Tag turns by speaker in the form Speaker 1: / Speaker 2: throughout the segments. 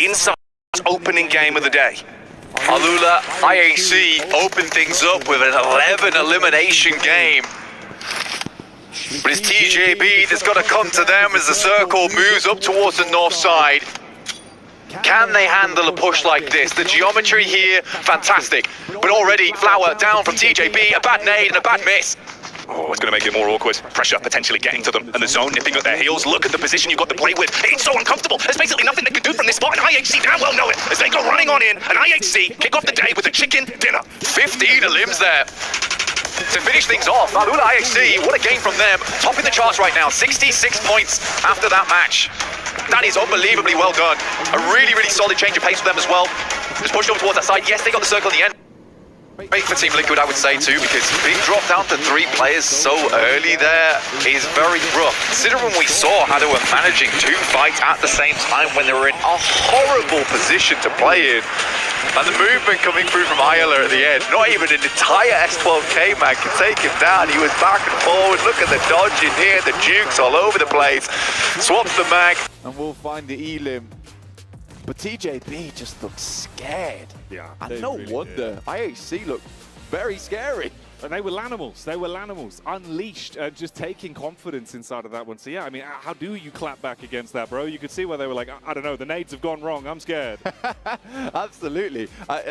Speaker 1: inside opening game of the day. Alula, IAC open things up with an 11 elimination game. But it's TJB that's got to come to them as the circle moves up towards the north side. Can they handle a push like this? The geometry here, fantastic. But already, Flower down from TJB, a bad nade and a bad miss. Oh, it's going to make it more awkward. Pressure potentially getting to them, and the zone nipping at their heels. Look at the position you've got to play with. It's so uncomfortable. There's basically nothing they can do from this spot, and IHC damn well know it as they go running on in, and IHC kick off the day with a chicken dinner. 15 limbs there. To finish things off, Alula IHC, what a game from them. Topping the charts right now, 66 points after that match. That is unbelievably well done. A really, really solid change of pace for them as well. Just pushed over towards that side. Yes, they got the circle in the end. Great for Team Liquid, I would say too, because being dropped down to 3 players so early there is very rough. Considering we saw how they were managing 2 fights at the same time when they were in a horrible position to play in. And the movement coming through from Ayala at the end, not even an entire S12K man can take him down. He was back and forward. Look at the dodge in here, the jukes all over the place. Swaps the mag.
Speaker 2: And we'll find the elim. But TJB just looks scared.
Speaker 3: Yeah.
Speaker 2: And no
Speaker 3: really
Speaker 2: wonder. IHC looked very scary.
Speaker 3: And they were Lanimals. They were Lanimals. Unleashed and just taking confidence inside of that one. So yeah, I mean, how do you clap back against that, bro? You could see where they were like, I don't know, the nades have gone wrong. I'm scared.
Speaker 2: Absolutely.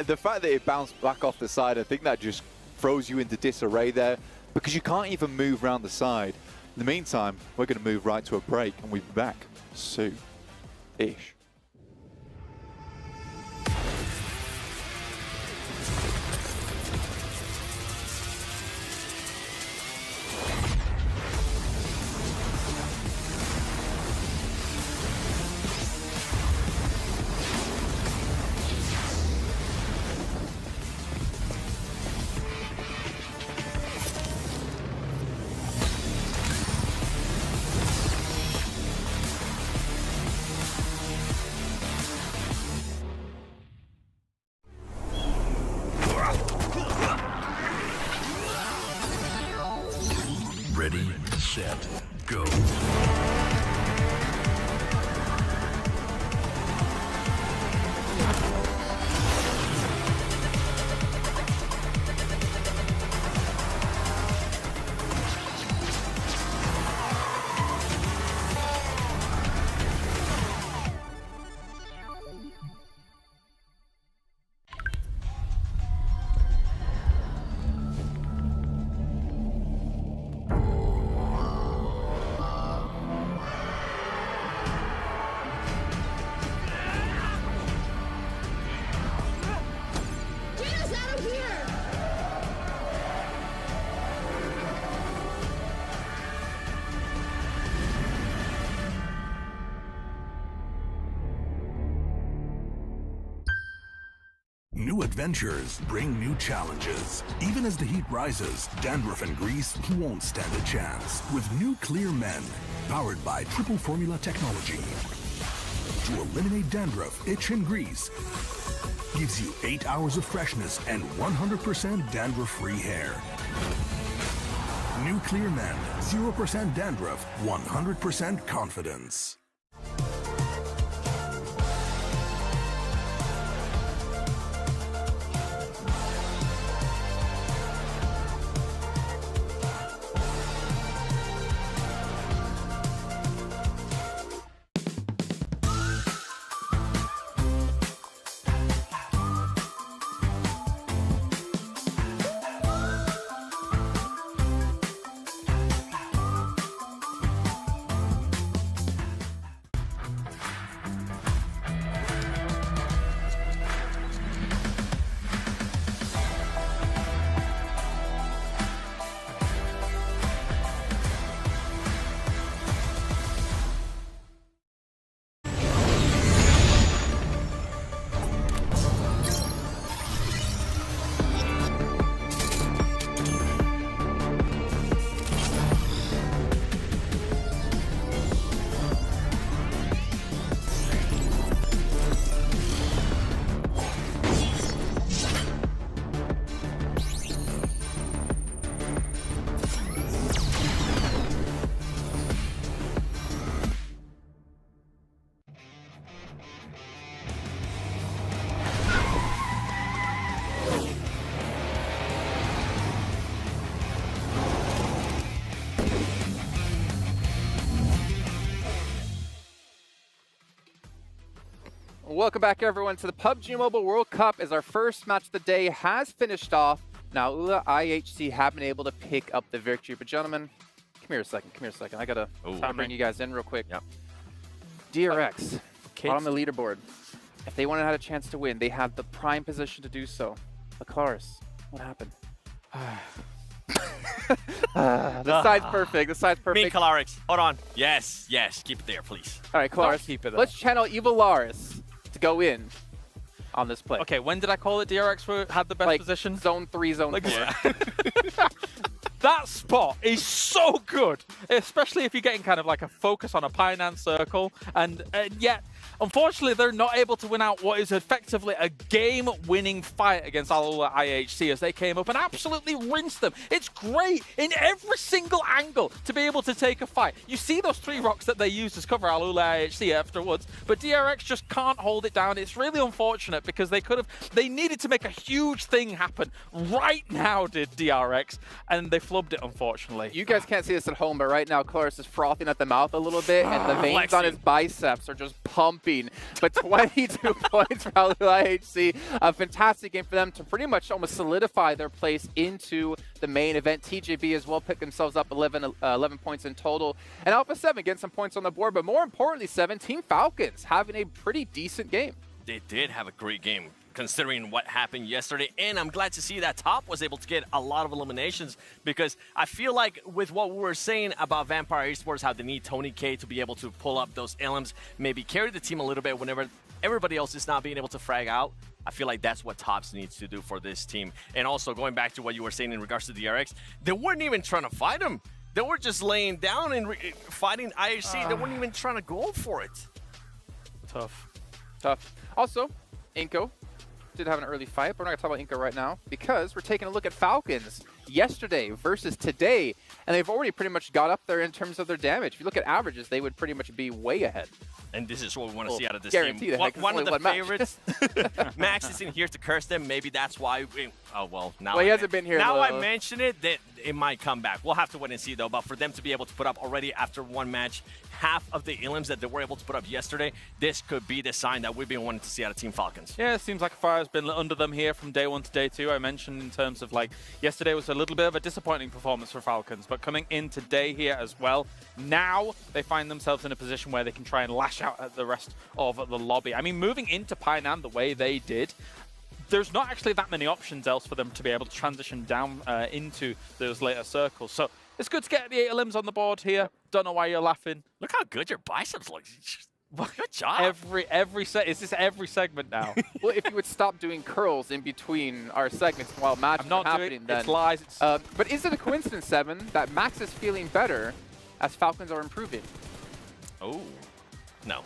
Speaker 2: The fact that it bounced back off the side, I think that just throws you into disarray there because you can't even move around the side. In the meantime, we're going to move right to a break and we'll be back soon-ish.
Speaker 4: Ready, set, go. New adventures bring new challenges. Even as the heat rises, dandruff and grease won't stand a chance. With new Clear Men, powered by triple formula technology. To eliminate dandruff, itch, and grease, gives you 8 hours of freshness and 100% dandruff-free hair. New Clear Men, 0% dandruff, 100% confidence.
Speaker 5: Welcome back, everyone, to the PubG Mobile World Cup as our first match of the day has finished off. Now, ULA IHC have been able to pick up the victory. But, gentlemen, come here a second. I got to bring you guys in real quick.
Speaker 6: Yep.
Speaker 5: DRX, on the leaderboard. If they wanted to have a chance to win, they had the prime position to do so. Lakaris, what happened? The side's perfect. The side's perfect.
Speaker 6: Me, Calarix. Hold on. Yes, keep it there, please.
Speaker 5: All right, Calarix,
Speaker 3: keep it there.
Speaker 5: let's channel Evil Laris to go in on this play.
Speaker 7: Okay, when did I call it DRX had the best position?
Speaker 5: Zone 3, Zone 4.
Speaker 7: That spot is so good, especially if you're getting kind of like a focus on a Painan circle, and yet, unfortunately, they're not able to win out what is effectively a game-winning fight against Alula IHC as they came up and absolutely rinsed them. It's great in every single angle to be able to take a fight. You see those 3 rocks that they used as cover Alula IHC afterwards, but DRX just can't hold it down. It's really unfortunate because they needed to make a huge thing happen right now, did DRX, and they flubbed it, unfortunately.
Speaker 5: You guys can't see this at home, but right now, Claris is frothing at the mouth a little bit, and the veins on his biceps are just pumping. But 22 points for Alula IHC. A fantastic game for them to pretty much almost solidify their place into the main event. TJB as well picked themselves up 11 points in total. And Alpha 7 getting some points on the board, but more importantly, Team Falcons having a pretty decent game.
Speaker 6: They did have a great game, considering what happened yesterday, and I'm glad to see that Top was able to get a lot of eliminations, because I feel like with what we were saying about Vampire Esports, how they need Tony K to be able to pull up those elims, maybe carry the team a little bit whenever everybody else is not being able to frag out. I feel like that's what Tops needs to do for this team. And also, going back to what you were saying in regards to DRX, they weren't even trying to fight him. They were just laying down and fighting IHC. They weren't even trying to go for it.
Speaker 7: Tough.
Speaker 5: Also, Inko did have an early fight, but we're not going to talk about Inko right now because we're taking a look at Falcons yesterday versus today, and they've already pretty much got up there in terms of their damage. If you look at averages, they would pretty much be way ahead.
Speaker 6: And this is what we want to see out of this
Speaker 5: guarantee
Speaker 6: team.
Speaker 5: That,
Speaker 6: one of the favorites. Max isn't here to curse them. Maybe that's why. Oh, well, now
Speaker 5: he hasn't been here.
Speaker 6: Now I mention it, that it might come back. We'll have to wait and see, though. But for them to be able to put up already after one match half of the elims that they were able to put up yesterday, this could be the sign that we've been wanting to see out of Team Falcons.
Speaker 7: Yeah, it seems like fire's been under them here from day 1 to day 2. I mentioned in terms of, like, yesterday was a little bit of a disappointing performance for Falcons, but coming in today here as well, now they find themselves in a position where they can try and lash out at the rest of the lobby. I mean, moving into Painan the way they did, there's not actually that many options else for them to be able to transition down into those later circles. So it's good to get the 8 limbs on the board here. Don't know why you're laughing.
Speaker 6: Look how good your biceps look. Good job.
Speaker 7: Is this every segment now?
Speaker 5: Well, if you would stop doing curls in between our segments while matches are happening, then...
Speaker 7: It's lies.
Speaker 5: but is it a coincidence, Seven, that Max is feeling better as Falcons are improving?
Speaker 6: Oh, no.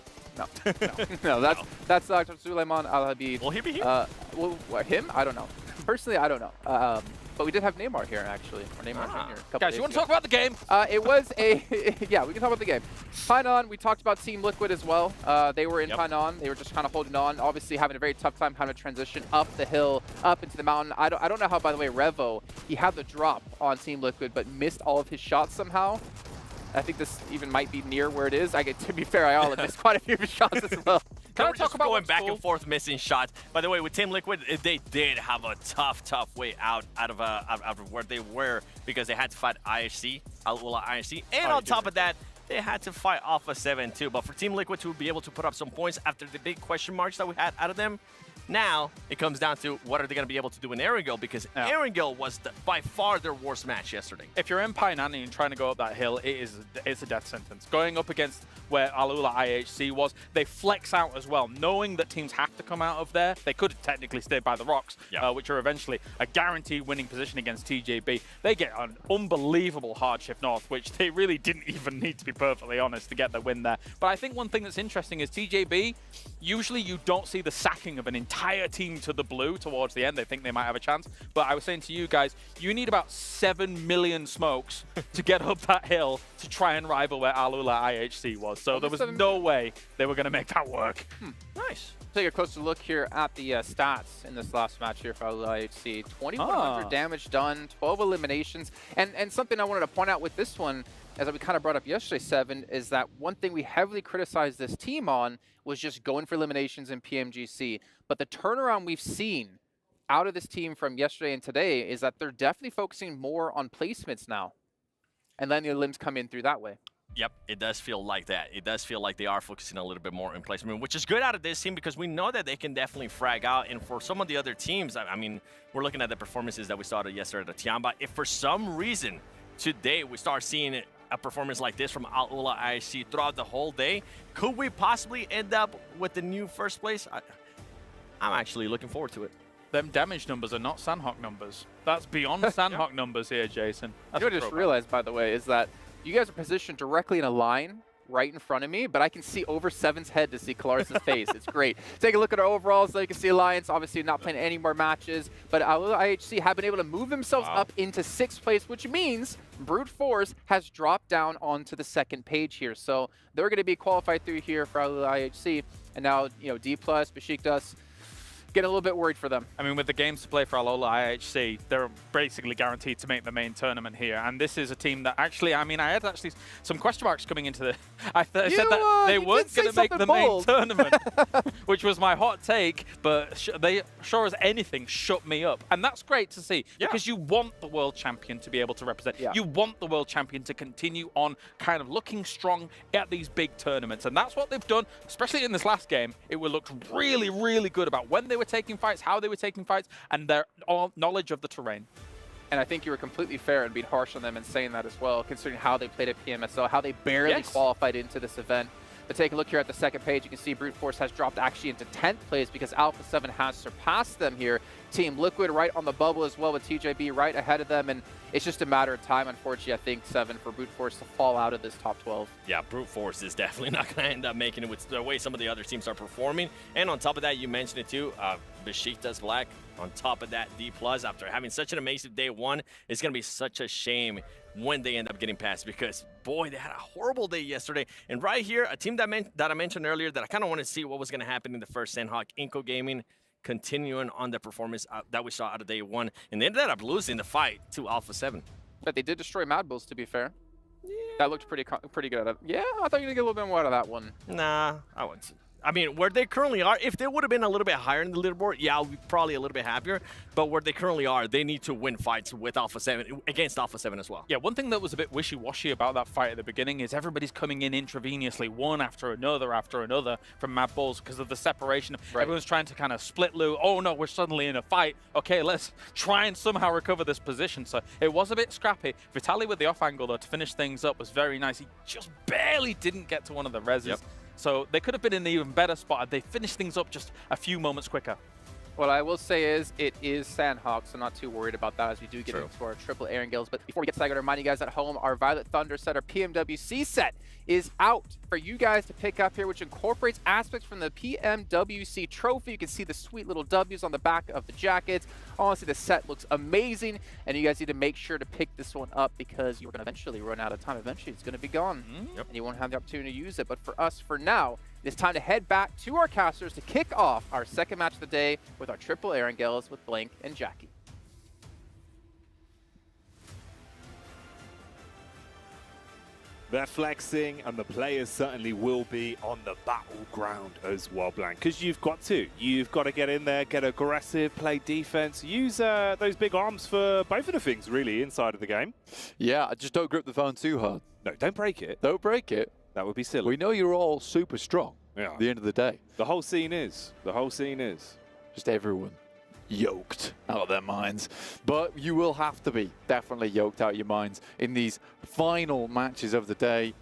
Speaker 5: No, that's Dr. Suleiman Al-Habib.
Speaker 6: Will he be here?
Speaker 5: Well, him? I don't know. Personally, I don't know. But we did have Neymar here, actually. Or Neymar Jr.
Speaker 7: Guys, you want to talk about the game?
Speaker 5: It was a... yeah, we can talk about the game. Painan, we talked about Team Liquid as well. They were in Painan. They were just kind of holding on. Obviously, having a very tough time having to transition up the hill, up into the mountain. I don't know how, by the way, Revo, he had the drop on Team Liquid, but missed all of his shots somehow. I think this even might be near where it is. To be fair, I missed quite a few of his shots as well.
Speaker 6: Can I talk about going back and forth missing shots? By the way, with Team Liquid, they did have a tough way out of where they were, because they had to fight IHC, Alula IHC, and on top of that, they had to fight Alpha 7 too. But for Team Liquid to be able to put up some points after the big question marks that we had out of them, now it comes down to what are they going to be able to do in Erangel, because Erangel was by far their worst match yesterday.
Speaker 7: If you're in Painan and trying to go up that hill, it's a death sentence. Going up against where Alula IHC was, they flex out as well, knowing that teams have to come out of there. They could have technically stayed by the rocks, which are eventually a guaranteed winning position against TJB. They get an unbelievable hard shift north, which they really didn't even need, to be perfectly honest, to get the win there. But I think one thing that's interesting is TJB, usually you don't see the sacking of an entire team to the blue towards the end. They think they might have a chance. But I was saying to you guys, you need about 7 million smokes to get up that hill to try and rival where Alula IHC was. So there was no way they were going to make that work.
Speaker 6: Nice.
Speaker 5: Take a closer look here at the stats in this last match here for Alula IHC. 2,100 damage done, 12 eliminations. And something I wanted to point out with this one, as we kind of brought up yesterday, Seven, is that one thing we heavily criticized this team on was just going for eliminations in PMGC. But the turnaround we've seen out of this team from yesterday and today is that they're definitely focusing more on placements now and letting the limbs come in through that way.
Speaker 6: Yep, it does feel like that. It does feel like they are focusing a little bit more in placement, which is good out of this team because we know that they can definitely frag out. And for some of the other teams, I mean, we're looking at the performances that we saw yesterday at the Tiamba. If for some reason today we start seeing a performance like this from Alula IHC throughout the whole day, could we possibly end up with the new first place? I'm actually looking forward to it.
Speaker 7: Them damage numbers are not Sandhawk numbers. That's beyond Sandhawk numbers here, Jason.
Speaker 5: You know what I just realized, by the way, is that you guys are positioned directly in a line right in front of me, but I can see over Seven's head to see Kalaris' face. It's great. Take a look at our overalls so you can see Alliance obviously not playing any more matches, but IHC have been able to move themselves up into 6th place, which means Brute Force has dropped down onto the 2nd page here. So they're going to be qualified through here for IHC, and now, you know, D+, Besiktas, getting a little bit worried for them.
Speaker 7: I mean, with the games to play for Alola IHC, they're basically guaranteed to make the main tournament here. And this is a team that actually, I mean, I had actually some question marks coming into the... I said that they weren't going to make the main tournament, which was my hot take, but they sure as anything shut me up. And that's great to see, because you want the world champion to be able to represent. You want the world champion to continue on kind of looking strong at these big tournaments. And that's what they've done, especially in this last game. It looked really, really good about when they were taking fights, how they were taking fights, and their knowledge of the terrain.
Speaker 5: And I think you were completely fair in being harsh on them and saying that as well, considering how they played at PMSL, how they barely qualified into this event. But take a look here at the 2nd page. You can see Brute Force has dropped actually into 10th place because Alpha 7 has surpassed them here. Team Liquid right on the bubble as well with TJB right ahead of them. And it's just a matter of time, unfortunately, I think, Seven, for Brute Force to fall out of this top 12. Yeah,
Speaker 6: Brute Force is definitely not going to end up making it with the way some of the other teams are performing. And on top of that, you mentioned it too, Besiktas Black, on top of that, D+, after having such an amazing day one, it's going to be such a shame when they end up getting past because, boy, they had a horrible day yesterday. And right here, a team that I mentioned earlier that I kind of wanted to see what was going to happen in the first Sandhawk, Inco Gaming, continuing on the performance that we saw out of day one. And they ended up losing the fight to Alpha 7.
Speaker 5: But they did destroy Mad Bulls, to be fair. Yeah. That looked pretty good. Yeah, I thought you were going to get a little bit more out of that one.
Speaker 6: Nah, I wouldn't. I mean, where they currently are, if they would have been a little bit higher in the leaderboard, yeah, I'll be probably a little bit happier. But where they currently are, they need to win fights with Alpha 7, against Alpha 7 as well.
Speaker 7: Yeah, one thing that was a bit wishy-washy about that fight at the beginning is everybody's coming in intravenously, one after another from Mad Bulls because of the separation. Everyone's trying to kind of split loot. Oh no, we're suddenly in a fight. Okay, let's try and somehow recover this position. So it was a bit scrappy. Vitaly with the off angle, though, to finish things up was very nice. He just barely didn't get to one of the reses. So they could have been in an even better spot had they finished things up just a few moments quicker.
Speaker 5: What I will say is it is Sandhawk, so not too worried about that as we do get into our triple Aaron Gills. But before we get to that, I got to remind you guys at home, our Violet Thunder set, our PMWC set, is out for you guys to pick up here, which incorporates aspects from the PMWC trophy. You can see the sweet little W's on the back of the jackets. Honestly, the set looks amazing, and you guys need to make sure to pick this one up because you're going to eventually run out of time. Eventually, it's going to be gone, and you won't have the opportunity to use it. But for us, for now, it's time to head back to our casters to kick off our second match of the day with our triple Aaron Gills with Blank and Jackie.
Speaker 3: They're flexing, and the players certainly will be on the battleground as well, Blank. Because you've got to. You've got to get in there, get aggressive, play defense, use those big arms for both of the things, really, inside of the game.
Speaker 2: Yeah, just don't grip the phone too hard.
Speaker 3: No, don't break it.
Speaker 2: Don't break it.
Speaker 3: That would be silly.
Speaker 2: We know you're all super strong at the end of the day.
Speaker 3: The whole scene is. The whole scene is.
Speaker 2: Just everyone yoked out of their minds. But you will have to be definitely yoked out of your minds in these final matches of the day.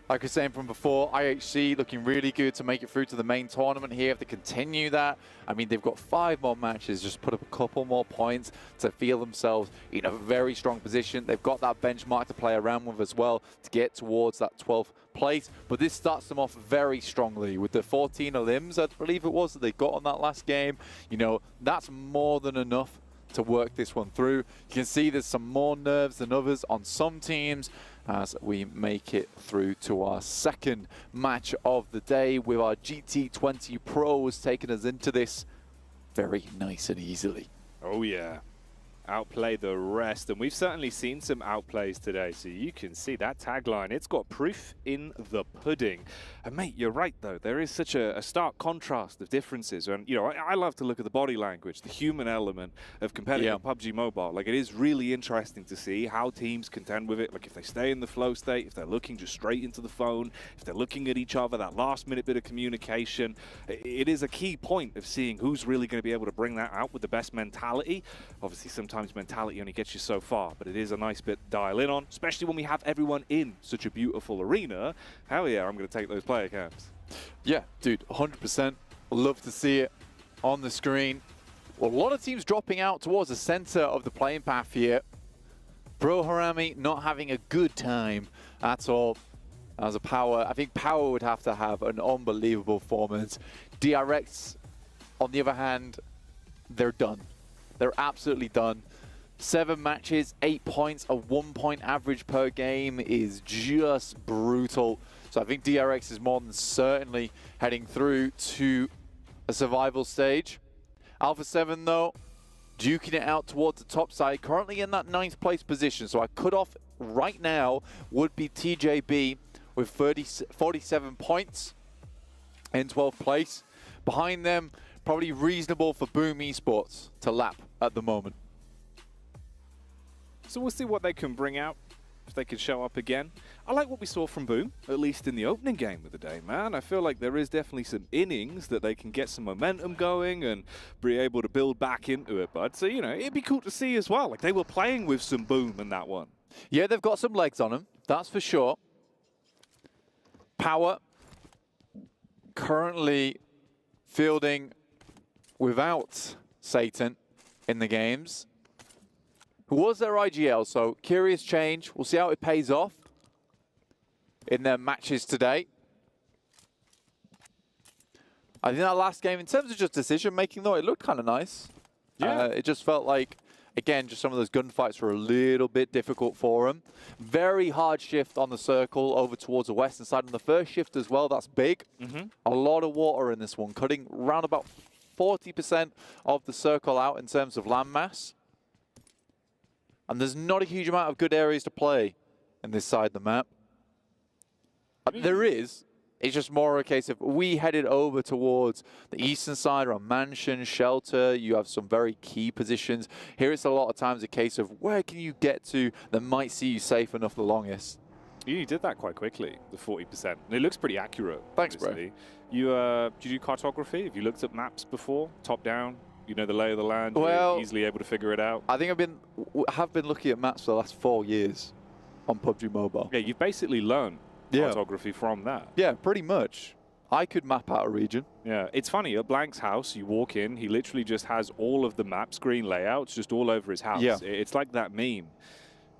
Speaker 2: Like I was saying from before, IHC looking really good to make it through to the main tournament here. If they continue that, I mean, they've got 5 more matches, just put up a couple more points to feel themselves in a very strong position. They've got that benchmark to play around with as well to get towards that 12th place. But this starts them off very strongly with the 14 limbs, I believe it was, that they got on that last game. You know, that's more than enough to work this one through. You can see there's some more nerves than others on some teams as we make it through to our second match of the day with our GT20 pros taking us into this very nice and easily.
Speaker 3: Oh yeah. outplay the rest. And we've certainly seen some outplays today. So you can see that tagline. It's got proof in the pudding. And mate, you're right though. There is such a stark contrast of differences. And you know, I love to look at the body language, the human element of competitive PubG Mobile. Like, it is really interesting to see how teams contend with it. Like, if they stay in the flow state, if they're looking just straight into the phone, if they're looking at each other, that last minute bit of communication. It is a key point of seeing who's really going to be able to bring that out with the best mentality. Obviously, sometimes mentality only gets you so far, but it is a nice bit to dial in on, especially when we have everyone in such a beautiful arena. Hell yeah, I'm going to take those player cams.
Speaker 2: Yeah, dude, 100%. Love to see it on the screen. Well, a lot of teams dropping out towards the center of the playing path here. Bro Harami not having a good time at all. As a Power, I think Power would have to have an unbelievable performance. DRX, on the other hand, they're done. They're absolutely done. 7 matches, 8 points, a 1 point average per game is just brutal. So I think DRX is more than certainly heading through to a survival stage. Alpha 7 though, duking it out towards the top side, currently in that 9th place position. So our cutoff right now would be TJB with 47 points in 12th place. Behind them, probably reasonable for Boom Esports to lap at the moment.
Speaker 3: So we'll see what they can bring out, if they can show up again. I like what we saw from Boom, at least in the opening game of the day, man. I feel like there is definitely some innings that they can get some momentum going and be able to build back into it, bud. So, you know, it'd be cool to see as well. Like, they were playing with some Boom in that one.
Speaker 2: Yeah, they've got some legs on them, that's for sure. Power currently fielding without Satan in the games, who was their IGL, so curious change. We'll see how it pays off in their matches today. I think that last game, in terms of just decision making though, it looked kind of nice. Yeah. It just felt like, again, just some of those gunfights were a little bit difficult for them. Very hard shift on the circle over towards the western side. And the first shift as well, that's big. A lot of water in this one, cutting around about 40% of the circle out in terms of landmass. And there's not a huge amount of good areas to play in this side of the map. There is. It's just more a case of we headed over towards the eastern side around Mansion, Shelter. You have some very key positions. Here it's a lot of times a case of where can you get to that might see you safe enough the longest.
Speaker 3: You did that quite quickly, the 40%. And it looks pretty accurate.
Speaker 2: Thanks,
Speaker 3: obviously. Bro. Did you do cartography? Have you looked at maps before? Top down? You know the lay of the land?
Speaker 2: Well,
Speaker 3: you're easily able to figure it out?
Speaker 2: I think I have been looking at maps for the last 4 years on PubG Mobile.
Speaker 3: Yeah, you've basically learned cartography from that.
Speaker 2: Yeah, pretty much. I could map out a region.
Speaker 3: Yeah, it's funny, at Blank's house, you walk in, he literally just has all of the map screen layouts just all over his house.
Speaker 2: Yeah.
Speaker 3: It's like that meme,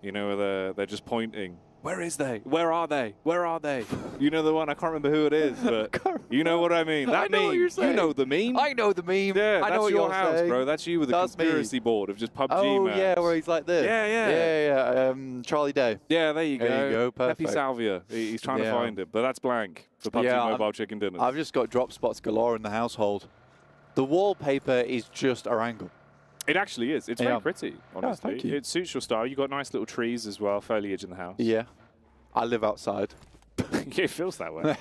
Speaker 3: you know, where they're just pointing. Where is they? Where are they? Where are they? You know the one, I can't remember who it is, but you know what I mean. That meme, you know the meme.
Speaker 2: I know the meme.
Speaker 3: Yeah,
Speaker 2: I know
Speaker 3: that's
Speaker 2: what
Speaker 3: your house,
Speaker 2: saying.
Speaker 3: bro. That's you with a conspiracy board of just PUBG
Speaker 2: Oh,
Speaker 3: maps.
Speaker 2: yeah, where he's like this.
Speaker 3: Yeah.
Speaker 2: Charlie Day.
Speaker 3: Yeah, there you go.
Speaker 2: There you go, perfect.
Speaker 3: Pepe Salvia. He's trying to find it, but that's Blank for PUBG Mobile Chicken Dinners.
Speaker 2: I've just got drop spots galore in the household. The wallpaper is just Orango.
Speaker 3: It actually is. It's very pretty, honestly.
Speaker 2: thank you.
Speaker 3: It suits your style. You've got nice little trees as well, foliage in the house.
Speaker 2: Yeah. I live outside.
Speaker 3: It feels that way.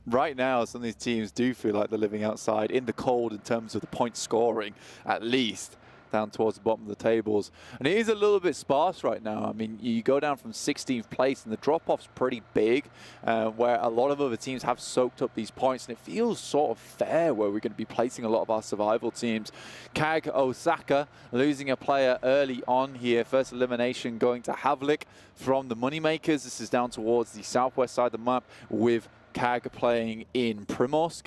Speaker 2: Right now, some of these teams do feel like they're living outside in the cold in terms of the point scoring, at least down towards the bottom of the tables. And it is a little bit sparse right now. I mean, you go down from 16th place and the drop-off's pretty big, where a lot of other teams have soaked up these points, and it feels sort of fair where we're going to be placing a lot of our survival teams. Kag Osaka losing a player early on here. First elimination going to Havlik from the Moneymakers. This is down towards the southwest side of the map with Kag playing in Primorsk.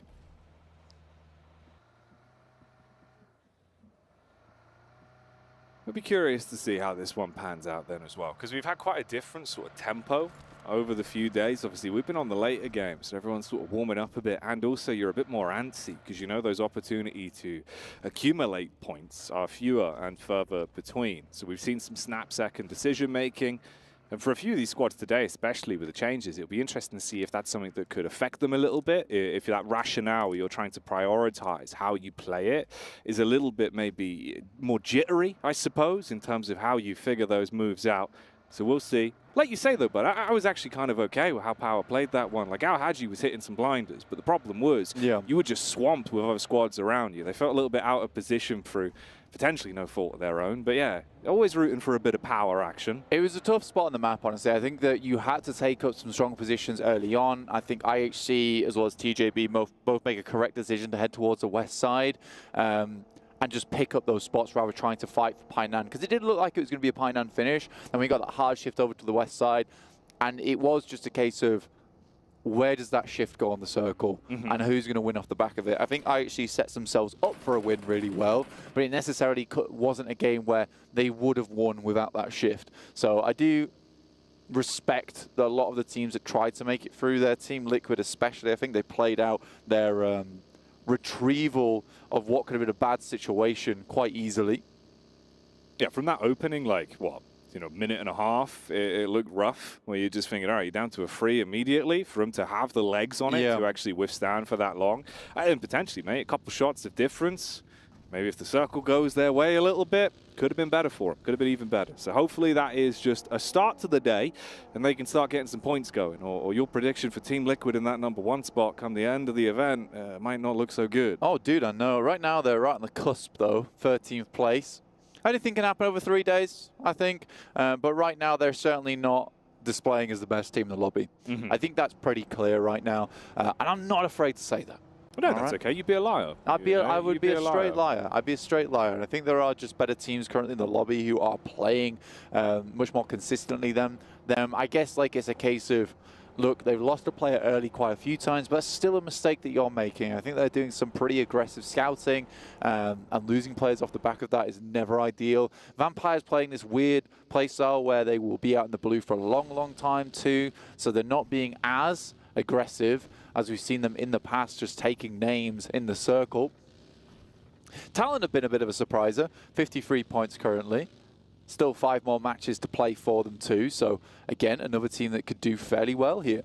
Speaker 3: I'd be curious to see how this one pans out then as well, because we've had quite a different sort of tempo over the few days. Obviously, we've been on the later games, so everyone's sort of warming up a bit, and also you're a bit more antsy, because you know those opportunity to accumulate points are fewer and further between. So we've seen some snap-second decision-making, And for a few of these squads today, especially with the changes, it'll be interesting to see if that's something that could affect them a little bit. If that rationale you're trying to prioritize how you play it is a little bit maybe more jittery, I suppose, in terms of how you figure those moves out. So we'll see. Like you say, though, but I was actually kind of okay with how Power played that one. Like, Al Hadji was hitting some blinders, but the problem was you were just swamped with other squads around you. They felt a little bit out of position through potentially no fault of their own. But yeah, always rooting for a bit of power action.
Speaker 2: It was a tough spot on the map, honestly. I think that you had to take up some strong positions early on. I think IHC as well as TJB both make a correct decision to head towards the west side. And just pick up those spots rather than trying to fight for Painan. Because it did look like it was going to be a Painan finish. And we got that hard shift over to the west side. And it was just a case of where does that shift go on the circle and who's going to win off the back of it. I think IHC sets themselves up for a win really well. But it necessarily wasn't a game where they would have won without that shift. So I do respect a lot of the teams that tried to make it through. Their Team Liquid especially. I think they played out their retrieval of what could have been a bad situation quite easily.
Speaker 3: Yeah, from that opening, like, what, minute and a half, it looked rough, where you're just thinking, all right, you're down to a 3 immediately. For him to have the legs on it to actually withstand for that long. And potentially, mate, a couple shots of difference. Maybe if the circle goes their way a little bit, could have been better for them. Could have been even better. So hopefully that is just a start to the day, and they can start getting some points going. Or your prediction for Team Liquid in that #1 spot come the end of the event might not look so good.
Speaker 2: Oh, dude, I know. Right now they're right on the cusp, though. 13th place. Anything can happen over 3 days, I think. But right now they're certainly not displaying as the best team in the lobby. I think that's pretty clear right now. And I'm not afraid to say that.
Speaker 3: Well, no, that's okay. You'd be a liar.
Speaker 2: I would be a straight liar. I'd be a straight liar. And I think there are just better teams currently in the lobby who are playing much more consistently than them. I guess like it's a case of, look, they've lost a player early quite a few times, but it's still a mistake that you're making. I think they're doing some pretty aggressive scouting, and losing players off the back of that is never ideal. Vampire's playing this weird playstyle where they will be out in the blue for a long, long time too, so they're not being as aggressive as we've seen them in the past, just taking names in the circle. Talon have been a bit of a surpriser, 53 points currently. Still 5 more matches to play for them too, so again, another team that could do fairly well here.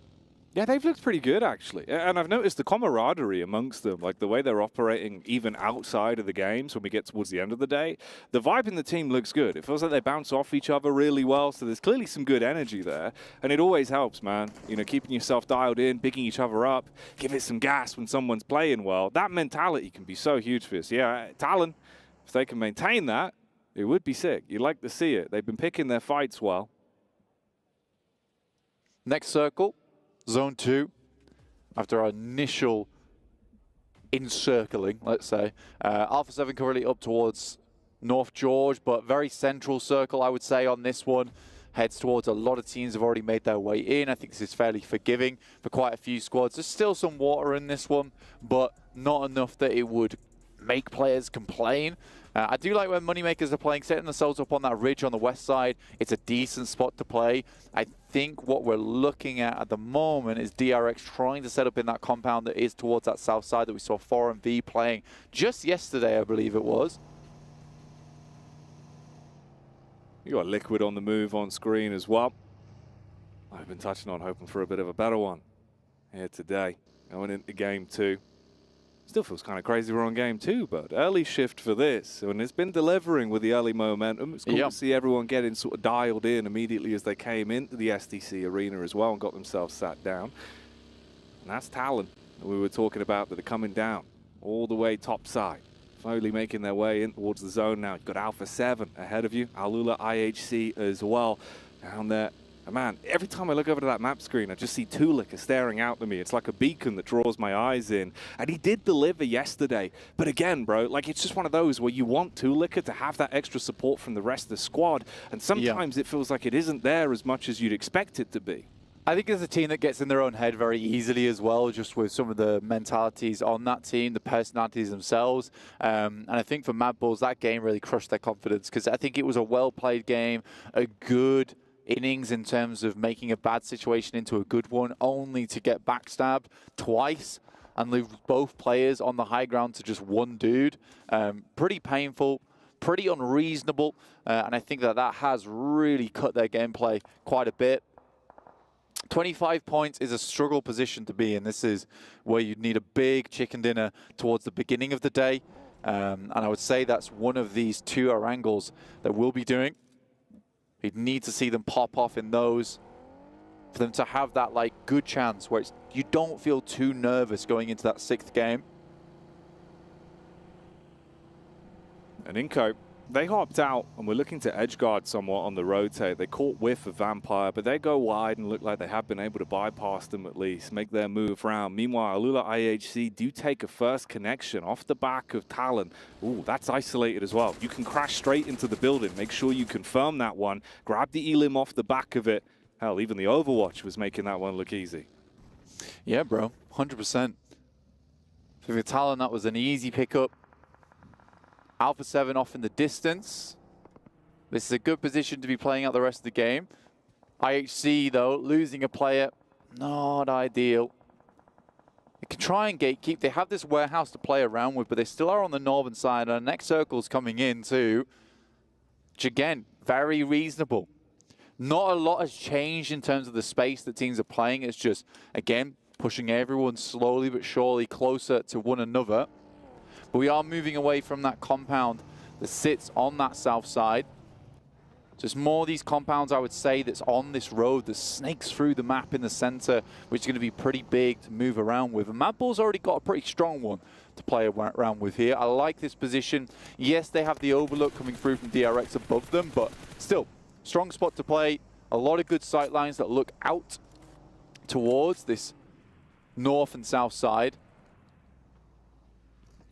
Speaker 3: Yeah, they've looked pretty good, actually. And I've noticed the camaraderie amongst them, like the way they're operating even outside of the games when we get towards the end of the day. The vibe in the team looks good. It feels like they bounce off each other really well, so there's clearly some good energy there. And it always helps, man. Keeping yourself dialed in, picking each other up, give it some gas when someone's playing well. That mentality can be so huge for us. Yeah, Talon, if they can maintain that, it would be sick. You'd like to see it. They've been picking their fights well.
Speaker 2: Next circle. Zone 2, after our initial encircling, let's say. Alpha 7 currently up towards North George, but very central circle, I would say, on this one. Heads towards a lot of teams have already made their way in. I think this is fairly forgiving for quite a few squads. There's still some water in this one, but not enough that it would make players complain. I do like when Moneymakers are playing, setting themselves up on that ridge on the west side. It's a decent spot to play. I think what we're looking at the moment is DRX trying to set up in that compound that is towards that south side that we saw 4MV playing just yesterday, I believe it was.
Speaker 3: You got Liquid on the move on screen as well. I've been touching on hoping for a bit of a better one here today. Going into game 2. Still feels kind of crazy we're on game 2, but early shift for this. And it's been delivering with the early momentum. It's cool to see everyone getting sort of dialed in immediately as they came into the SDC arena as well and got themselves sat down. And that's Talon that we were talking about that are coming down all the way top side. Slowly making their way in towards the zone now. You've got Alpha 7 ahead of you. Alula IHC as well down there. And man, every time I look over to that map screen, I just see Tulika staring out at me. It's like a beacon that draws my eyes in. And he did deliver yesterday. But again, bro, like it's just one of those where you want Tulika to have that extra support from the rest of the squad. And sometimes it feels like it isn't there as much as you'd expect it to be.
Speaker 2: I think there's a team that gets in their own head very easily as well, just with some of the mentalities on that team, the personalities themselves. And I think for Mad Bulls, that game really crushed their confidence because I think it was a well-played game, a good innings in terms of making a bad situation into a good one, only to get backstabbed twice and leave both players on the high ground to just one dude. Pretty painful. pretty unreasonable, and I think that has really cut their gameplay quite a bit. 25 points is a struggle position to be in. This is where you'd need a big chicken dinner towards the beginning of the day. And I would say that's one of these 2 angles that we'll be doing. You'd need to see them pop off in those for them to have that like good chance where you don't feel too nervous going into that 6th game.
Speaker 3: And Inco, they hopped out and were looking to edge guard somewhat on the rotate. They caught whiff of Vampire, but they go wide and look like they have been able to bypass them at least, make their move round. Meanwhile, Alula IHC do take a first connection off the back of Talon. Ooh, that's isolated as well. You can crash straight into the building. Make sure you confirm that one. Grab the elim off the back of it. Hell, even the Overwatch was making that one look easy.
Speaker 2: Yeah, bro, 100%. For the Talon, that was an easy pickup. Alpha 7 off in the distance. This is a good position to be playing out the rest of the game. IHC, though, losing a player, not ideal. They can try and gatekeep. They have this warehouse to play around with, but they still are on the northern side. And the next circle's coming in, too. Which, again, very reasonable. Not a lot has changed in terms of the space that teams are playing. It's just, again, pushing everyone slowly but surely closer to one another. But we are moving away from that compound that sits on that south side. So it's more of these compounds, I would say, that's on this road that snakes through the map in the center, which is going to be pretty big to move around with. And Mad Bull's already got a pretty strong one to play around with here. I like this position. Yes, they have the overlook coming through from DRX above them, but still, strong spot to play. A lot of good sight lines that look out towards this north and south side.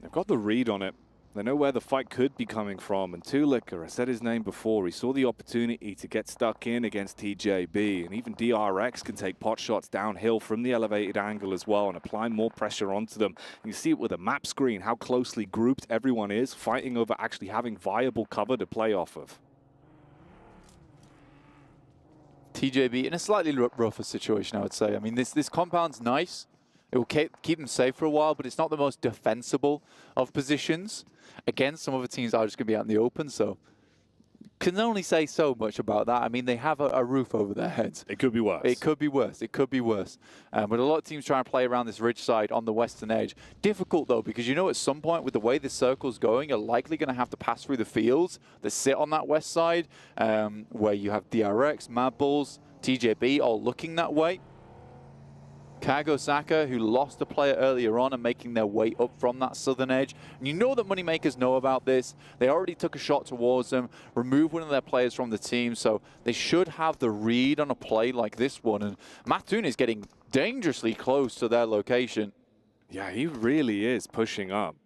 Speaker 3: They've got the read on it. They know where the fight could be coming from. And Tulicker, I said his name before, he saw the opportunity to get stuck in against TJB. And even DRX can take pot shots downhill from the elevated angle as well and apply more pressure onto them. And you see it with a map screen, how closely grouped everyone is, fighting over actually having viable cover to play off of.
Speaker 2: TJB in a slightly rougher situation, I would say. I mean, this compound's nice. It will keep them safe for a while, but it's not the most defensible of positions. Again, some other teams are just going to be out in the open, so can only say so much about that. I mean, they have a roof over their heads.
Speaker 3: It could be worse.
Speaker 2: It could be worse. It could be worse. But a lot of teams try and play around this ridge side on the western edge. Difficult, though, because you know at some point with the way this circle's going, you're likely going to have to pass through the fields that sit on that west side, where you have DRX, Mad Bulls, TJB all looking that way. Kago Saka, who lost a player earlier on and making their way up from that southern edge. And you know that Moneymakers know about this. They already took a shot towards them, removed one of their players from the team, so they should have the read on a play like this one. And Mattoon is getting dangerously close to their location.
Speaker 3: Yeah, he really is pushing up.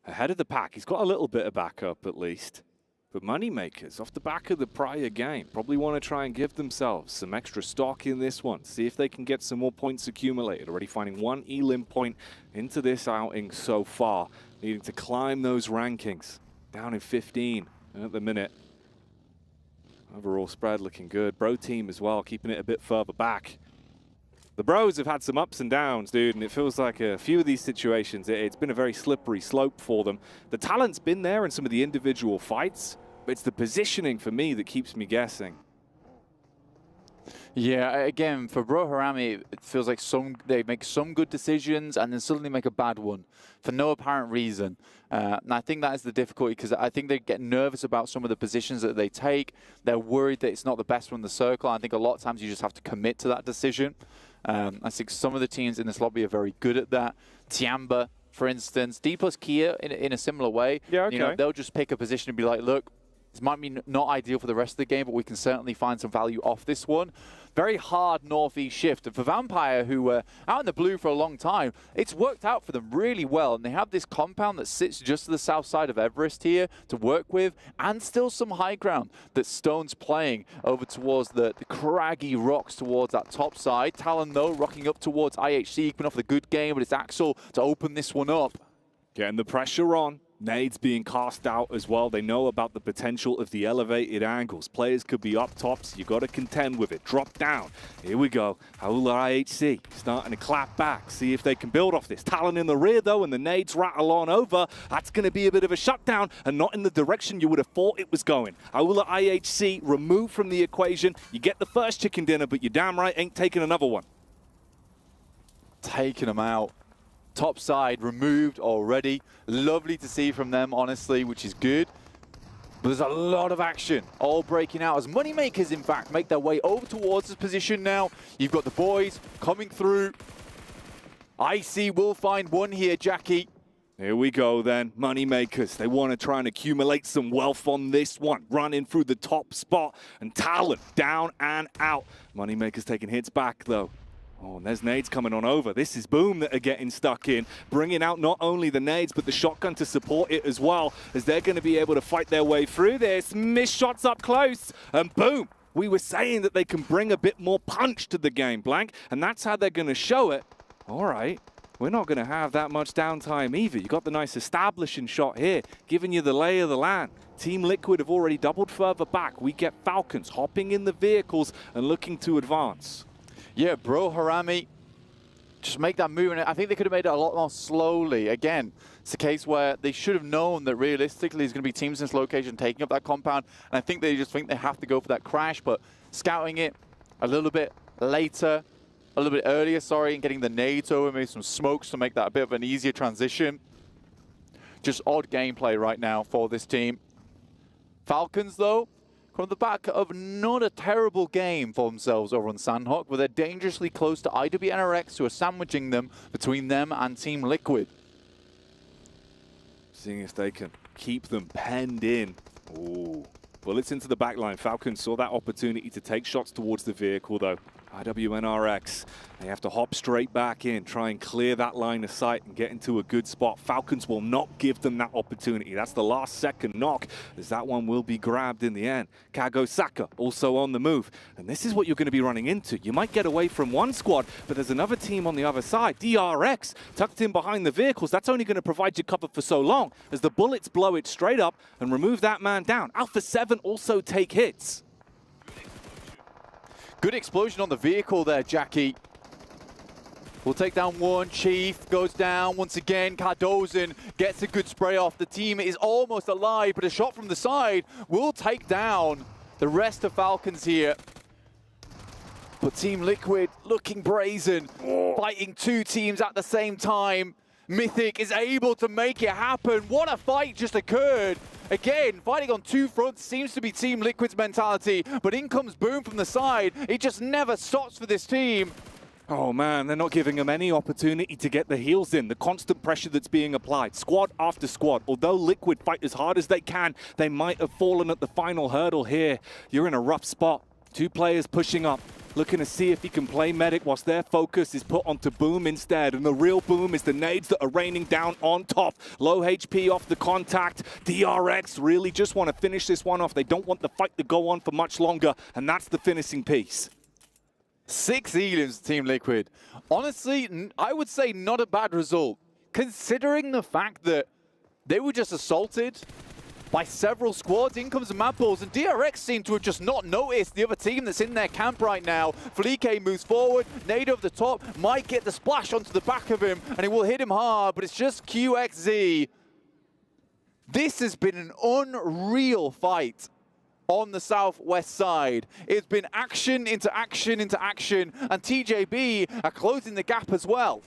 Speaker 3: Ahead of the pack. He's got a little bit of backup at least. But Moneymakers, off the back of the prior game, probably want to try and give themselves some extra stock in this one. See if they can get some more points accumulated. Already finding 1 elim point into this outing so far. Needing to climb those rankings. Down in 15 at the minute. Overall spread looking good. Bro team as well, keeping it a bit further back. The Bros have had some ups and downs, dude, and it feels like a few of these situations, it's been a very slippery slope for them. The talent's been there in some of the individual fights, but it's the positioning for me that keeps me guessing.
Speaker 2: Yeah, again, for Bro Harami, it feels like they make some good decisions and then suddenly make a bad one for no apparent reason. And I think that is the difficulty because I think they get nervous about some of the positions that they take. They're worried that it's not the best one in the circle. I think a lot of times you just have to commit to that decision. I think some of the teams in this lobby are very good at that. Tiamba, for instance, D plus Kia in a similar way.
Speaker 3: Yeah, okay.
Speaker 2: You know, they'll just pick a position and be like, look, this might be not ideal for the rest of the game, but we can certainly find some value off this one. Very hard northeast shift. And for Vampire, who were out in the blue for a long time, it's worked out for them really well. And they have this compound that sits just to the south side of Everest here to work with, and still some high ground that Stone's playing over towards the craggy rocks towards that top side. Talon, though, rocking up towards IHC, coming off the good game, but it's Axel to open this one up.
Speaker 3: Getting the pressure on. Nades being cast out as well. They know about the potential of the elevated angles. Players could be up tops. You got to contend with it. Drop down. Here we go. Aula IHC starting to clap back. See if they can build off this. Talon in the rear though, and the nades rattle on over. That's going to be a bit of a shutdown and not in the direction you would have thought it was going. Aula IHC removed from the equation. You get the first chicken dinner, but you damn right ain't taking another one.
Speaker 2: Taking them out. Top side removed already. Lovely to see from them, honestly, which is good. But there's a lot of action all breaking out as Moneymakers, in fact, make their way over towards this position now. You've got the boys coming through. IC will find one here, Jackie.
Speaker 3: Here we go then, Moneymakers. They want to try and accumulate some wealth on this one. Running through the top spot and Talon down and out. Moneymakers taking hits back though. Oh, and there's nades coming on over. This is Boom that are getting stuck in, bringing out not only the nades, but the shotgun to support it as well, as they're going to be able to fight their way through this. Missed shots up close, and boom! We were saying that they can bring a bit more punch to the game, Blank, and that's how they're going to show it. All right, we're not going to have that much downtime either. You got the nice establishing shot here, giving you the lay of the land. Team Liquid have already doubled further back. We get Falcons hopping in the vehicles and looking to advance.
Speaker 2: Yeah, bro, Harami, just make that move. And I think they could have made it a lot more slowly. Again, it's a case where they should have known that realistically there's going to be teams in this location taking up that compound. And I think they just think they have to go for that crash, but scouting it a little bit later, a little bit earlier, sorry, and getting the nades over, maybe some smokes to make that a bit of an easier transition. Just odd gameplay right now for this team. Falcons, though, from the back of not a terrible game for themselves over on Sandhawk, but they're dangerously close to IWNRX, who are sandwiching them between them and Team Liquid.
Speaker 3: Seeing if they can keep them penned in. Ooh. Bullets into the back line. Falcons saw that opportunity to take shots towards the vehicle, though. IWNRX, they have to hop straight back in, try and clear that line of sight and get into a good spot. Falcons will not give them that opportunity. That's the last second knock, as that one will be grabbed in the end. Kago Saka also on the move. And this is what you're going to be running into. You might get away from one squad, but there's another team on the other side. DRX tucked in behind the vehicles. That's only going to provide you cover for so long, as the bullets blow it straight up and remove that man down. Alpha 7 also take hits.
Speaker 2: Good explosion on the vehicle there, Jackie. We'll take down one. Chief goes down once again. Cardozen gets a good spray off. The team is almost alive, but a shot from the side will take down the rest of Falcons here. But Team Liquid looking brazen, fighting two teams at the same time. Mythic is able to make it happen. What a fight just occurred. Again, fighting on two fronts seems to be Team Liquid's mentality, but in comes Boom from the side. It just never stops for this team.
Speaker 3: Oh man, they're not giving them any opportunity to get the heals in. The constant pressure that's being applied, squad after squad. Although Liquid fight as hard as they can, they might have fallen at the final hurdle here. You're in a rough spot. Two players pushing up, looking to see if he can play medic whilst their focus is put onto Boom instead. And the real Boom is the nades that are raining down on top. Low HP off the contact. DRX really just want to finish this one off. They don't want the fight to go on for much longer, and that's the finishing piece.
Speaker 2: 6 elims, Team Liquid. Honestly, I would say not a bad result, considering the fact that they were just assaulted by several squads. In comes the mad balls, and DRX seem to have just not noticed the other team that's in their camp right now. Flique moves forward, nade over the top, might get the splash onto the back of him, and it will hit him hard, but it's just QXZ. This has been an unreal fight on the southwest side. It's been action into action into action, and TJB are closing the gap as well.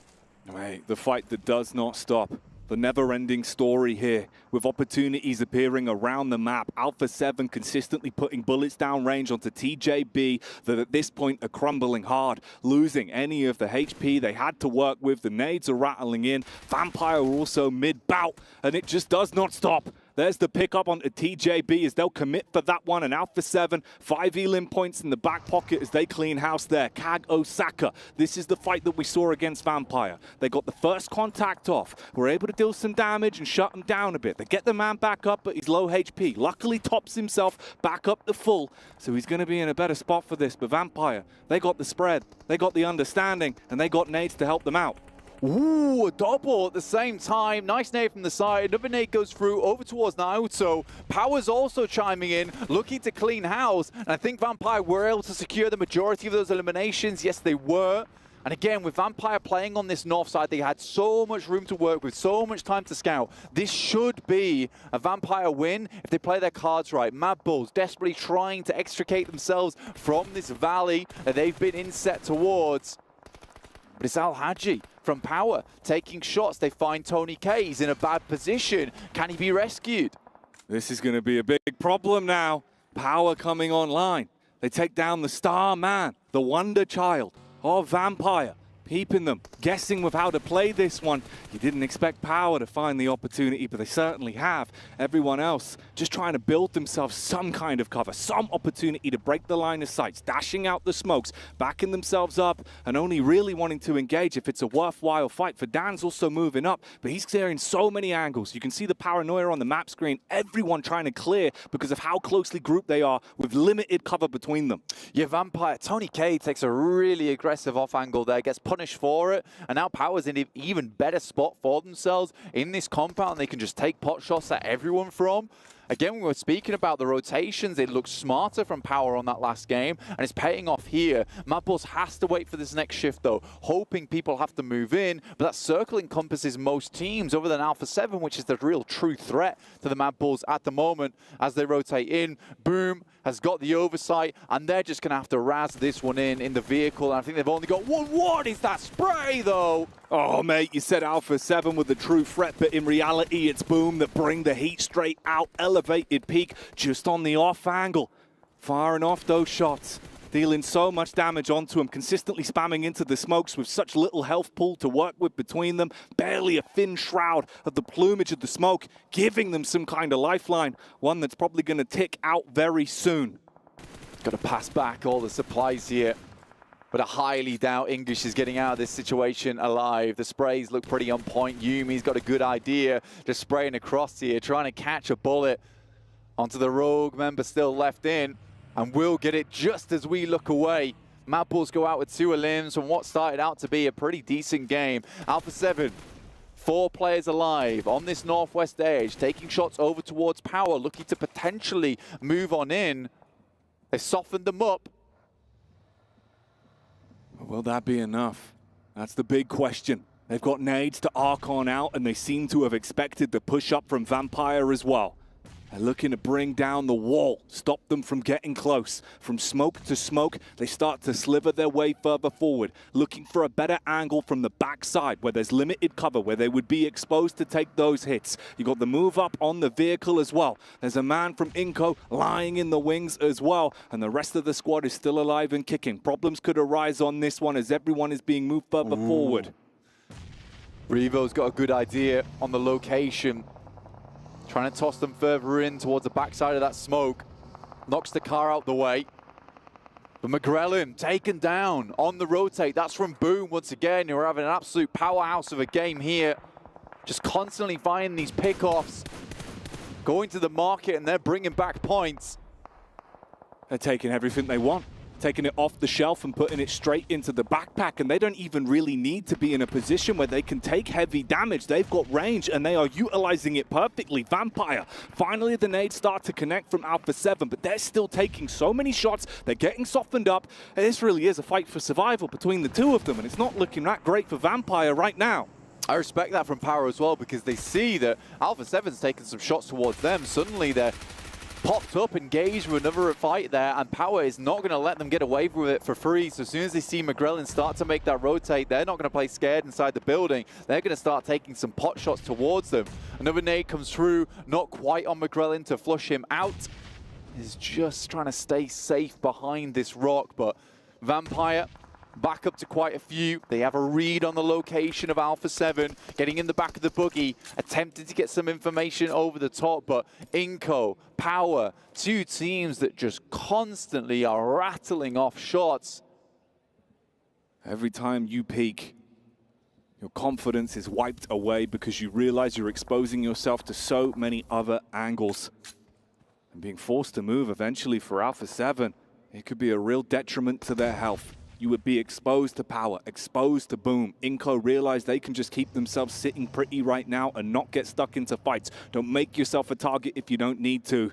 Speaker 3: Right, the fight that does not stop. The never-ending story here, with opportunities appearing around the map. Alpha 7 consistently putting bullets down range onto TJB that at this point are crumbling hard, losing any of the HP they had to work with. The nades are rattling in. Vampire are also mid-bout, and it just does not stop. There's the pickup onto TJB as they'll commit for that one. And Alpha 7, 5 elim points in the back pocket as they clean house there. Kag Osaka. This is the fight that we saw against Vampire. They got the first contact off. Were able to deal some damage and shut him down a bit. They get the man back up, but he's low HP. Luckily tops himself back up to full. So he's going to be in a better spot for this. But Vampire, they got the spread. They got the understanding. And they got nades to help them out.
Speaker 2: Ooh, a double at the same time. Nice nade from the side. Another nade goes through over towards Naoto. Power's also chiming in, looking to clean house. And I think Vampire were able to secure the majority of those eliminations. Yes, they were. And again, with Vampire playing on this north side, they had so much room to work with, so much time to scout. This should be a Vampire win if they play their cards right. Mad Bulls desperately trying to extricate themselves from this valley that they've been inset towards. But it's Al Hadji from Power taking shots. They find Tony K. He's in a bad position. Can he be rescued?
Speaker 3: This is going to be a big problem now. Power coming online. They take down the star man, the wonder child of Vampire. Peeping them, guessing with how to play this one. You didn't expect Power to find the opportunity, but they certainly have. Everyone else just trying to build themselves some kind of cover, some opportunity to break the line of sights, dashing out the smokes, backing themselves up, and only really wanting to engage if it's a worthwhile fight. For Dan's also moving up, but he's clearing so many angles. You can see the paranoia on the map screen. Everyone trying to clear because of how closely grouped they are with limited cover between them.
Speaker 2: Yeah, Vampire. Tony K takes a really aggressive off angle there, gets punished for it, and now Power's in an even better spot for themselves in this compound. They can just take pot shots at everyone from. Again, we were speaking about the rotations. It looked smarter from Power on that last game, and it's paying off here. Mad Bulls has to wait for this next shift, though, hoping people have to move in, but that circle encompasses most teams other than Alpha 7, which is the real true threat to the Mad Bulls at the moment as they rotate in. Boom has got the oversight, and they're just going to have to razz this one in the vehicle, and I think they've only got one. What is that spray, though?
Speaker 3: Oh, mate, you said Alpha 7 with the true threat, but in reality, it's Boom that bring the heat straight out. Elevated peak just on the off angle. Firing off those shots. Dealing so much damage onto him, consistently spamming into the smokes with such little health pool to work with between them. Barely a thin shroud of the plumage of the smoke, giving them some kind of lifeline. One that's probably going to tick out very soon.
Speaker 2: Got to pass back all the supplies here. But I highly doubt English is getting out of this situation alive. The sprays look pretty on point. Yumi's got a good idea, just spraying across here, trying to catch a bullet onto the Rogue member still left in. And we'll get it just as we look away. Mad Bulls go out with 2 elims from what started out to be a pretty decent game. Alpha 7, 4 players alive on this northwest edge, taking shots over towards Power, looking to potentially move on in. They softened them up.
Speaker 3: Will that be enough? That's the big question. They've got nades to arc on out, and they seem to have expected the push up from Vampire as well. They're looking to bring down the wall, stop them from getting close. From smoke to smoke, they start to sliver their way further forward, looking for a better angle from the backside where there's limited cover, where they would be exposed to take those hits. You got the move up on the vehicle as well. There's a man from Inco lying in the wings as well, and the rest of the squad is still alive and kicking. Problems could arise on this one as everyone is being moved further forward.
Speaker 2: Revo's got a good idea on the location. Trying to toss them further in towards the backside of that smoke. Knocks the car out the way. But McGrellin taken down on the rotate. That's from Boom once again. You're having an absolute powerhouse of a game here. Just constantly finding these pickoffs. Going to the market, and they're bringing back points.
Speaker 3: They're taking everything they want. Taking it off the shelf and putting it straight into the backpack, and they don't even really need to be in a position where they can take heavy damage. They've got range, and they are utilizing it perfectly. Vampire, finally the nades start to connect from Alpha 7, but they're still taking so many shots. They're getting softened up. And this really is a fight for survival between the two of them, and it's not looking that great for Vampire right now.
Speaker 2: I respect that from Power as well, because they see that Alpha 7's taking some shots towards them. Suddenly they're popped up, engaged with another fight there, and Power is not going to let them get away with it for free. So as soon as they see McGrellin start to make that rotate, they're not going to play scared inside the building. They're going to start taking some pot shots towards them. Another nade comes through, not quite on McGrellin to flush him out. He's just trying to stay safe behind this rock, but Vampire back up to quite a few. They have a read on the location of Alpha 7, getting in the back of the buggy, attempting to get some information over the top, but Inco, Power, 2 teams that just constantly are rattling off shots.
Speaker 3: Every time you peak, your confidence is wiped away because you realize you're exposing yourself to so many other angles. And being forced to move eventually for Alpha 7, it could be a real detriment to their health. you would be exposed to Power, exposed to Boom. Inco realized they can just keep themselves sitting pretty right now and not get stuck into fights. Don't make yourself a target if you don't need to.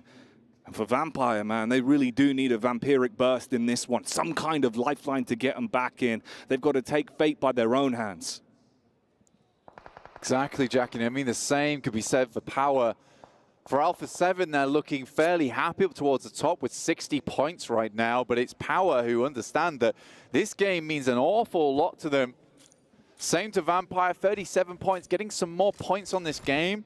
Speaker 3: And for Vampire, man, they really do need a vampiric burst in this one. Some kind of lifeline to get them back in. They've got to take fate by their own hands.
Speaker 2: Exactly, Jackie. I mean, the same could be said for Power. For Alpha 7, they're looking fairly happy up towards the top with 60 points right now, but it's Power who understand that this game means an awful lot to them. Same to Vampire, 37 points, getting some more points on this game.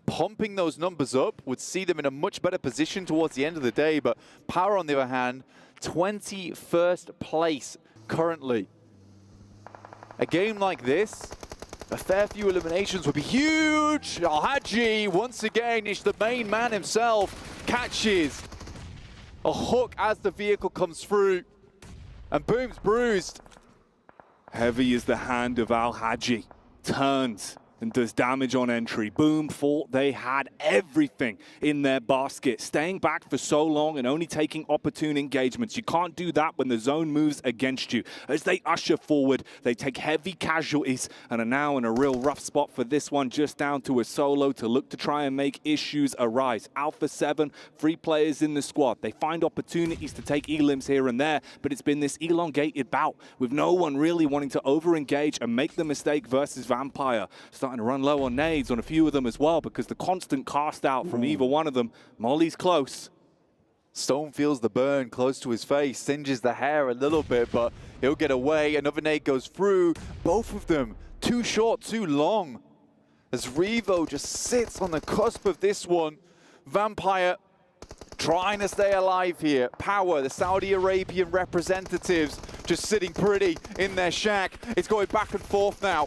Speaker 2: Pumping those numbers up would see them in a much better position towards the end of the day, but Power, on the other hand, 21st place currently. A game like this, a fair few eliminations would be huge. Alhaji, once again, is the main man himself, catches a hook as the vehicle comes through, and Boom's bruised.
Speaker 3: Heavy is the hand of Alhaji. Turns and does damage on entry. Boom thought they had everything in their basket. Staying back for so long and only taking opportune engagements. You can't do that when the zone moves against you. As they usher forward, they take heavy casualties and are now in a real rough spot for this one, just down to a solo to look to try and make issues arise. Alpha 7, 3 players in the squad. They find opportunities to take elims here and there, but it's been this elongated bout with no one really wanting to over-engage and make the mistake versus Vampire. Starting to run low on nades on a few of them as well because the constant cast out from either one of them. Molly's close.
Speaker 2: Stone feels the burn close to his face, singes the hair a little bit, but he'll get away. Another nade goes through. Both of them too short, too long. As Revo just sits on the cusp of this one. Vampire trying to stay alive here. Power, the Saudi Arabian representatives, just sitting pretty in their shack. It's going back and forth now.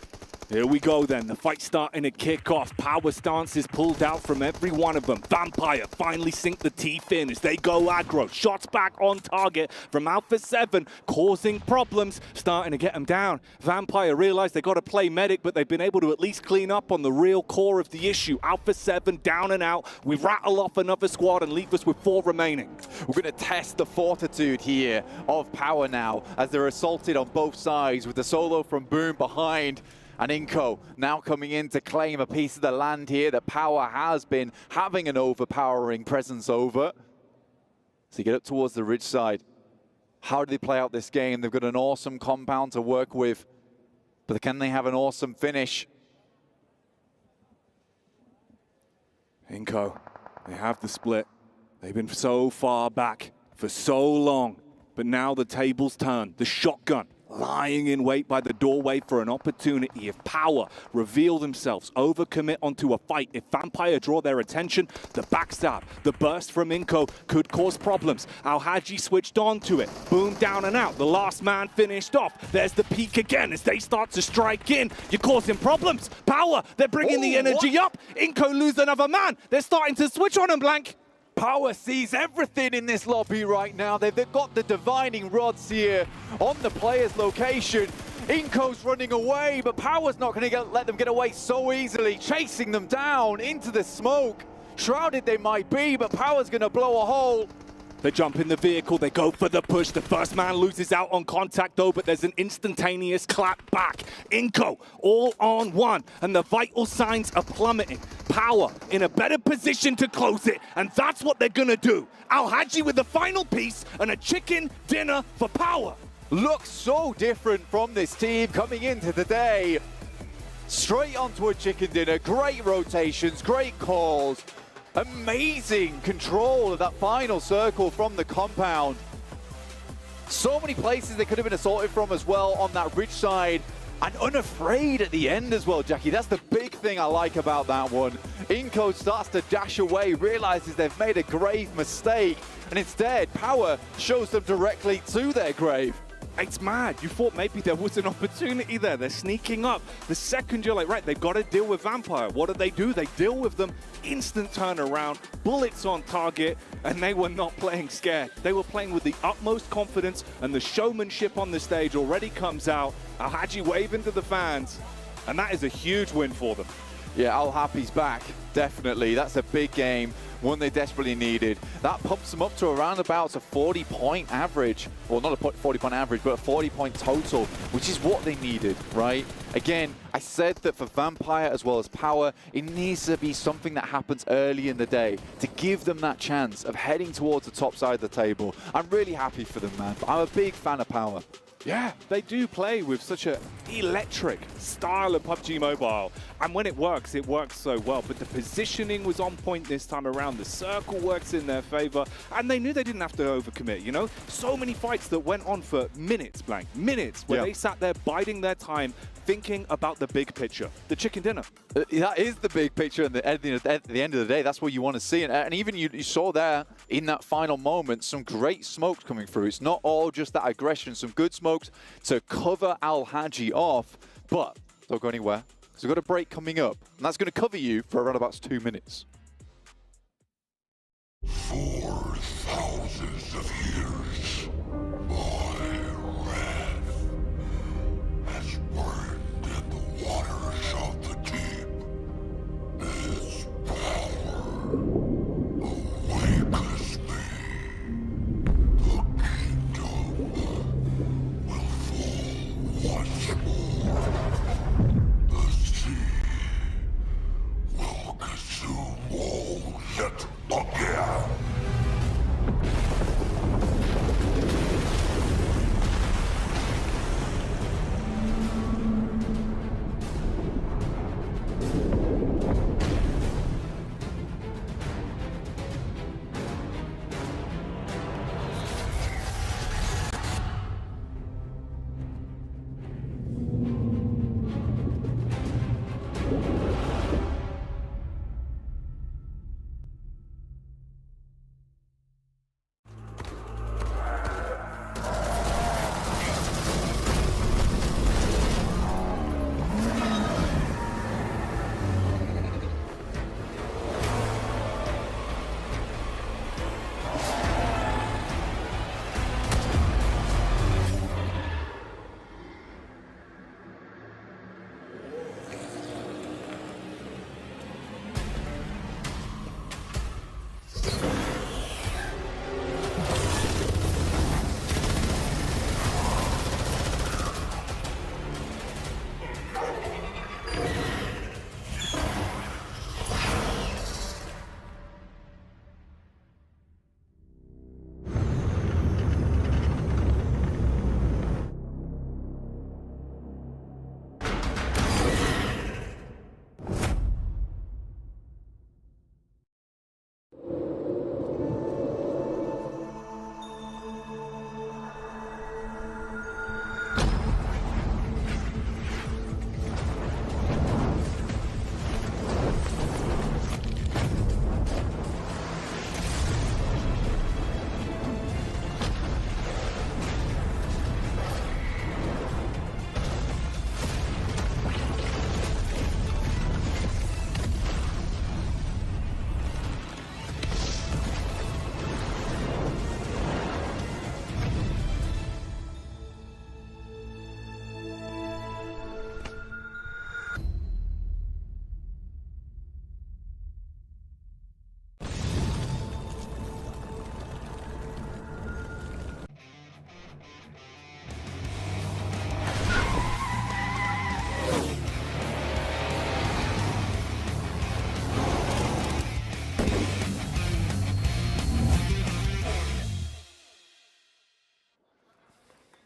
Speaker 3: Here we go then, the fight's starting to kick off. Power stance is pulled out from every one of them. Vampire finally sink the teeth in as they go aggro. Shots back on target from Alpha 7, causing problems, starting to get them down. Vampire realize they got to play medic, but they've been able to at least clean up on the real core of the issue. Alpha 7 down and out. We rattle off another squad and leave us with 4 remaining.
Speaker 2: We're going to test the fortitude here of Power now as they're assaulted on both sides with the solo from Boom behind. And Inco now coming in to claim a piece of the land here that Power has been having an overpowering presence over. So you get up towards the ridge side. How do they play out this game? They've got an awesome compound to work with, but can they have an awesome finish?
Speaker 3: Inco, they have the split. They've been so far back for so long, but now the tables turn. The shotgun lying in wait by the doorway for an opportunity. If Power reveal themselves, overcommit onto a fight, if Vampire draw their attention, the backstab, the burst from Inco could cause problems. Alhaji switched on to it. Boom down and out. The last man finished off. There's the peak again as they start to strike in. You're causing problems. Power, they're bringing the energy up. Inco lose another man. They're starting to switch on him, Blank.
Speaker 2: Power sees everything in this lobby right now. They've got the divining rods here on the player's location. Inco's running away, but Power's not going to let them get away so easily, chasing them down into the smoke. Shrouded they might be, but Power's going to blow a hole.
Speaker 3: They jump in the vehicle, they go for the push. The first man loses out on contact though, but there's an instantaneous clap back. Inco, all on one, and the vital signs are plummeting. Power in a better position to close it, and that's what they're gonna do. Alhaji with the final piece and a chicken dinner for Power.
Speaker 2: Looks so different from this team coming into the day. Straight onto a chicken dinner, great rotations, great calls. Amazing control of that final circle from the compound. So many places they could have been assaulted from as well on that ridge side. And unafraid at the end as well, Jackie. That's the big thing I like about that one. Inco starts to dash away, realizes they've made a grave mistake. And instead, Power shows them directly to their grave.
Speaker 3: It's mad. You thought maybe there was an opportunity there. They're sneaking up. The second you're like, right, they've got to deal with Vampire. What do? They deal with them. Instant turnaround, bullets on target, and they were not playing scared. They were playing with the utmost confidence, and the showmanship on the stage already comes out. Alhaji waving to the fans, and that is a huge win for them.
Speaker 2: Yeah, Al Happy's back, definitely. That's a big game. one they desperately needed. That pumps them up to around about a 40-point average. Well, not a 40-point average, but a 40-point total, which is what they needed, right? Again, I said that for Vampire as well as Power, it needs to be something that happens early in the day to give them that chance of heading towards the top side of the table. I'm really happy for them, man. I'm a big fan of Power.
Speaker 3: Yeah, they do play with such an electric style of PubG Mobile. And when it works so well. But the positioning was on point this time around. The circle works in their favor. And they knew they didn't have to overcommit, you know? So many fights that went on for minutes, Blank. Minutes, where they sat there biding their time, thinking about the big picture, the chicken dinner.
Speaker 2: That is the big picture at the end of the day. That's what you want to see. And even you saw there in that final moment some great smokes coming through. It's not all just that aggression, some good smokes to cover Al-Haji off, but don't go anywhere. So we've got a break coming up, and that's going to cover you for around about 2 minutes.
Speaker 8: 4,000 of years, my wrath has burned in the waters of the deep. Its power awakens me. The kingdom will fall once more. The sea will consume all yet again.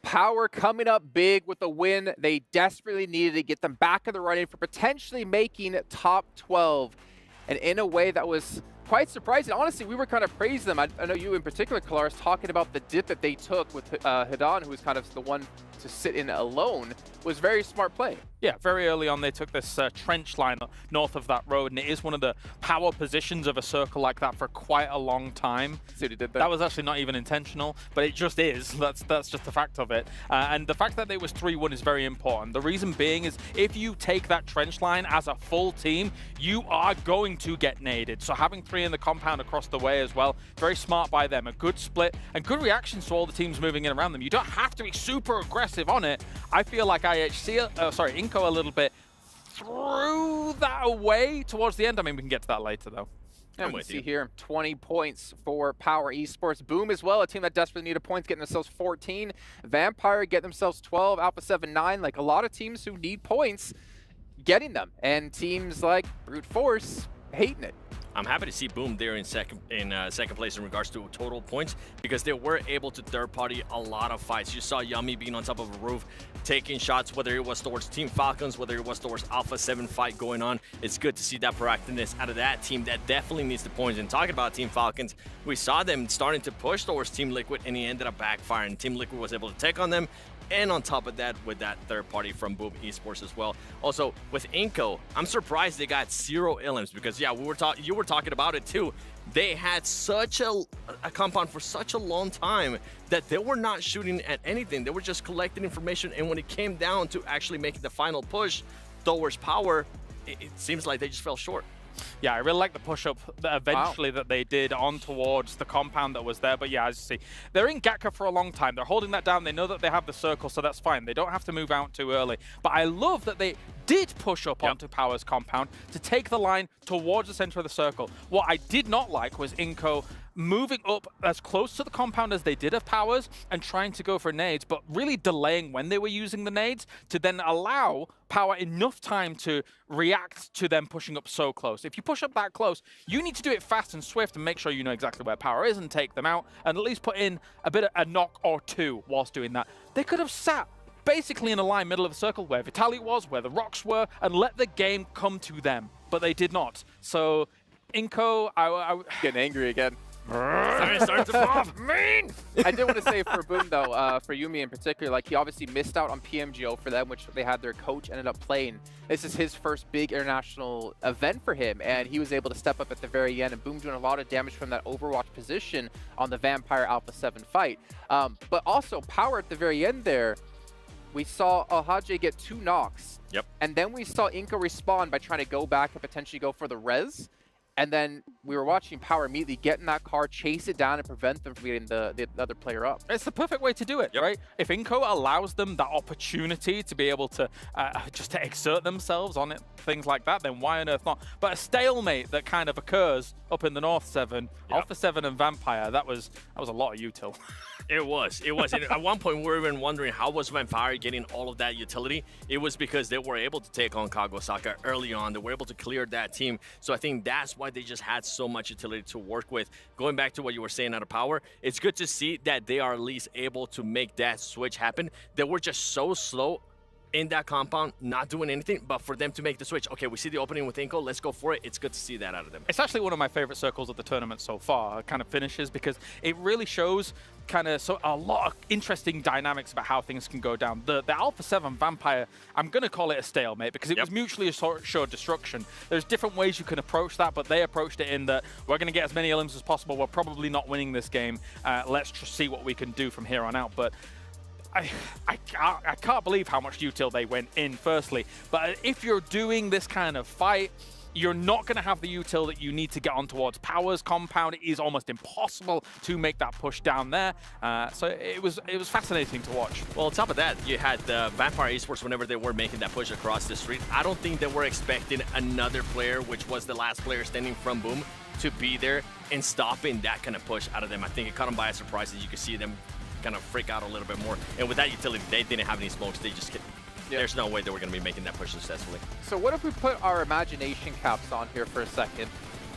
Speaker 5: Power coming up big with a win they desperately needed to get them back in the running for potentially making top 12. And in a way that was quite surprising. Honestly, we were kind of praising them. I know you in particular, Kalaris, talking about the dip that they took with Hidan, who was kind of the one to sit in alone, was very smart play.
Speaker 7: Yeah, very early on they took this trench line north of that road, and it is one of the power positions of a circle like that for quite a long time.
Speaker 5: See what he did there?
Speaker 7: That was actually not even intentional, but it just is. That's just the fact of it. And the fact that they was 3-1 is very important. The reason being is if you take that trench line as a full team, you are going to get naded. So having 3 in the compound across the way as well, very smart by them. A good split and good reactions to all the teams moving in around them. You don't have to be super aggressive on it. I feel like Inco a little bit threw that away towards the end. I mean, we can get to that later though.
Speaker 5: And we see here 20 points for Power Esports. Boom as well, a team that desperately needed points, getting themselves 14. Vampire get themselves 12, Alpha 7, 9. Like a lot of teams who need points, getting them. And teams like Brute Force hating it.
Speaker 6: I'm happy to see Boom there in second place in regards to total points, because they were able to third party a lot of fights. You saw Yummy being on top of a roof, taking shots, whether it was towards Team Falcons, whether it was towards Alpha 7 fight going on. It's good to see that proactiveness out of that team that definitely needs the points. And talking about Team Falcons, we saw them starting to push towards Team Liquid, and he ended up backfiring. Team Liquid was able to take on them. And on top of that, with that third party from Boom Esports as well. Also, with Inco, I'm surprised they got 0 elims, because yeah, you were talking about it too. They had such a compound for such a long time that they were not shooting at anything. They were just collecting information, and when it came down to actually making the final push towards Power, it seems like they just fell short.
Speaker 7: Yeah, I really like the push-up that eventually that they did on towards the compound that was there. But yeah, as you see, they're in Gatka for a long time. They're holding that down. They know that they have the circle, so that's fine. They don't have to move out too early. But I love that they did push up onto Power's compound to take the line towards the center of the circle. What I did not like was Inco moving up as close to the compound as they did of Powers and trying to go for nades, but really delaying when they were using the nades to then allow Power enough time to react to them pushing up so close. If you push up that close, you need to do it fast and swift and make sure you know exactly where Power is and take them out, and at least put in a bit of a knock or two whilst doing that. They could have sat basically in a line middle of the circle where Vitali was, where the rocks were, and let the game come to them, but they did not. So Inco, I
Speaker 5: getting angry again.
Speaker 6: Starting to pop.
Speaker 5: Mean! I did want to say for Boom, though, for Yumi in particular, like he obviously missed out on PMGO for them, which they had their coach ended up playing. This is his first big international event for him, and he was able to step up at the very end, and Boom doing a lot of damage from that Overwatch position on the Vampire Alpha 7 fight. But also Power at the very end there, we saw Alhaje get 2 knocks.
Speaker 6: Yep.
Speaker 5: And then we saw Inco respond by trying to go back and potentially go for the res. And then we were watching Power immediately get in that car, chase it down, and prevent them from getting the other player up.
Speaker 7: It's the perfect way to do it, right? If Inco allows them that opportunity to be able to just to exert themselves on it, things like that, then why on earth not? But a stalemate that kind of occurs up in the North 7, Alpha 7 and Vampire, that was a lot of util.
Speaker 6: It was. And at one point, we were even wondering how was Vampire getting all of that utility. It was because they were able to take on Kagosaka early on. They were able to clear that team. So I think that's why they just had so much utility to work with. Going back to what you were saying out of Power, it's good to see that they are at least able to make that switch happen. They were just so slow in that compound, not doing anything, but for them to make the switch. Okay, we see the opening with Inco, let's go for it. It's good to see that out of them.
Speaker 7: It's actually one of my favorite circles of the tournament so far, kind of finishes, because it really shows kind of a lot of interesting dynamics about how things can go down. The Alpha 7 Vampire, I'm going to call it a stalemate because it was mutually assured destruction. There's different ways you can approach that, but they approached it in that we're going to get as many elims as possible. We're probably not winning this game. Let's see what we can do from here on out. But I can't believe how much util they went in, firstly. But if you're doing this kind of fight, you're not going to have the util that you need to get on towards Power's compound. It is almost impossible to make that push down there. So it was fascinating to watch.
Speaker 6: Well, on top of that, you had the Vampire Esports whenever they were making that push across the street. I don't think they were expecting another player, which was the last player standing from Boom, to be there and stopping that kind of push out of them. I think it caught them by a surprise, as you could see them kind of freak out a little bit more. And with that utility, they didn't have any smokes. They just there's no way they were going to be making that push successfully.
Speaker 5: So what if we put our imagination caps on here for a second?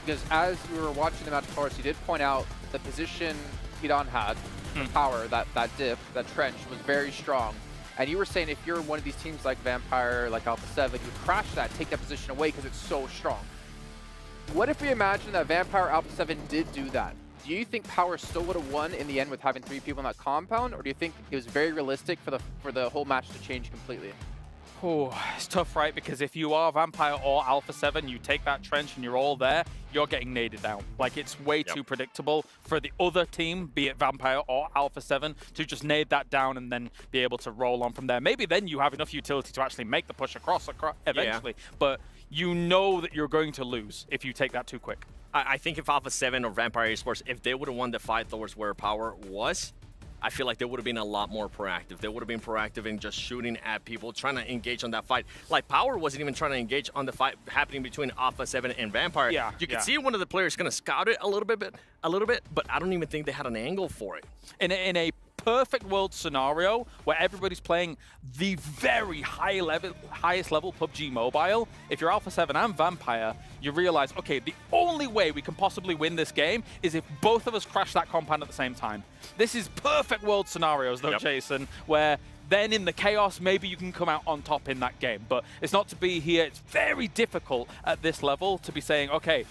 Speaker 5: Because as we were watching the match before, you did point out the position Hidan had, the Power, that dip, that trench was very strong. And you were saying if you're one of these teams like Vampire, like Alpha 7, you crash that, take that position away because it's so strong. What if we imagine that Vampire Alpha 7 did do that? Do you think Power still would have won in the end with having 3 people in that compound, or do you think it was very realistic for the whole match to change completely?
Speaker 7: Oh, it's tough, right? Because if you are Vampire or Alpha 7, you take that trench and you're all there, you're getting naded down. Like, it's way too predictable for the other team, be it Vampire or Alpha 7, to just nade that down and then be able to roll on from there. Maybe then you have enough utility to actually make the push across eventually, but you know that you're going to lose if you take that too quick.
Speaker 6: I think if Alpha 7 or Vampire Esports, if they would have won the fight towards where Power was, I feel like they would have been a lot more proactive. They would have been proactive in just shooting at people, trying to engage on that fight. Like, Power wasn't even trying to engage on the fight happening between Alpha 7 and Vampire.
Speaker 7: Yeah,
Speaker 6: you could see one of the players kind of scout it a little bit, but I don't even think they had an angle for it.
Speaker 7: In a perfect world scenario where everybody's playing the very highest level PubG Mobile, if you're Alpha 7 and Vampire, you realize, okay, the only way we can possibly win this game is if both of us crash that compound at the same time. This is perfect world scenarios, though, Jason, where then in the chaos, maybe you can come out on top in that game. But it's not to be here. It's very difficult at this level to be saying, okay,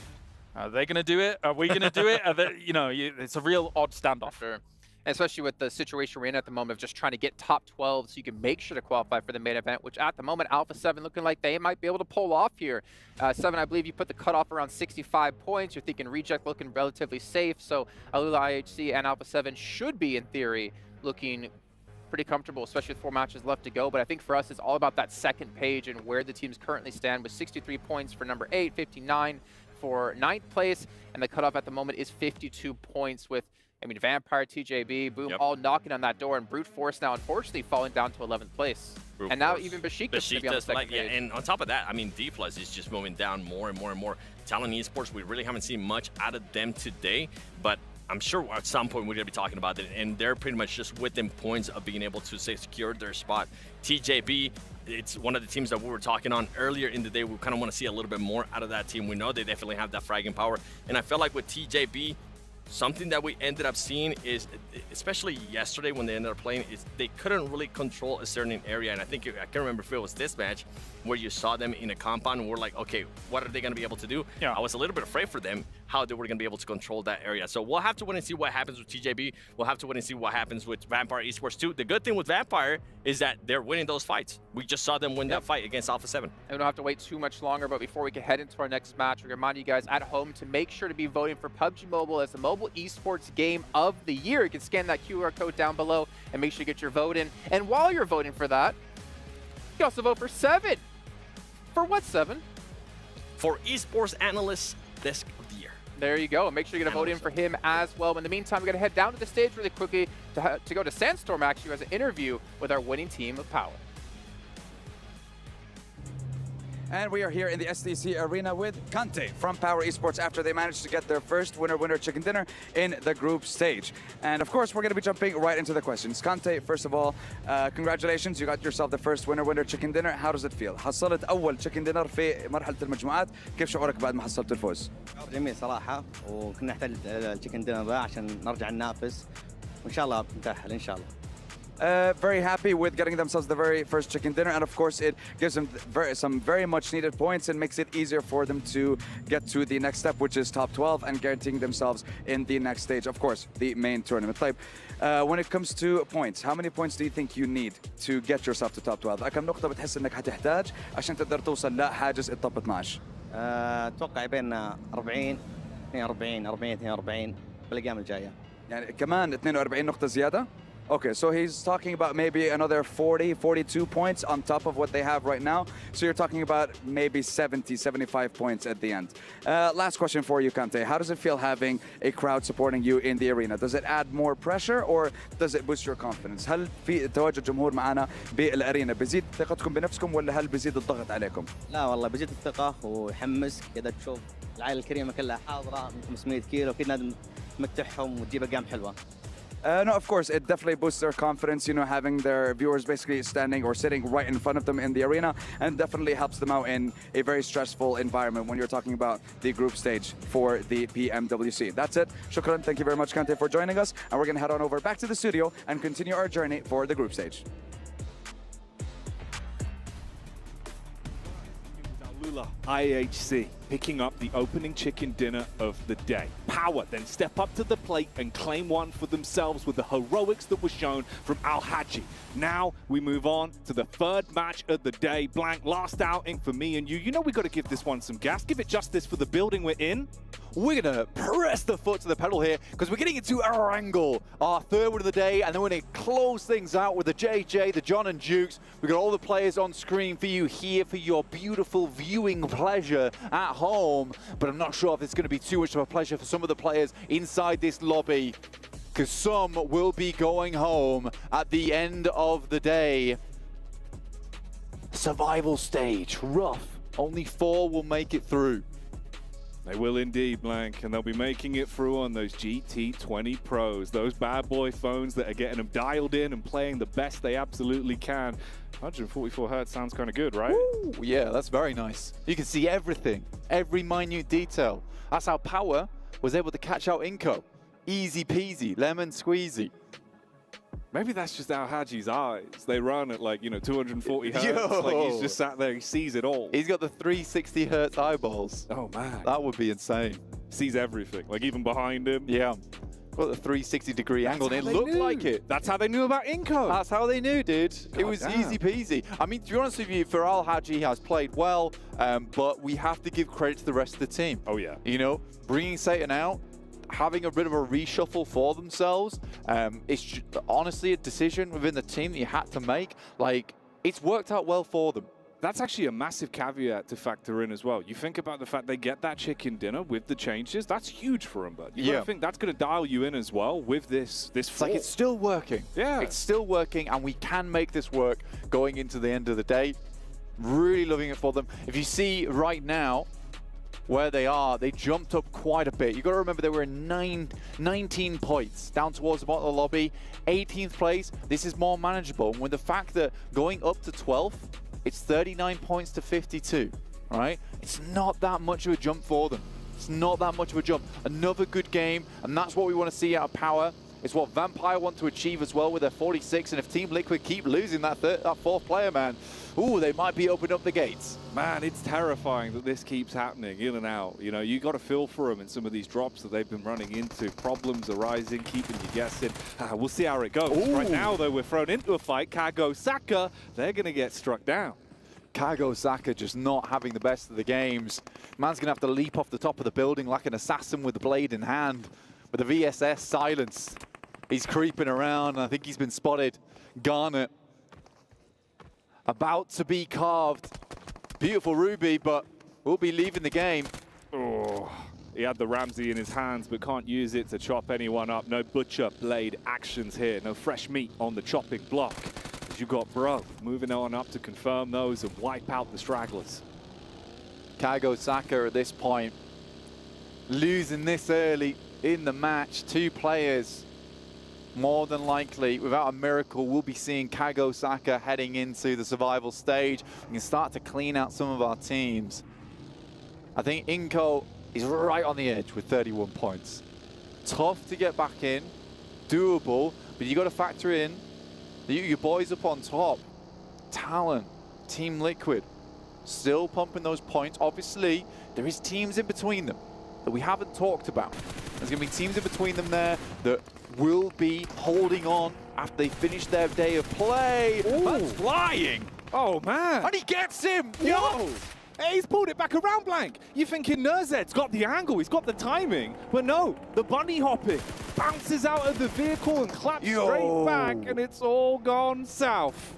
Speaker 7: are they going to do it? Are we going to do it? It's a real odd standoff.
Speaker 5: Sure. And especially with the situation we're in at the moment of just trying to get top 12 so you can make sure to qualify for the main event, which at the moment, Alpha 7 looking like they might be able to pull off here. 7, I believe you put the cutoff around 65 points. You're thinking Reject looking relatively safe, so Alula IHC and Alpha 7 should be, in theory, looking pretty comfortable, especially with 4 matches left to go. But I think for us, it's all about that second page and where the teams currently stand with 63 points for number 8, 59 for 9th place, and the cutoff at the moment is 52 points with, I mean, Vampire, TJB, Boom, all knocking on that door, and Brute Force now, unfortunately, falling down to 11th place. And now even Besiktas going to be on the second page.
Speaker 6: And on top of that, I mean, D+ is just moving down more and more and more. Talon Esports, we really haven't seen much out of them today, but I'm sure at some point we're going to be talking about it, and they're pretty much just within points of being able to secure their spot. TJB, it's one of the teams that we were talking on earlier in the day. We kind of want to see a little bit more out of that team. We know they definitely have that fragging power, and I felt like with TJB, something that we ended up seeing is, especially yesterday when they ended up playing, is they couldn't really control a certain area. And I think, I can't remember if it was this match where you saw them in a compound and we're like, okay, what are they going to be able to do? I was a little bit afraid for them, how they were going to be able to control that area. So we'll have to wait and see what happens with TJB. We'll have to wait and see what happens with Vampire Esports too. The good thing with Vampire is that they're winning those fights. We just saw them win that fight against Alpha 7.
Speaker 5: And we don't have to wait too much longer, but before we can head into our next match, we're going to remind you guys at home to make sure to be voting for PubG Mobile as the mobile esports game of the year. You can scan that QR code down below and make sure to get your vote in. And while you're voting for that, you can also vote for 7. For what, 7?
Speaker 6: For Esports Analyst Disc of the Year.
Speaker 5: There you go. And make sure you get a vote in for him as well. In the meantime, we're going to head down to the stage really quickly to go to Sandstorm, actually, as an interview with our winning team of Power.
Speaker 9: And we are here in the SDC Arena with Kante from Power Esports after they managed to get their first winner chicken dinner in the group stage. And of course, we're going to be jumping right into the questions. Kante, first of all, congratulations. You got yourself the first winner chicken dinner. How does it feel? حصلت أول chicken dinner في مرحلة المجموعات. كيف شعورك بعد ما حصلت الفوز؟
Speaker 10: جميل صراحة، وكنا نحتاج التشيكن دينر ذا عشان نرجع ننافس وإن شاء الله نتأهل إن شاء الله.
Speaker 9: Very happy with getting themselves the very first chicken dinner, and of course it gives them some very much needed points and makes it easier for them to get to the next step, which is top 12 and guaranteeing themselves in the next stage, of course, the main tournament. طيب, when it comes to points, how many points do you think you need to get yourself to top 12? كم نقطة بتحس انك هتحتاج عشان تقدر توصل لحاجز التوب 12؟
Speaker 10: اتوقع بين 40 42 بالايام الجاية.
Speaker 9: يعني كمان 42 نقطة زيادة. Okay, so he's talking about maybe another 40, 42 points on top of what they have right now. So you're talking about maybe 70, 75 points at the end. Last question for you, Kante. How does it feel having a crowd supporting you in the arena? Does it add more pressure or does it boost your confidence? هل في تواجد جمهور معنا بالارينا بيزيد ثقتكم بنفسكم ولا هل بيزيد الضغط عليكم؟
Speaker 10: لا والله بيزيد الثقة ويحمسك كذا تشوف العائلة الكريمة كلها حاضرة من 500 كيلو كذا تمتعهم وتجيب أقام حلوة.
Speaker 9: No, of course, it definitely boosts their confidence, you know, having their viewers basically standing or sitting right in front of them in the arena, and definitely helps them out in a very stressful environment when you're talking about the group stage for the PMWC. That's it. Shukran. Thank you very much, Kante, for joining us, and we're going to head on over back to the studio and continue our journey for the group stage.
Speaker 3: IHC picking up the opening chicken dinner of the day. Power then step up to the plate and claim one for themselves with the heroics that was shown from Al Haji. Now we move on to the third match of the day. Blank, last outing for me and you. You know we got to give this one some gas. Give it justice for the building we're in.
Speaker 2: We're going to press the foot to the pedal here because we're getting into our angle, our third win of the day, and then we're going to close things out with the JJ, the John and Jukes. We've got all the players on screen for you here for your beautiful viewing pleasure at home, but I'm not sure if it's going to be too much of a pleasure for some of the players inside this lobby. because some will be going home at the end of the day. Survival stage, rough. Only 4 will make it through.
Speaker 3: They will indeed, Blank, and they'll be making it through on those GT20 Pros, those bad boy phones that are getting them dialed in and playing the best they absolutely can. 144 hertz sounds kind of good, right?
Speaker 2: Ooh, yeah, that's very nice. You can see everything, every minute detail. That's how Power was able to catch out Inko. Easy peasy, lemon squeezy.
Speaker 3: Maybe that's just Al Haji's eyes. They run at like, 240 hertz.
Speaker 2: Yo.
Speaker 3: Like he's just sat there, he sees it all.
Speaker 2: He's got the 360 hertz eyeballs.
Speaker 3: Oh man.
Speaker 2: That would be insane.
Speaker 3: Sees everything, like even behind him.
Speaker 2: Yeah. Got the 360-degree angle, and it looked like it.
Speaker 3: That's how they knew about Inko.
Speaker 2: That's how they knew, dude. It was
Speaker 3: damn.
Speaker 2: easy peasy. I mean, to be honest with you, for Al Haji, he has played well, but we have to give credit to the rest of the team.
Speaker 3: Oh, yeah.
Speaker 2: Bringing Satan out, having a bit of a reshuffle for themselves, it's honestly a decision within the team that you had to make. Like, it's worked out well for them.
Speaker 3: That's actually a massive caveat to factor in as well. You think about the fact they get that chicken dinner with the changes. That's huge for them, bud. I think that's going to dial you in as well with this.
Speaker 2: It's like it's still working.
Speaker 3: Yeah.
Speaker 2: It's still working, and we can make this work going into the end of the day. Really loving it for them. If you see right now where they are, they jumped up quite a bit. You've got to remember they were in 19 points down towards the bottom of the lobby. 18th place. This is more manageable. And with the fact that going up to 12th, it's 39 points to 52, all right? It's not that much of a jump for them. It's not that much of a jump. Another good game, and that's what we want to see out of Power. It's what Vampire want to achieve as well with their 46, and if Team Liquid keep losing that 4th player, man, ooh, they might be opening up the gates.
Speaker 3: Man, it's terrifying that this keeps happening in and out. You got to feel for them in some of these drops that they've been running into. Problems arising, keeping you guessing. We'll see how it goes.
Speaker 2: Ooh.
Speaker 3: Right now, though, we're thrown into a fight. Kago Saka, they're going to get struck down.
Speaker 2: Kago Saka just not having the best of the games. Man's going to have to leap off the top of the building like an assassin with the blade in hand. With the VSS silenced. He's creeping around. I think he's been spotted. Garnet about to be carved. Beautiful Ruby, but will be leaving the game.
Speaker 3: Oh, he had the Ramsey in his hands, but can't use it to chop anyone up. No butcher blade actions here. No fresh meat on the chopping block. As you got Bro moving on up to confirm those and wipe out the stragglers.
Speaker 2: Kago Saka at this point losing this early in the match. 2 players. More than likely, without a miracle, we'll be seeing Kago Saka heading into the survival stage. We can start to clean out some of our teams. I think Inko is right on the edge with 31 points. Tough to get back in, doable, but you got to factor in that your boys up on top. Talent, Team Liquid, still pumping those points. Obviously, there is teams in between them that we haven't talked about. There's going to be teams in between them there that will be holding on after they finish their day of play. That's flying.
Speaker 3: Oh, man.
Speaker 2: And he gets him.
Speaker 3: Yo! Hey, he's pulled it back around, Blank. You're thinking Nerzed's got the angle, he's got the timing. But no, the bunny hopping bounces out of the vehicle and claps straight back, and it's all gone south.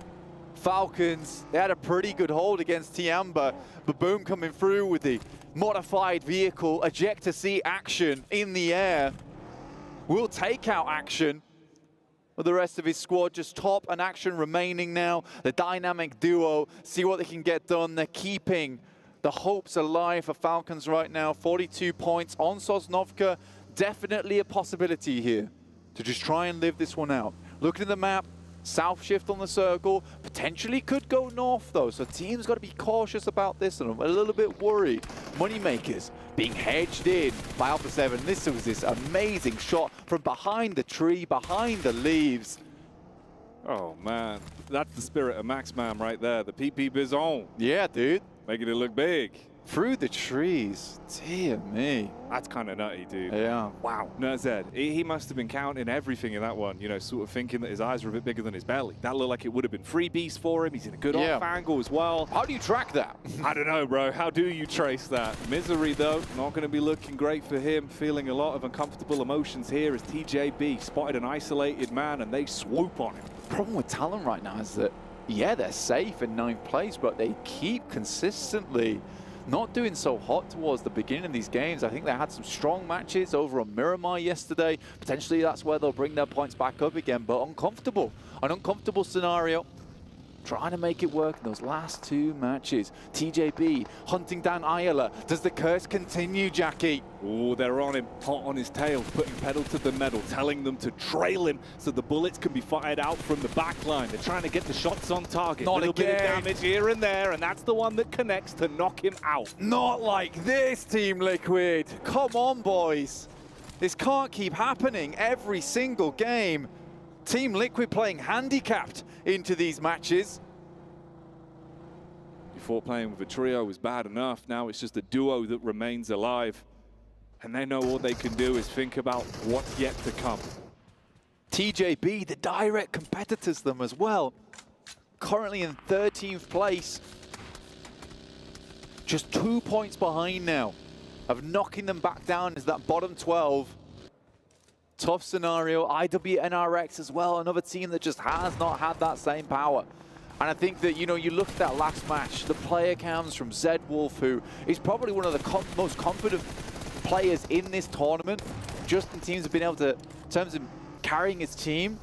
Speaker 2: Falcons, they had a pretty good hold against Tiamba. Baboom coming through with the modified vehicle, ejector seat action in the air. Will take out action. But the rest of his squad just top and action remaining now. The dynamic duo, see what they can get done. They're keeping the hopes alive for Falcons right now. 42 points on Sosnovka. Definitely a possibility here to just try and live this one out. Looking at the map, south shift on the circle, potentially could go north though, so teams got to be cautious about this, and I'm a little bit worried. Moneymakers being hedged in by Alpha 7. This was this amazing shot from behind the tree, behind the leaves.
Speaker 3: Oh man, that's the spirit of Maxman right there, the PP Bizon.
Speaker 2: Yeah, dude.
Speaker 3: Making it look big.
Speaker 2: Through the trees, dear me.
Speaker 3: That's kind of nutty, dude.
Speaker 2: Yeah.
Speaker 3: Wow. Nerzed, he must have been counting everything in that one, sort of thinking that his eyes were a bit bigger than his belly. That looked like it would have been freebies for him. He's in a good off angle as well.
Speaker 2: How do you track that?
Speaker 3: I don't know, bro. How do you trace that? Misery, though, not going to be looking great for him. Feeling a lot of uncomfortable emotions here as TJB spotted an isolated man and they swoop on him.
Speaker 2: The problem with Talon right now is that, yeah, they're safe in 9th place, but they keep consistently not doing so hot towards the beginning of these games. I think they had some strong matches over on Miramar yesterday. Potentially that's where they'll bring their points back up again, but uncomfortable. An uncomfortable scenario. Trying to make it work in those last 2 matches. TJB hunting down Ayala. Does the curse continue, Jackie?
Speaker 3: Oh, they're on him, hot on his tail, putting pedal to the metal, telling them to trail him so the bullets can be fired out from the back line. They're trying to get the shots on target.
Speaker 2: Not
Speaker 3: a little bit of
Speaker 2: again.
Speaker 3: damage here and there, and that's the one that connects to knock him out.
Speaker 2: Not like this, Team Liquid. Come on, boys. This can't keep happening every single game. Team Liquid playing handicapped into these matches.
Speaker 3: Before playing with a trio was bad enough. Now it's just a duo that remains alive. And they know all they can do is think about what's yet to come.
Speaker 2: TJB, the direct competitors them as well. Currently in 13th place. Just 2 points behind now of knocking them back down as that bottom 12. Tough scenario. IWNRX as well, another team that just has not had that same power. And I think that, you know, you look at that last match, the player cams from Zed Wolf, who is probably one of the most confident players in this tournament, just in terms of being able to, in terms of carrying his team,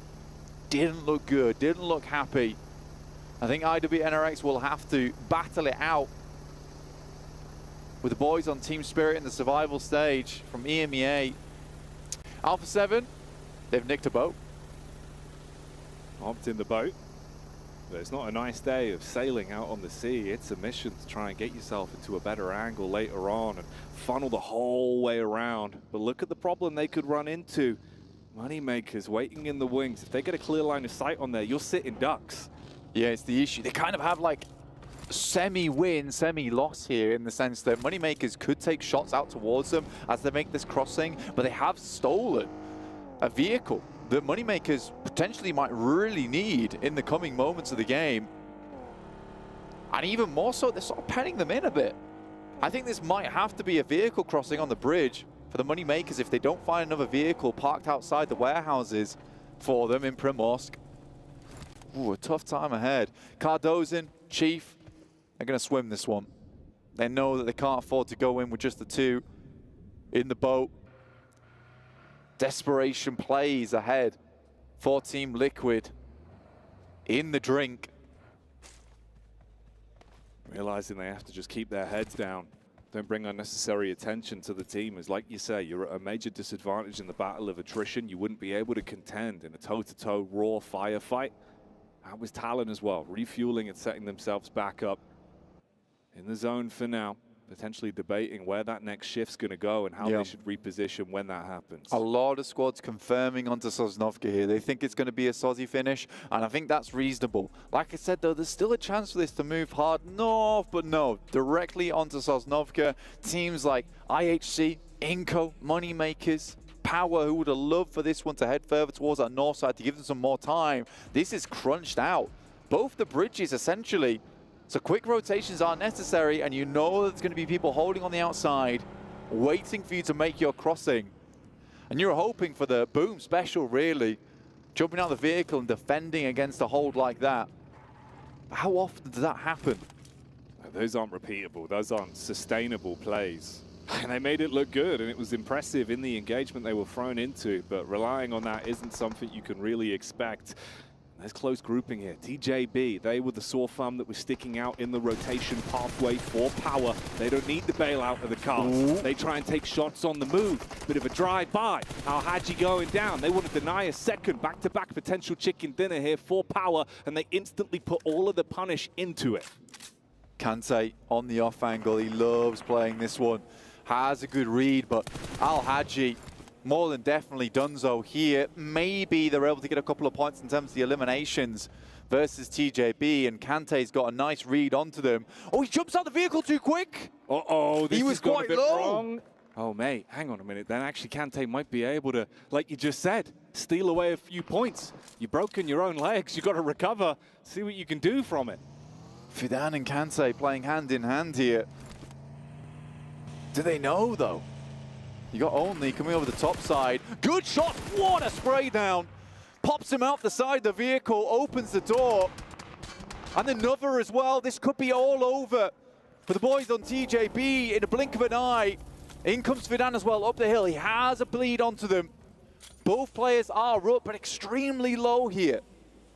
Speaker 2: didn't look good, didn't look happy. I think IWNRX will have to battle it out with the boys on Team Spirit in the survival stage from EMEA. Alpha 7, they've nicked a boat.
Speaker 3: Hopped in the boat. But it's not a nice day of sailing out on the sea. It's a mission to try and get yourself into a better angle later on and funnel the whole way around. But look at the problem they could run into. Moneymakers waiting in the wings. If they get a clear line of sight on there, you're sitting ducks.
Speaker 2: Yeah, it's the issue. They kind of have like semi-win, semi-loss here in the sense that Moneymakers could take shots out towards them as they make this crossing, but they have stolen a vehicle that Moneymakers potentially might really need in the coming moments of the game. And even more so, they're sort of penning them in a bit. I think this might have to be a vehicle crossing on the bridge for the Moneymakers if they don't find another vehicle parked outside the warehouses for them in Primorsk. Ooh, a tough time ahead. Cardozin, Chief, they're going to swim this one. They know that they can't afford to go in with just the 2 in the boat. Desperation plays ahead for Team Liquid in the drink.
Speaker 3: Realizing they have to just keep their heads down. Don't bring unnecessary attention to the team. As like you say, you're at a major disadvantage in the battle of attrition. You wouldn't be able to contend in a toe-to-toe raw firefight. That was Talon as well, refueling and setting themselves back up in the zone for now. Potentially debating where that next shift's going to go and how they should reposition when that happens.
Speaker 2: A lot of squads confirming onto Sosnovka here. They think it's going to be a Sozzy finish, and I think that's reasonable. Like I said, though, there's still a chance for this to move hard north, but no, directly onto Sosnovka. Teams like IHC, Inco, Moneymakers, Power, who would have loved for this one to head further towards that north side to give them some more time. This is crunched out. Both the bridges, essentially. So quick rotations are necessary, and you know there's going to be people holding on the outside, waiting for you to make your crossing. And you're hoping for the boom special, really. Jumping out of the vehicle and defending against a hold like that. But how often does that happen?
Speaker 3: Those aren't repeatable. Those aren't sustainable plays. And they made it look good, and it was impressive in the engagement they were thrown into. But relying on that isn't something you can really expect. There's close grouping here. TJB, they were the sore thumb that was sticking out in the rotation pathway for Power. They don't need the bailout of the cars. They try and take shots on the move. Bit of a drive-by. Al-Haji going down. They want to deny a second back-to-back potential chicken dinner here for Power, and they instantly put all of the punish into it.
Speaker 2: Kante on the off angle. He loves playing this one. Has a good read, but Al-Haji more than definitely donezo here. Maybe they're able to get a couple of points in terms of the eliminations versus TJB, and Kante's got a nice read onto them. Oh, he jumps out the vehicle too quick.
Speaker 3: Uh-oh, this
Speaker 2: he was quite low.
Speaker 3: Wrong. Oh, mate, hang on a minute. Then actually Kante might be able to, like you just said, steal away a few points. You've broken your own legs. You've got to recover, see what you can do from it.
Speaker 2: Fidan and Kante playing hand in hand here. Do they know, though? You got Only coming over the top side. Good shot. What a spray down. Pops him out the side of the vehicle, opens the door. And another as well. This could be all over for the boys on TJB in a blink of an eye. In comes Fidan as well, up the hill. He has a bleed onto them. Both players are up, but extremely low here.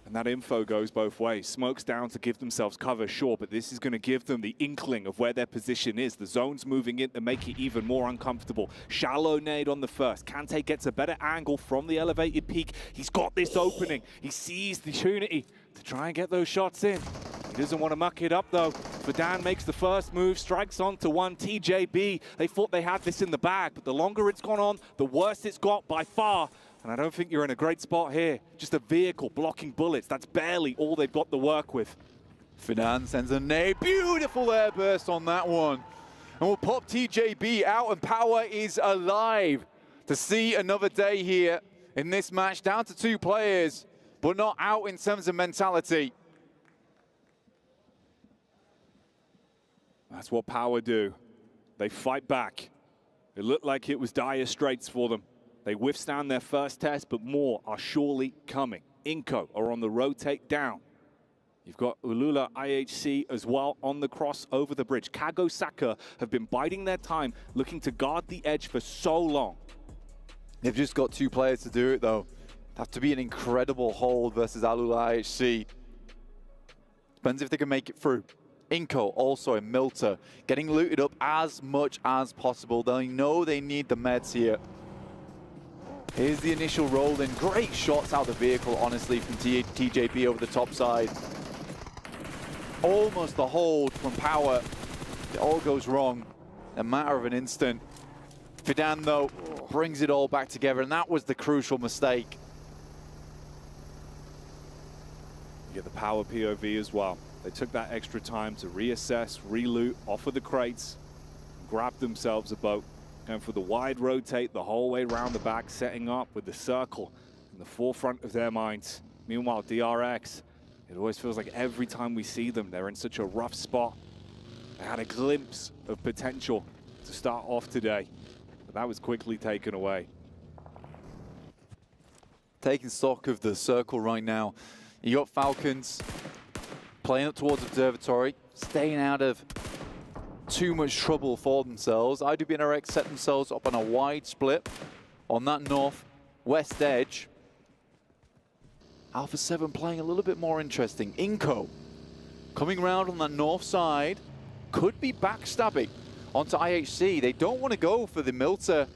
Speaker 3: And that info goes both ways. Smoke's down to give themselves cover, sure, but this is going to give them the inkling of where their position is. The zone's moving in to make it even more uncomfortable. Shallow nade on the first. Kante gets a better angle from the elevated peak. He's got this opening. He sees the opportunity to try and get those shots in. He doesn't want to muck it up, though. Fadan makes the first move, strikes onto one. TJB, they thought they had this in the bag, but the longer it's gone on, the worse it's got by far. And I don't think you're in a great spot here. Just a vehicle blocking bullets. That's barely all they've got to work with.
Speaker 2: Fidan sends a nade. Beautiful air burst on that one. And we'll pop TJB out, and Power is alive to see another day here in this match. Down to 2 players, but not out in terms of mentality.
Speaker 3: That's what Power do. They fight back. It looked like it was dire straits for them. They withstand their first test, but more are surely coming. Inco are on the rotate down. You've got Ulula IHC as well on the cross over the bridge. Kago Saka have been biding their time, looking to guard the edge for so long.
Speaker 2: They've just got 2 players to do it, though. Have to be an incredible hold versus Ulula IHC. Depends if they can make it through. Inco also in Milter, getting looted up as much as possible. They know they need the meds here. Here's the initial roll in. Great shots out of the vehicle, honestly, from TJP over the top side. Almost the hold from Power. It all goes wrong in a matter of an instant. Fidan, though, brings it all back together, and that was the crucial mistake.
Speaker 3: You get the Power POV as well. They took that extra time to reassess, reloot, offer the crates, grab themselves a boat. Going for the wide rotate the whole way around the back, setting up with the circle in the forefront of their minds. Meanwhile, DRX, it always feels like every time we see them, they're in such a rough spot. They had a glimpse of potential to start off today, but that was quickly taken away.
Speaker 2: Taking stock of the circle right now. You got Falcons playing up towards Observatory, staying out of too much trouble for themselves. IDB and RX set themselves up on a wide split on that north-west edge. Alpha 7 playing a little bit more interesting. Inco coming around on that north side, could be backstabbing onto IHC. They don't want to go for the Milter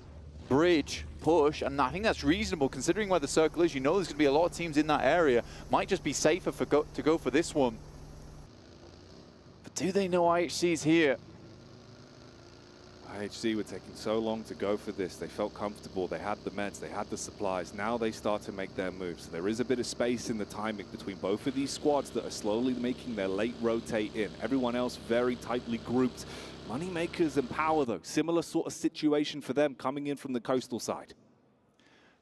Speaker 2: bridge push, and I think that's reasonable considering where the circle is. You know there's going to be a lot of teams in that area. Might just be safer to go for this one. But do they know IHC's here?
Speaker 3: IHC were taking so long to go for this. They felt comfortable. They had the meds. They had the supplies. Now they start to make their moves. So there is a bit of space in the timing between both of these squads that are slowly making their late rotate in. Everyone else very tightly grouped. Moneymakers and Power, though, similar sort of situation for them coming in from the coastal side.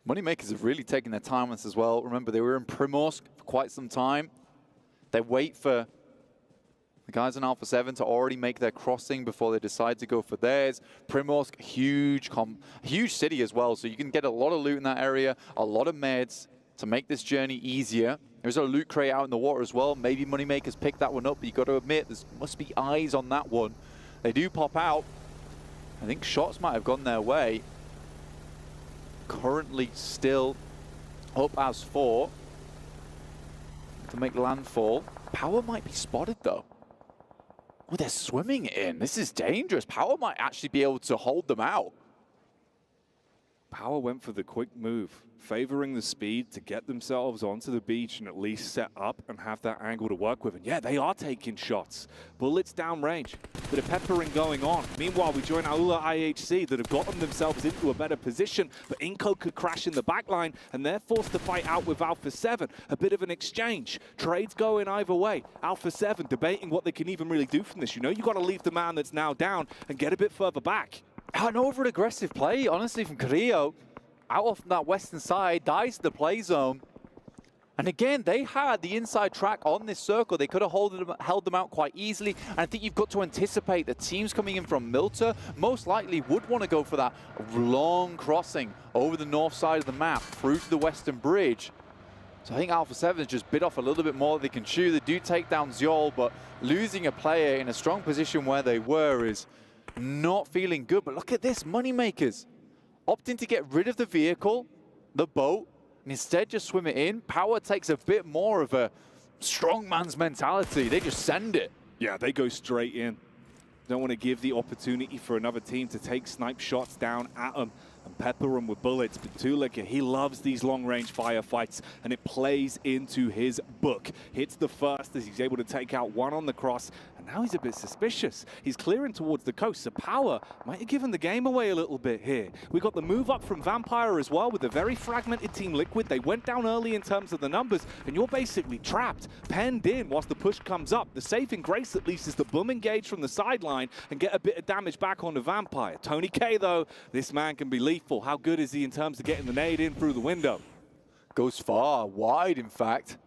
Speaker 2: Moneymakers have really taken their time on this as well. Remember, they were in Primorsk for quite some time. They wait for the guys on Alpha 7 to already make their crossing before they decide to go for theirs. Primorsk, huge city as well, so you can get a lot of loot in that area, a lot of meds to make this journey easier. There's a loot crate out in the water as well. Maybe Moneymakers pick that one up, but you got to admit, there must be eyes on that one. They do pop out. I think shots might have gone their way. Currently still up as 4 to make landfall. Power might be spotted though. Oh, they're swimming in. This is dangerous. Power might actually be able to hold them out.
Speaker 3: Power went for the quick move, favoring the speed to get themselves onto the beach and at least set up and have that angle to work with. And yeah, they are taking shots. Bullets downrange. Bit of peppering going on. Meanwhile, we join Aula IHC that have gotten themselves into a better position, but Inco could crash in the backline and they're forced to fight out with Alpha 7. A bit of an exchange. Trades going either way. Alpha 7 debating what they can even really do from this. You know, you got to leave the man that's now down and get a bit further back.
Speaker 2: An over-aggressive play, honestly, from Carrillo. Out of that western side, dies to the play zone. And again, they had the inside track on this circle. They could have held them out quite easily. And I think you've got to anticipate that teams coming in from Milter most likely would want to go for that long crossing over the north side of the map through to the western bridge. So I think Alpha 7 has just bit off a little bit more than they can chew. They do take down Zol, but losing a player in a strong position where they were is not feeling good. But look at this, Moneymakers opting to get rid of the vehicle, the boat, and instead just swim it in. Power takes a bit more of a strongman's mentality. They just send it.
Speaker 3: Yeah, they go straight in. Don't want to give the opportunity for another team to take snipe shots down at them and pepper them with bullets. But Tulika, he loves these long-range firefights, and it plays into his book. Hits the first as he's able to take out one on the cross, and now he's a bit suspicious. He's clearing towards the coast, so Power might have given the game away a little bit here. We got the move up from Vampire as well with a very fragmented Team Liquid. They went down early in terms of the numbers, and you're basically trapped, penned in whilst the push comes up. The saving grace at least is to boom engage from the sideline and get a bit of damage back on the Vampire. Tony K though, this man can be lethal. How good is he in terms of getting the nade in through the window?
Speaker 2: Goes far, wide in fact.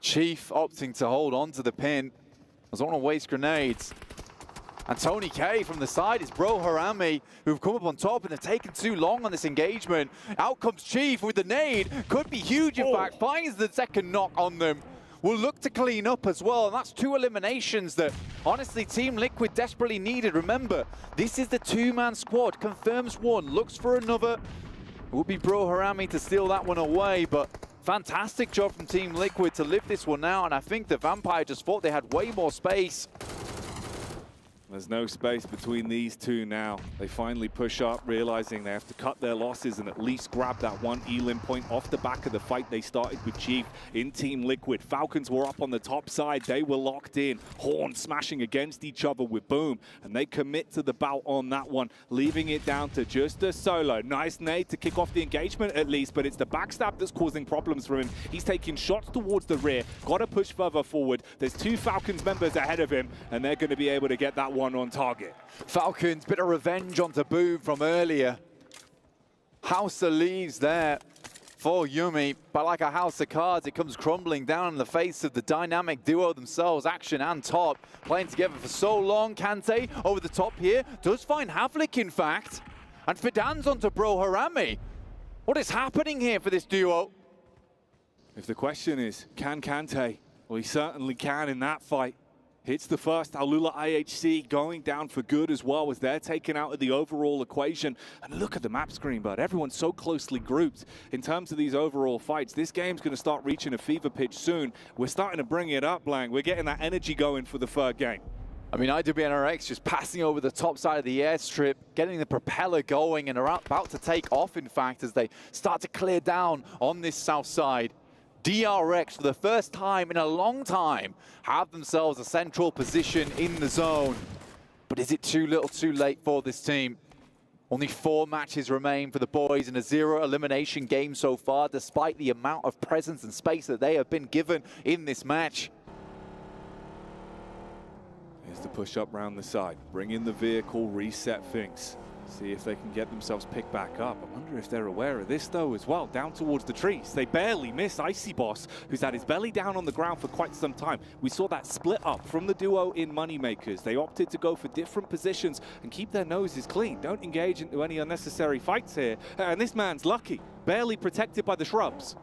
Speaker 2: Chief opting to hold on to the pin. Doesn't want to waste grenades. And Tony K from the side is Bro Harami, who've come up on top and have taken too long on this engagement. Out comes Chief with the nade. Could be huge in fact. Finds the second knock on them. Will look to clean up as well, and that's 2 eliminations that, honestly, Team Liquid desperately needed. Remember, this is the 2-man squad. Confirms one, looks for another. It would be Bro Harami to steal that one away, but fantastic job from Team Liquid to live this one out, and I think the Vampire just thought they had way more space.
Speaker 3: There's no space between these two now. They finally push up, realizing they have to cut their losses and at least grab that one elim point off the back of the fight they started with Chief in Team Liquid. Falcons were up on the top side. They were locked in. Horn smashing against each other with Boom, and they commit to the bout on that one, leaving it down to just a solo. Nice nade to kick off the engagement at least, but it's the backstab that's causing problems for him. He's taking shots towards the rear. Got to push further forward. There's 2 Falcons members ahead of him, and they're going to be able to get that one on target.
Speaker 2: Falcons, bit of revenge onto Boom from earlier. House of leaves there for Yumi, but like a house of cards, it comes crumbling down in the face of the dynamic duo themselves, Action and Top, playing together for so long. Kante over the top here, does find Havlik in fact, and Fidan's onto Bro Harami. What is happening here for this duo?
Speaker 3: If the question is, can Kante? Well, he certainly can in that fight. Hits the first, Alula IHC going down for good as well as they're taken out of the overall equation. And look at the map screen, bud. Everyone's so closely grouped in terms of these overall fights. This game's going to start reaching a fever pitch soon. We're starting to bring it up, Blank. We're getting that energy going for the third game.
Speaker 2: I mean, IWNRX just passing over the top side of the airstrip, getting the propeller going, and are about to take off, in fact, as they start to clear down on this south side. DRX, for the first time in a long time, have themselves a central position in the zone. But is it too little too late for this team? Only 4 matches remain for the boys in a 0 elimination game so far, despite the amount of presence and space that they have been given in this match.
Speaker 3: Here's the push up round the side. Bring in the vehicle, reset things. See if they can get themselves picked back up. I wonder if they're aware of this though as well. Down towards the trees. They barely miss Icy Boss, who's had his belly down on the ground for quite some time. We saw that split up from the duo in Moneymakers. They opted to go for different positions and keep their noses clean. Don't engage into any unnecessary fights here. And this man's lucky. Barely protected by the shrubs.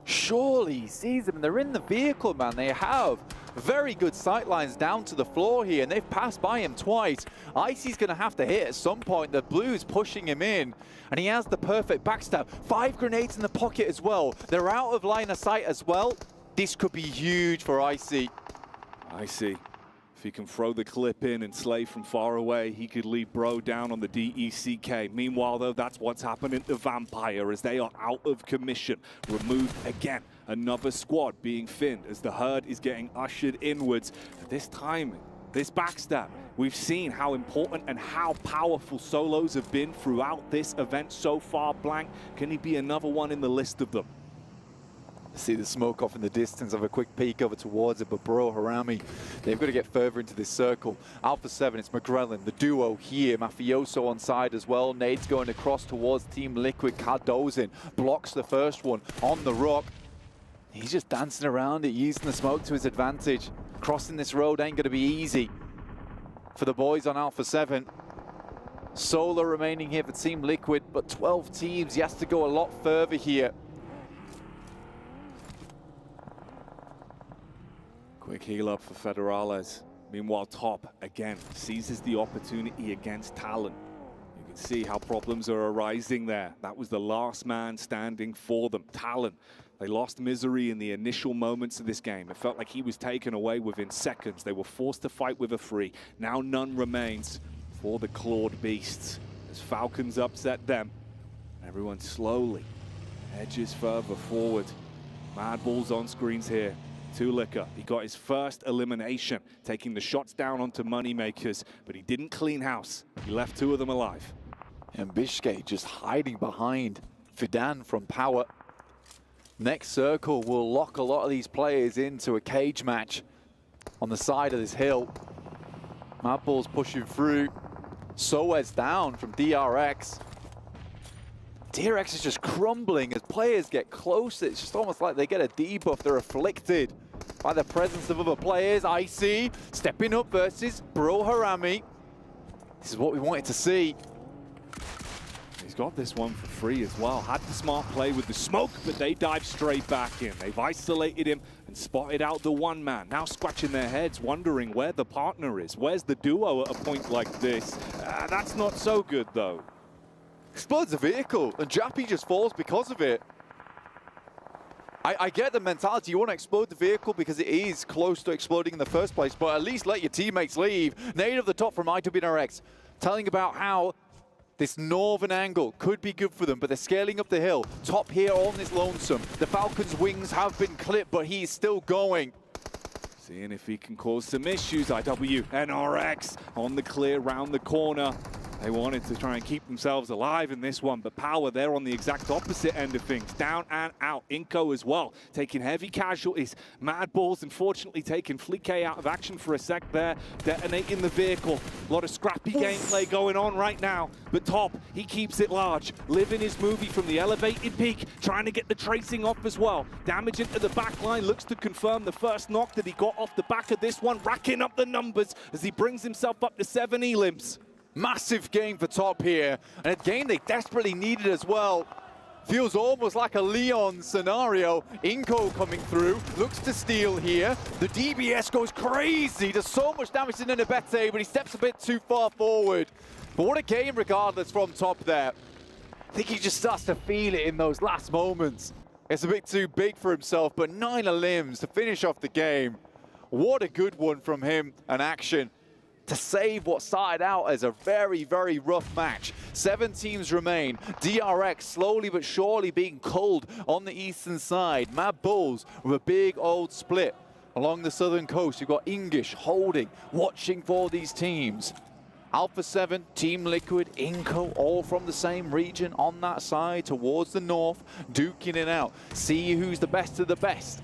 Speaker 2: Surely he sees them, and they're in the vehicle, man. They have very good sight lines down to the floor here, and they've passed by him twice. Icy's going to have to hit at some point. The blue's pushing him in, and he has the perfect backstab. 5 grenades in the pocket as well. They're out of line of sight as well. This could be huge for Icy.
Speaker 3: Icy. If he can throw the clip in and slay from far away, he could leave Bro down on the DECK. Meanwhile, though, that's what's happening to Vampire as they are out of commission. Removed again. Another squad being thinned as the herd is getting ushered inwards. This timing, this backstab, we've seen how important and how powerful solos have been throughout this event so far. Blank, can he be another one in the list of them?
Speaker 2: See the smoke off in the distance, have a quick peek over towards it, but Bro Harami, they've got to get further into this circle. Alpha 7, it's McGrellin, the duo here, Mafioso on side as well. Nade's going across towards Team Liquid. Cardozin blocks the first one on the rock. He's just dancing around it, using the smoke to his advantage. Crossing this road ain't going to be easy for the boys on Alpha 7. Solo remaining here for Team Liquid, but 12 teams. He has to go a lot further here.
Speaker 3: Quick heal up for Federales. Meanwhile, Top, again, seizes the opportunity against Talon. You can see how problems are arising there. That was the last man standing for them, Talon. They lost Misery in the initial moments of this game. It felt like he was taken away within seconds. They were forced to fight with a free. Now none remains for the Clawed Beasts. As Falcons upset them, everyone slowly edges further forward. Mad Balls on screens here. Tulika, he got his first elimination, taking the shots down onto Moneymakers, but he didn't clean house. He left 2 of them alive.
Speaker 2: And Bishke just hiding behind Fidan from Power. Next circle will lock a lot of these players into a cage match on the side of this hill. Mad Balls pushing through. Soez down from DRX. DRX is just crumbling as players get closer. It's just almost like they get a debuff. They're afflicted by the presence of other players. Icy stepping up versus Bro Harami. This is what we wanted to see.
Speaker 3: He's got this one for free as well. Had the smart play with the smoke, but they dive straight back in. They've isolated him and spotted out the one man. Now scratching their heads, wondering where the partner is. Where's the duo at a point like this? That's not so good, though.
Speaker 2: Explodes the vehicle, and Jappy just falls because of it. I get the mentality. You want to explode the vehicle because it is close to exploding in the first place, but at least let your teammates leave. Nade of the top from IWNRX, telling about how this northern angle could be good for them, but they're scaling up the hill. Top here on this lonesome. The Falcons' wings have been clipped, but he's still going.
Speaker 3: Seeing if he can cause some issues. IWNRX on the clear round the corner. They wanted to try and keep themselves alive in this one, but Power, they're on the exact opposite end of things. Down and out. Inko as well, taking heavy casualties. Mad Balls, unfortunately, taking Flique out of action for a sec there, detonating the vehicle. A lot of scrappy gameplay going on right now, but Top, he keeps it large. Living his movie from the elevated peak, trying to get the tracing off as well. Damage into the back line, looks to confirm the first knock that he got off the back of this one, racking up the numbers as he brings himself up to 7 elims.
Speaker 2: Massive game for Top here, and a game they desperately needed as well. Feels almost like a Leon scenario. Inko coming through, looks to steal here. The DBS goes crazy, does so much damage to Nenebete, but he steps a bit too far forward. But what a game regardless from Top there. I think he just starts to feel it in those last moments. It's a bit too big for himself, but 9 limbs to finish off the game. What a good one from him, an action to save what started out as a very, very rough match. 7 teams remain. DRX slowly but surely being culled on the eastern side. Mad Bulls with a big old split along the southern coast. You've got English holding, watching for these teams. Alpha 7, Team Liquid, Inko, all from the same region on that side towards the north, duking it out. See who's the best of the best.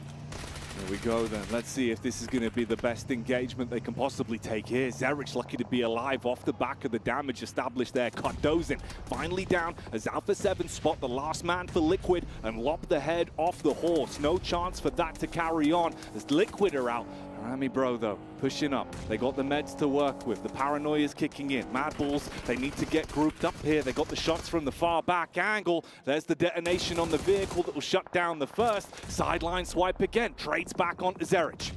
Speaker 3: There we go then. Let's see if this is going to be the best engagement they can possibly take here. Zerich lucky to be alive off the back of the damage established there. Cardozen finally down as Alpha 7 spot the last man for Liquid and lop the head off the horse. No chance for that to carry on as Liquid are out. Rami Bro though, pushing up. They got the meds to work with. The paranoia's kicking in. Mad Balls, they need to get grouped up here. They got the shots from the far back angle. There's the detonation on the vehicle that will shut down the first. Sideline swipe again. Trades back onto Zerich.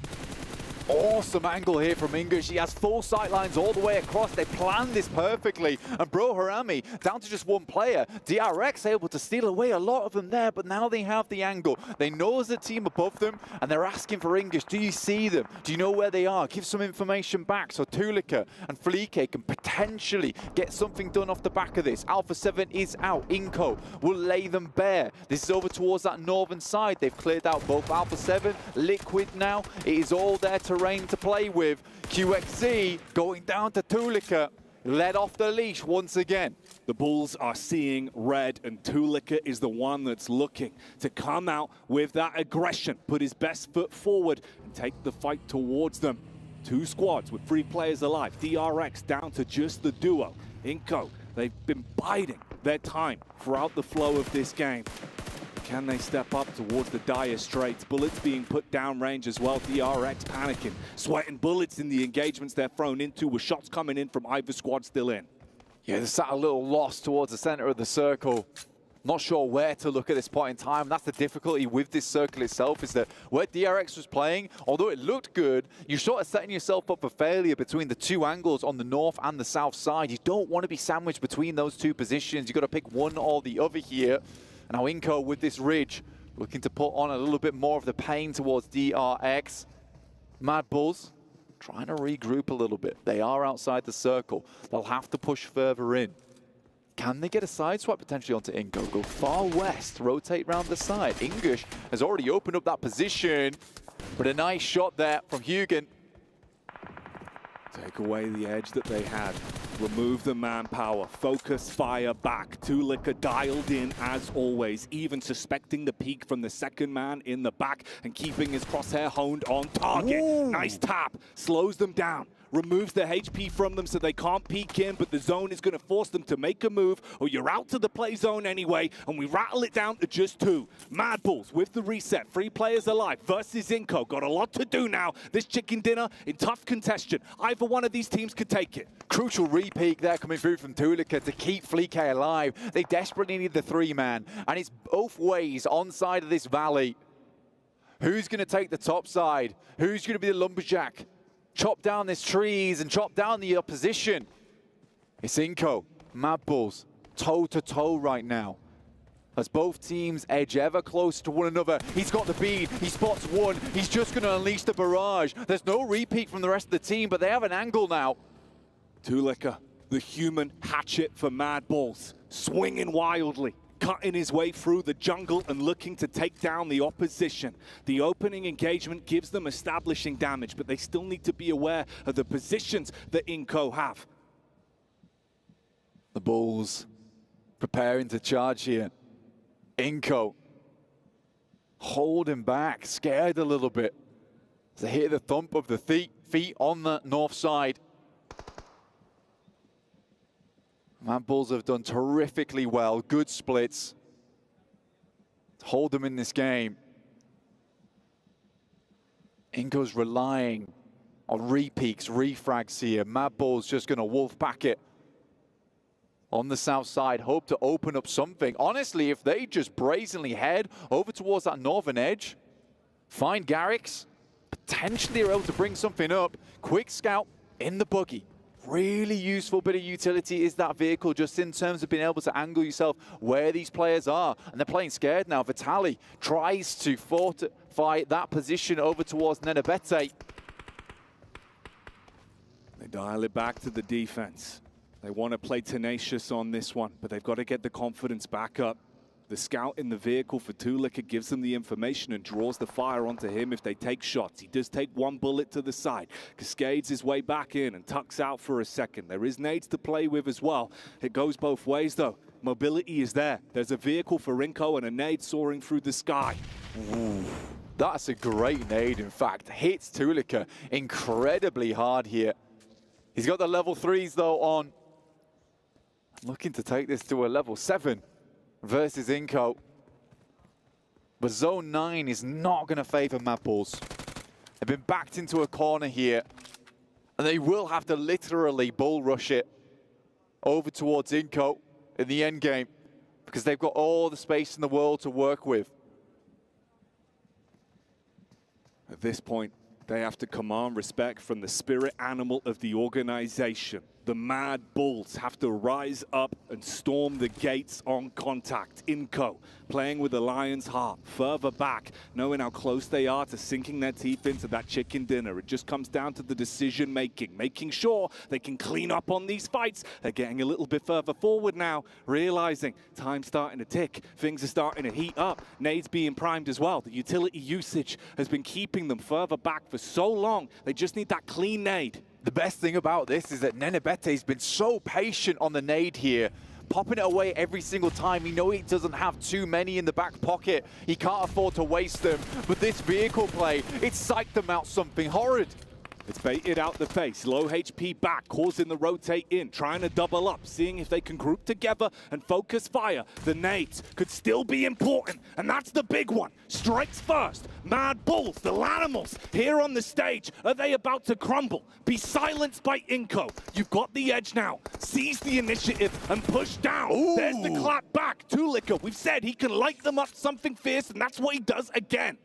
Speaker 2: Awesome angle here from English. He has full sight lines all the way across. They planned this perfectly. And Bro Harami down to just 1 player. DRX able to steal away a lot of them there, but now they have the angle. They know there's a team above them, and they're asking for English. Do you see them? Do you know where they are? Give some information back so Tulika and Flique can potentially get something done off the back of this. Alpha 7 is out. Inko will lay them bare. This is over towards that northern side. They've cleared out both Alpha 7, Liquid now. It is all there terrain to play with. QXC going down to Tulika, let off the leash once again.
Speaker 3: The Bulls are seeing red, and Tulika is the one that's looking to come out with that aggression, put his best foot forward and take the fight towards them. 2 squads with 3 players alive. DRX down to just the duo. Inko, they've been biding their time throughout the flow of this game. Can they step up towards the dire straits? Bullets being put down range as well. DRX panicking, sweating bullets in the engagements they're thrown into with shots coming in from either squad still in.
Speaker 2: Yeah, they're sat a little lost towards the center of the circle. Not sure where to look at this point in time. That's the difficulty with this circle itself, is that where DRX was playing, although it looked good, you're sort of setting yourself up for failure between the two angles on the north and the south side. You don't want to be sandwiched between those two positions. You've got to pick one or the other here. And now Inco with this ridge, looking to put on a little bit more of the pain towards DRX. Mad Bulls trying to regroup a little bit. They are outside the circle. They'll have to push further in. Can they get a side swap potentially onto Ingo? Go far west, rotate round the side. English has already opened up that position, but a nice shot there from Hugin.
Speaker 3: Take away the edge that they had. Remove the manpower. Focus fire back. Tulika dialed in as always, even suspecting the peek from the second man in the back and keeping his crosshair honed on target.
Speaker 2: Ooh.
Speaker 3: Nice tap. Slows them down. Removes the HP from them so they can't peek in, but the zone is going to force them to make a move, or you're out to the play zone anyway, and we rattle it down to just 2. Mad Bulls with the reset. 3 players alive versus Inco. Got a lot to do now. This chicken dinner in tough contention. Either one of these teams could take it.
Speaker 2: Crucial repeat there coming through from Tulika to keep Fleek alive. They desperately need the 3-man, and it's both ways on side of this valley. Who's going to take the top side? Who's going to be the lumberjack? Chop down these trees and chop down the opposition. It's Inco, Mad Bulls, toe-to-toe right now. As both teams edge ever closer to one another. He's got the bead, he spots one, he's just going to unleash the barrage. There's no repeat from the rest of the team, but they have an angle now.
Speaker 3: Tulika, the human hatchet for Mad Bulls, swinging wildly. Cutting his way through the jungle and looking to take down the opposition. The opening engagement gives them establishing damage, but they still need to be aware of the positions that Inco have.
Speaker 2: The Bulls preparing to charge here. Inco holding back, scared a little bit. They hear the thump of the feet on the north side. Mad Bulls have done terrifically well. Good splits. Hold them in this game. Inco's relying on repeaks, refrags here. Mad Bulls just going to wolf pack it on the south side. Hope to open up something. Honestly, if they just brazenly head over towards that northern edge, find Garrix, potentially are able to bring something up. Quick scout in the buggy. Really useful bit of utility is that vehicle, just in terms of being able to angle yourself where these players are. And they're playing scared now. Vitali tries to fortify that position over towards Nenebete.
Speaker 3: They dial it back to the defense. They want to play tenacious on this one, but they've got to get the confidence back up. The scout in the vehicle for Tulika gives them the information and draws the fire onto him if they take shots. He does take one bullet to the side. Cascades his way back in and tucks out for a second. There is nades to play with as well. It goes both ways though. Mobility is there. There's a vehicle for Inco and a nade soaring through the sky.
Speaker 2: Ooh, that's a great nade, in fact. Hits Tulika incredibly hard here. He's got the level 3s though on. Looking to take this to a level 7. Versus Inco. But Zone 9 is not going to favor Mad Bulls. They've been backed into a corner here. And they will have to literally bull rush it over towards Inco in the end game, because they've got all the space in the world to work with.
Speaker 3: At this point, they have to command respect from the spirit animal of the organization. The Mad Bulls have to rise up and storm the gates on contact. Inco playing with the lion's heart, further back, knowing how close they are to sinking their teeth into that chicken dinner. It just comes down to the decision making, making sure they can clean up on these fights. They're getting a little bit further forward now, realizing time's starting to tick, things are starting to heat up. Nades being primed as well. The utility usage has been keeping them further back for so long. They just need that clean nade.
Speaker 2: The best thing about this is that Nenebete's been so patient on the nade here, popping it away every single time. You know he doesn't have too many in the back pocket. He can't afford to waste them. But this vehicle play, it psyched them out something horrid.
Speaker 3: It's baited out the face. Low HP back, causing the rotate in, trying to double up, seeing if they can group together and focus fire. The nades could still be important, and that's the big one. Strikes first. Mad Bulls, the Lanimals, here on the stage. Are they about to crumble? Be silenced by Inco. You've got the edge now. Seize the initiative and push down. Ooh. There's the clap back. Tulika, we've said he can light them up something fierce, and that's what he does again.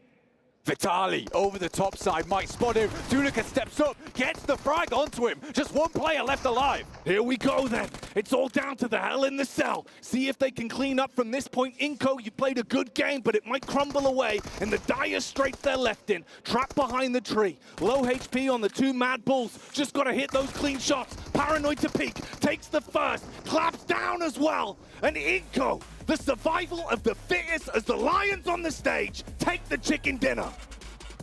Speaker 2: Vitali over the top side, might spot him. Tulika steps up, gets the frag onto him. Just one player left alive.
Speaker 3: Here we go then. It's all down to the Hell in the Cell. See if they can clean up from this point. Inco, you played a good game, but it might crumble away in the dire straits they're left in. Trapped behind the tree. Low HP on the two Mad Bulls. Just got to hit those clean shots. Paranoid to peek. Takes the first. Claps down as well. And Inco, the survival of the fittest as the Lions on the stage take the chicken dinner.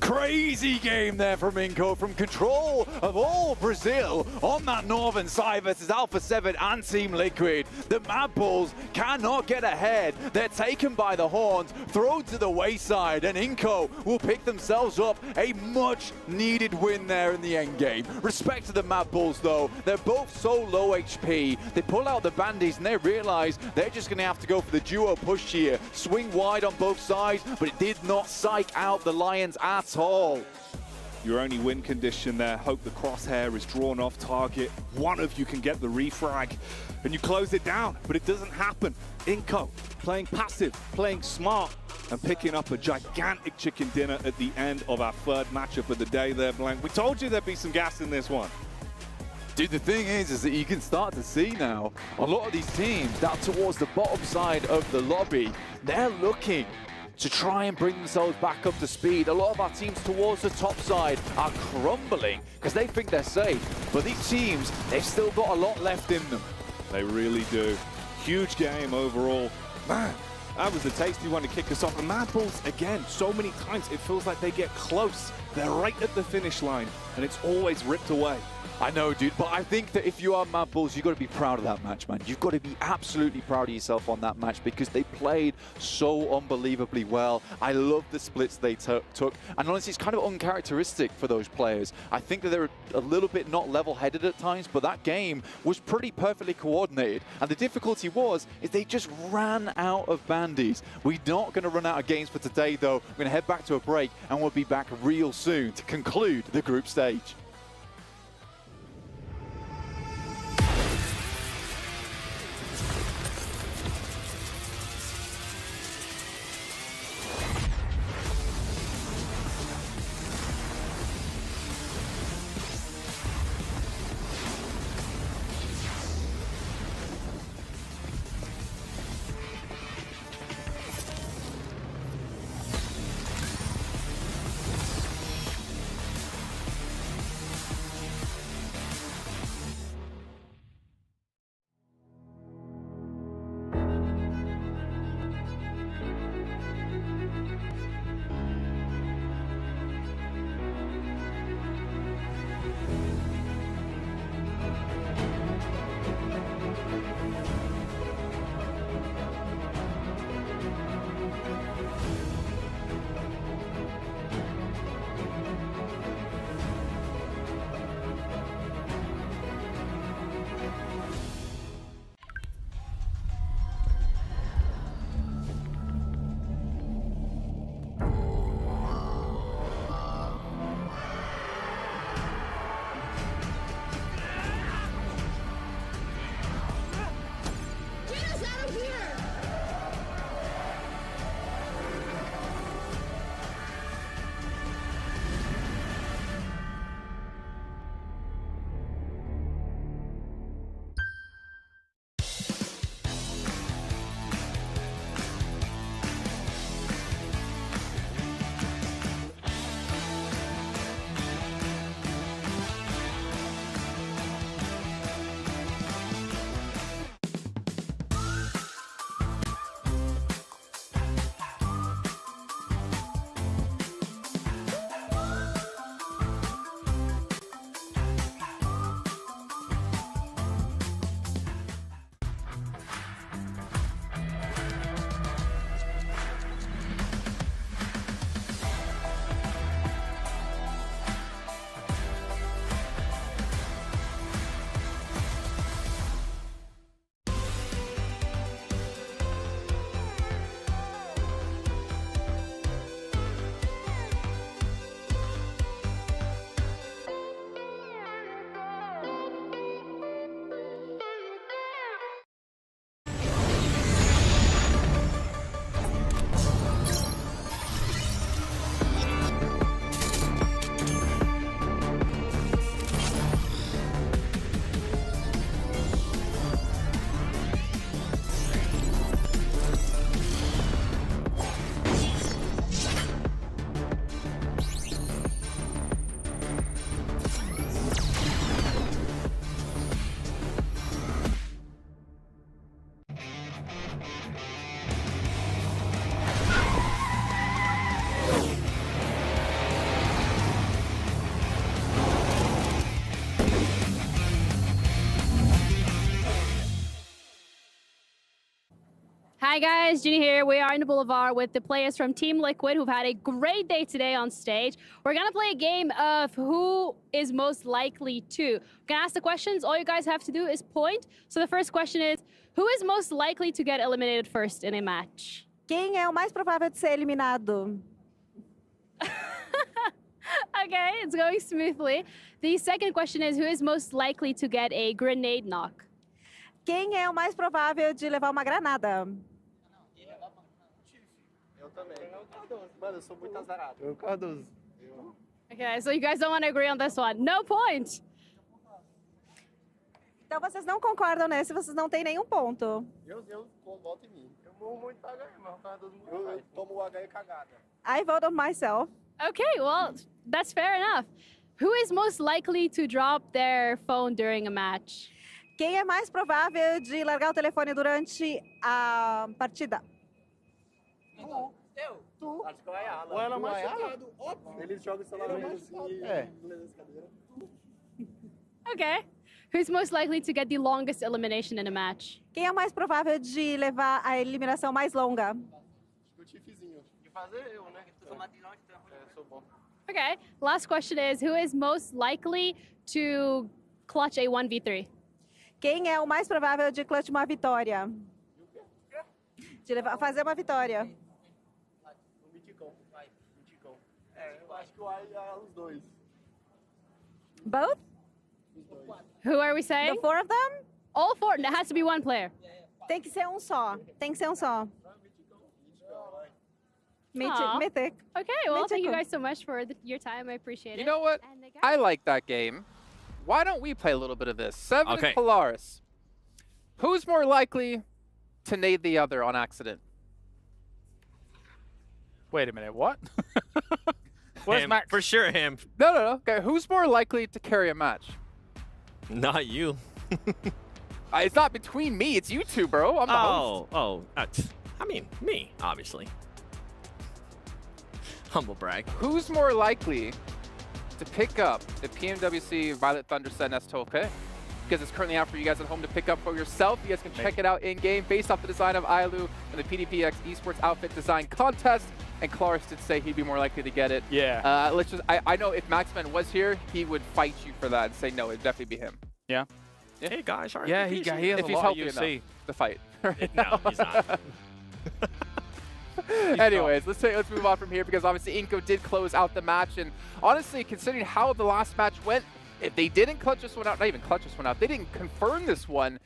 Speaker 2: Crazy game there from Inco, from control of all Brazil on that northern side versus Alpha 7 and Team Liquid. The Mad Bulls cannot get ahead. They're taken by the horns, thrown to the wayside, and Inco will pick themselves up a much needed win there in the end game. Respect to the Mad Bulls though, they're both so low HP. They pull out the bandies and they realize they're just going to have to go for the duo push here. Swing wide on both sides, but it did not psych out the Lions at all.
Speaker 3: Your only win condition there, hope the crosshair is drawn off target. One of you can get the refrag and you close it down, but it doesn't happen. Inco playing passive, playing smart, and picking up a gigantic chicken dinner at the end of our third matchup of the day there, Blank. We told you there'd be some gas in this one.
Speaker 2: Dude, the thing is that you can start to see now a lot of these teams down towards the bottom side of the lobby, they're looking to try and bring themselves back up to speed. A lot of our teams towards the top side are crumbling because they think they're safe. But these teams, they've still got a lot left in them.
Speaker 3: They really do. Huge game overall. Man, that was a tasty one to kick us off. And Mad Bulls, again, so many times it feels like they get close. They're right at the finish line, and it's always ripped away.
Speaker 2: I know, dude, but I think that if you are Mad Bulls, you've got to be proud of that match, man. You've got to be absolutely proud of yourself on that match because they played so unbelievably well. I love the splits they took, and honestly, it's kind of uncharacteristic for those players. I think that they're a little bit not level-headed at times, but that game was pretty perfectly coordinated, and the difficulty is they just ran out of bandies. We're not going to run out of games for today, though. We're going to head back to a break, and we'll be back real soon to conclude the group stage.
Speaker 11: Hi guys, Ginny here. We are in the Boulevard with the players from Team Liquid who've had a great day today on stage. We're gonna play a game of who is most likely to. We're gonna ask the questions. All you guys have to do is point. So the first question is, who is most likely to get eliminated first in a match?
Speaker 12: Quem é o mais provável de ser eliminado?
Speaker 11: Okay, it's going smoothly. The second question is, who is most likely to get a grenade knock?
Speaker 12: Quem é o mais provável de levar uma granada?
Speaker 10: Eu também. Mano, eu sou muito azarado. Eu Cardoso.
Speaker 11: Okay, so you guys don't want to agree on this one. No point.
Speaker 12: Então vocês não concordam nesse, vocês não têm nenhum ponto.
Speaker 10: Eu voto em mim. Eu morro muito pra HE, mas o Cardoso muito eu tomo o HE cagada.
Speaker 12: I vote on myself.
Speaker 11: Okay, well, that's fair enough. Who is most likely to drop their phone during a match?
Speaker 12: Quem é mais provável de largar o telefone durante a partida?
Speaker 10: Tu. Acho que é o Ayala. Ou ela mais chocado, óbvio. Eles jogam o celular assim. É.
Speaker 11: Okay. Who's most likely to get the longest elimination in a match?
Speaker 12: Quem é mais provável de levar a eliminação mais longa?
Speaker 10: O Tiffzinho. De fazer eu, né? Sou bom.
Speaker 11: Okay. Last question is, who is most likely to clutch a 1v3?
Speaker 12: Quem é o mais provável de clutch uma vitória? De fazer uma vitória.
Speaker 10: O Miticão. É, eu acho que o Ai é os dois.
Speaker 12: Both?
Speaker 11: Who are we saying?
Speaker 12: The four of them?
Speaker 11: All four. It has to be one player.
Speaker 12: Tem que ser um só. Tem que ser um só.
Speaker 11: Aw.
Speaker 12: Mythic.
Speaker 11: Okay, well, thank you
Speaker 12: Mythical.
Speaker 11: guys so much for your time. I appreciate it.
Speaker 5: You know what?
Speaker 11: And the guys-
Speaker 5: I like that game. Why don't we play a little bit of this? Seven
Speaker 6: Okay.
Speaker 5: Polaris. Who's more likely to nade the other on accident?
Speaker 7: Wait a minute, what? Where's
Speaker 6: Him,
Speaker 7: Max?
Speaker 6: for sure him.
Speaker 5: No. Okay, who's more likely to carry a match?
Speaker 6: Not you.
Speaker 5: It's not between me. It's you two, bro. I'm the host.
Speaker 6: I mean, me, obviously. Humble brag.
Speaker 5: Who's more likely to pick up the PMWC Violet Thunder set S12K? Because it's currently out for you guys at home to pick up for yourself. You guys can check it out in-game based off the design of Ailu and the PDPX Esports Outfit Design Contest. And Klaris did say he'd be more likely to get it.
Speaker 7: Yeah.
Speaker 5: Let's just. I know if Maxman was here, he would fight you for that and say no, it'd definitely be him.
Speaker 7: Yeah.
Speaker 6: Hey guys, how are
Speaker 7: Yeah,
Speaker 6: you?
Speaker 7: he has
Speaker 5: If
Speaker 7: a
Speaker 5: he's
Speaker 7: lot
Speaker 5: healthy
Speaker 7: of
Speaker 5: enough
Speaker 7: UFC.
Speaker 5: to fight.
Speaker 6: No, he's not.
Speaker 5: Anyways, let's move on from here because obviously Inco did close out the match, and honestly, considering how the last match went, if they didn't clutch this one out, not even clutch this one out, they didn't confirm this one,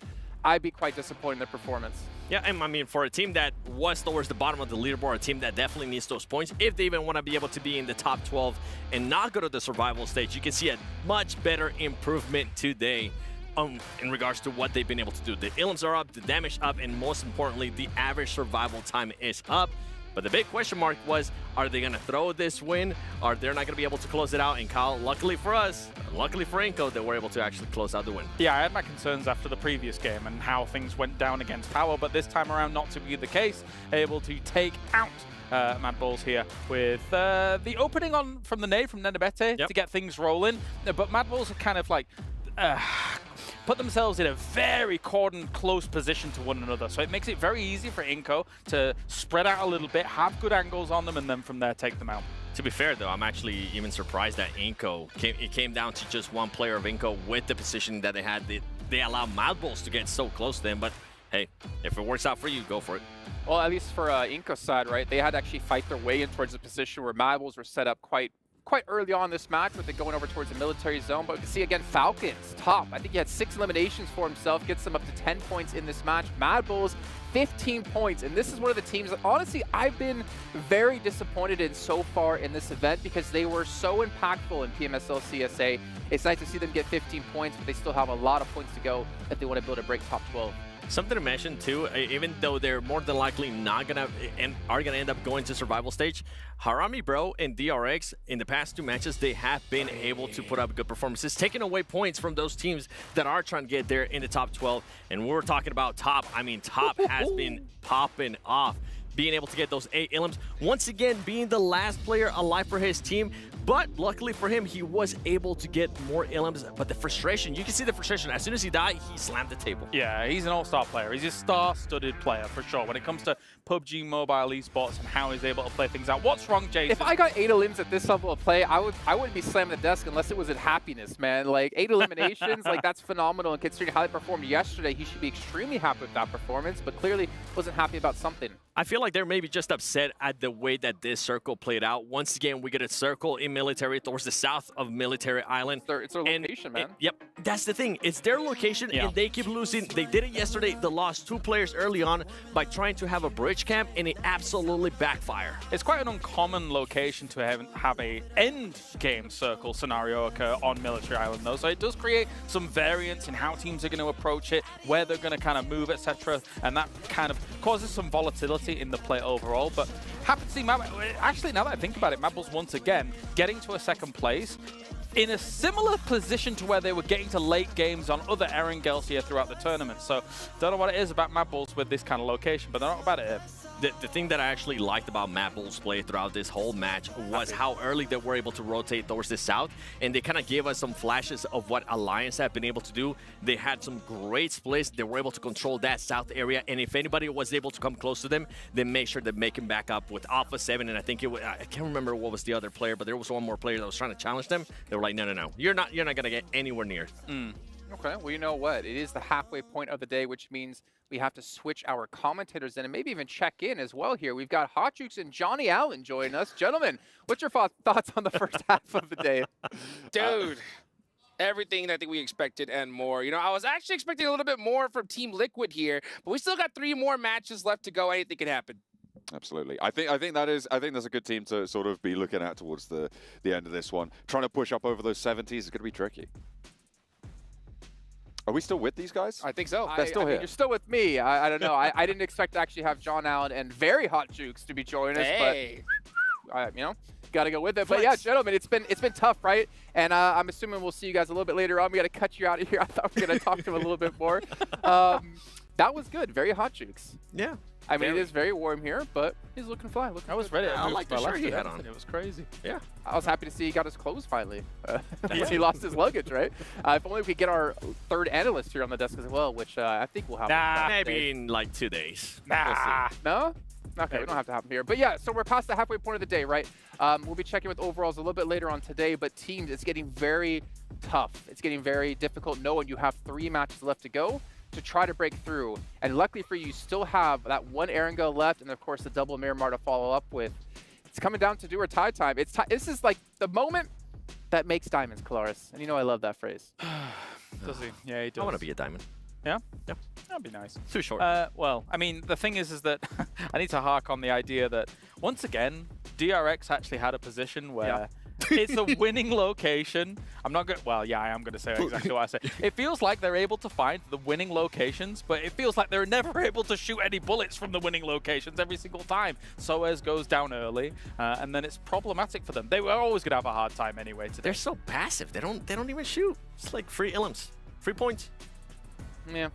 Speaker 5: I'd be quite disappointed in their performance.
Speaker 6: Yeah, and I mean, for a team that was towards the bottom of the leaderboard, a team that definitely needs those points, if they even want to be able to be in the top 12 and not go to the survival stage, you can see a much better improvement today in regards to what they've been able to do. The ilms are up, the damage up, and most importantly, the average survival time is up. But the big question mark was, are they going to throw this win? Or they're not going to be able to close it out? And Kyle, luckily for us, luckily for Inco, they were able to actually close out the win.
Speaker 7: Yeah, I had my concerns after the previous game and how things went down against Power, but this time around not to be the case. Able to take out Mad Balls here with the opening on from the nade from Nenebete to get things rolling. But Mad Balls are kind of like put themselves in a very cordoned, close position to one another. So it makes it very easy for Inco to spread out a little bit, have good angles on them, and then from there take them out.
Speaker 6: To be fair, though, I'm actually even surprised that Inco it came down to just one player of Inco with the position that they had. They allowed Mad Balls to get so close to them, but hey, if it works out for you, go for it.
Speaker 5: Well, at least for Inco's side, right, they had to actually fight their way in towards a position where Mad Balls were set up quite early on this match with it going over towards the military zone. But we can see again, Falcons top. I think he had 6 eliminations for himself, gets them up to 10 points in this match. Mad Bulls, 15 points. And this is one of the teams that honestly I've been very disappointed in so far in this event because they were so impactful in PMSL CSA. It's nice to see them get 15 points, but they still have a lot of points to go if they want to build a break top 12.
Speaker 6: Something to mention too, even though they're more than likely not gonna and are gonna end up going to survival stage, Harami Bro and DRX in the past 2 matches, they have been able to put up good performances, taking away points from those teams that are trying to get there in the top 12. And we're talking about Top. I mean, Top has been popping off, being able to get those 8 ilms. Once again, being the last player alive for his team, But luckily for him, he was able to get more elims. But the frustration, you can see the frustration. As soon as he died, he slammed the table.
Speaker 7: Yeah, he's an all-star player. He's a star-studded player for sure. When it comes to PubG Mobile esports and how he's able to play things out. What's wrong, Jason?
Speaker 5: If I got 8 elims at this level of play, I wouldn't be slamming the desk unless it was in happiness, man. Like 8 eliminations, like that's phenomenal. And considering how they performed yesterday, he should be extremely happy with that performance. But clearly wasn't happy about something.
Speaker 6: I feel like they're maybe just upset at the way that this circle played out. Once again, we get a circle in military towards the south of Military Island.
Speaker 5: It's their location, man.
Speaker 6: Yep, that's the thing. It's their location, and they keep losing. They did it yesterday. They lost 2 players early on by trying to have a bridge camp, and it absolutely backfired.
Speaker 7: It's quite an uncommon location to have a end game circle scenario occur on Military Island, though. So it does create some variance in how teams are going to approach it, where they're going to kind of move, etc. And that kind of causes some volatility in the play overall. But happy to see actually, now that I think about it, Mabbles once again getting to a second place in a similar position to where they were getting to late games on other Erangels here throughout the tournament. So don't know what it is about Mabbles with this kind of location, but they're not about it here.
Speaker 6: The thing that I actually liked about Mabbles' play throughout this whole match was how early they were able to rotate towards the south, and they kind of gave us some flashes of what Alliance have been able to do. They had some great splits. They were able to control that south area, and if anybody was able to come close to them, they made sure to make him back up with Alpha 7, and I think I can't remember what was the other player, but there was one more player that was trying to challenge them. They were like, no, you're not going to get anywhere near.
Speaker 5: Okay, well, you know what? It is the halfway point of the day, which means we have to switch our commentators in and maybe even check in as well here. We've got Hot Jukes and Johnny Allen joining us. Gentlemen, what's your thoughts on the first half of the day?
Speaker 13: Dude, everything I think we expected and more. You know, I was actually expecting a little bit more from Team Liquid here, but we still got 3 more matches left to go. Anything can happen.
Speaker 14: Absolutely. I think that's a good team to sort of be looking at towards the end of this one. Trying to push up over those 70s is going to be tricky. Are we still with these guys?
Speaker 13: I think so.
Speaker 14: They're still here.
Speaker 5: You're still with me. I don't know. I didn't expect to actually have John Allen and very Hot Jukes to be joining us, but you know, got to go with it. But yeah, gentlemen, it's been tough, right? And I'm assuming we'll see you guys a little bit later on. We got to cut you out of here. I thought we were going to talk to him a little bit more. That was good. Very Hot Jukes.
Speaker 6: Yeah.
Speaker 5: I mean, it is very warm here, but he's looking fly.
Speaker 7: I was ready.
Speaker 6: I like the shirt he had on.
Speaker 7: It was crazy.
Speaker 6: Yeah.
Speaker 5: I was happy to see he got his clothes finally. He lost his luggage, right? If only we could get our 3rd analyst here on the desk as well, which I think will happen.
Speaker 6: Maybe in like 2 days.
Speaker 5: Nah. No? Okay, we don't have to have him here. But yeah, so we're past the halfway point of the day, right? We'll be checking with overalls a little bit later on today, but teams, it's getting very tough. It's getting very difficult knowing you have 3 matches left to go to try to break through. And luckily for you, you still have that 1 Erangel left, and of course the double Miramar to follow up with. It's coming down to do or die time. This is like the moment that makes diamonds, Kalaris. And you know I love that phrase.
Speaker 7: Does he? Yeah, he does.
Speaker 6: I want to be a diamond.
Speaker 7: Yeah?
Speaker 6: Yeah.
Speaker 7: That'd be nice.
Speaker 6: Too short.
Speaker 7: Well, I mean, the thing is that I need to hark on the idea that, once again, DRX actually had a position where it's a winning location. I'm not going to, well, yeah, I am going to say exactly what I said. It feels like they're able to find the winning locations, but it feels like they're never able to shoot any bullets from the winning locations every single time. Soez goes down early, and then it's problematic for them. They were always going to have a hard time anyway today.
Speaker 6: They're so passive. They don't even shoot. It's like free elims. Free points.
Speaker 5: Yeah.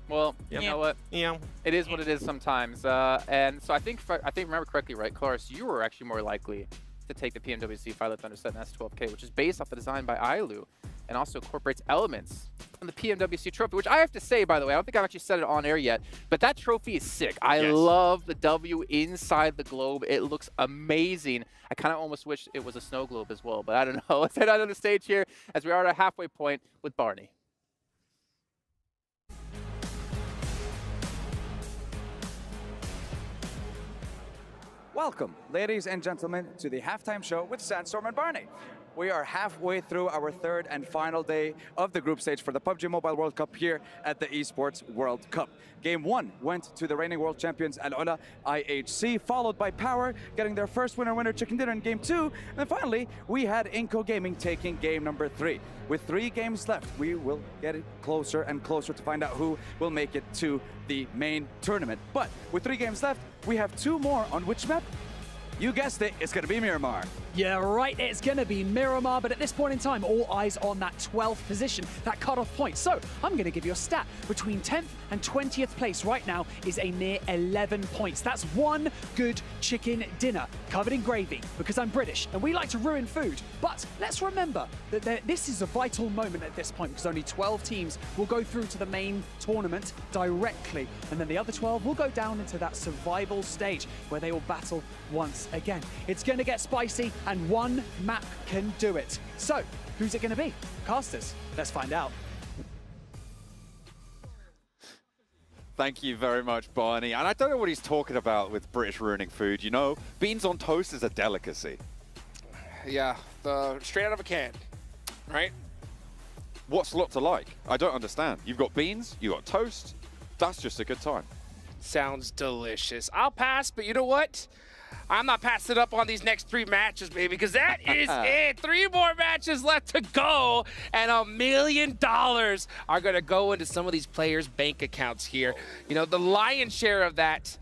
Speaker 5: Well, you know what?
Speaker 6: Yeah.
Speaker 5: It is what it is sometimes. And so I think remember correctly, right, Kalaris, you were actually more likely to take the PMWC Violet Thunder Set S12K, which is based off the design by Ailu and also incorporates elements from the PMWC trophy, which I have to say, by the way, I don't think I've actually said it on air yet, but that trophy is sick. I love the W inside the globe. It looks amazing. I kind of almost wish it was a snow globe as well, but I don't know. Let's head out on the stage here as we are at a halfway point with Barney.
Speaker 9: Welcome, ladies and gentlemen, to the halftime show with Sandstorm and Barney. We are halfway through our 3rd and final day of the group stage for the PubG Mobile World Cup here at the Esports World Cup. Game 1 went to the reigning world champions Al-Ula IHC, followed by Power getting their first winner chicken dinner in Game 2. And then finally, we had Inco Gaming taking game number 3. With 3 games left, we will get it closer and closer to find out who will make it to the main tournament. But with 3 games left, we have 2 more on which map? You guessed it, it's going to be Miramar.
Speaker 15: Yeah, right, it's going to be Miramar, but at this point in time, all eyes on that 12th position, that cutoff point. So I'm going to give you a stat. Between 10th and 20th place right now is a mere 11 points. That's one good chicken dinner covered in gravy, because I'm British and we like to ruin food. But let's remember that this is a vital moment at this point, because only 12 teams will go through to the main tournament directly, and then the other 12 will go down into that survival stage where they will battle once again. It's going to get spicy, and one map can do it. So, who's it going to be? Casters, let's find out.
Speaker 14: Thank you very much, Barney. And I don't know what he's talking about with British ruining food. You know, beans on toast is a delicacy.
Speaker 13: Yeah, straight out of a can, right?
Speaker 14: What's not to like? I don't understand. You've got beans, you got toast. That's just a good time.
Speaker 13: Sounds delicious. I'll pass, but you know what? I'm not passing up on these next 3 matches, baby, because that is it. 3 more matches left to go, and $1 million are going to go into some of these players' bank accounts here. You know, the lion's share of that,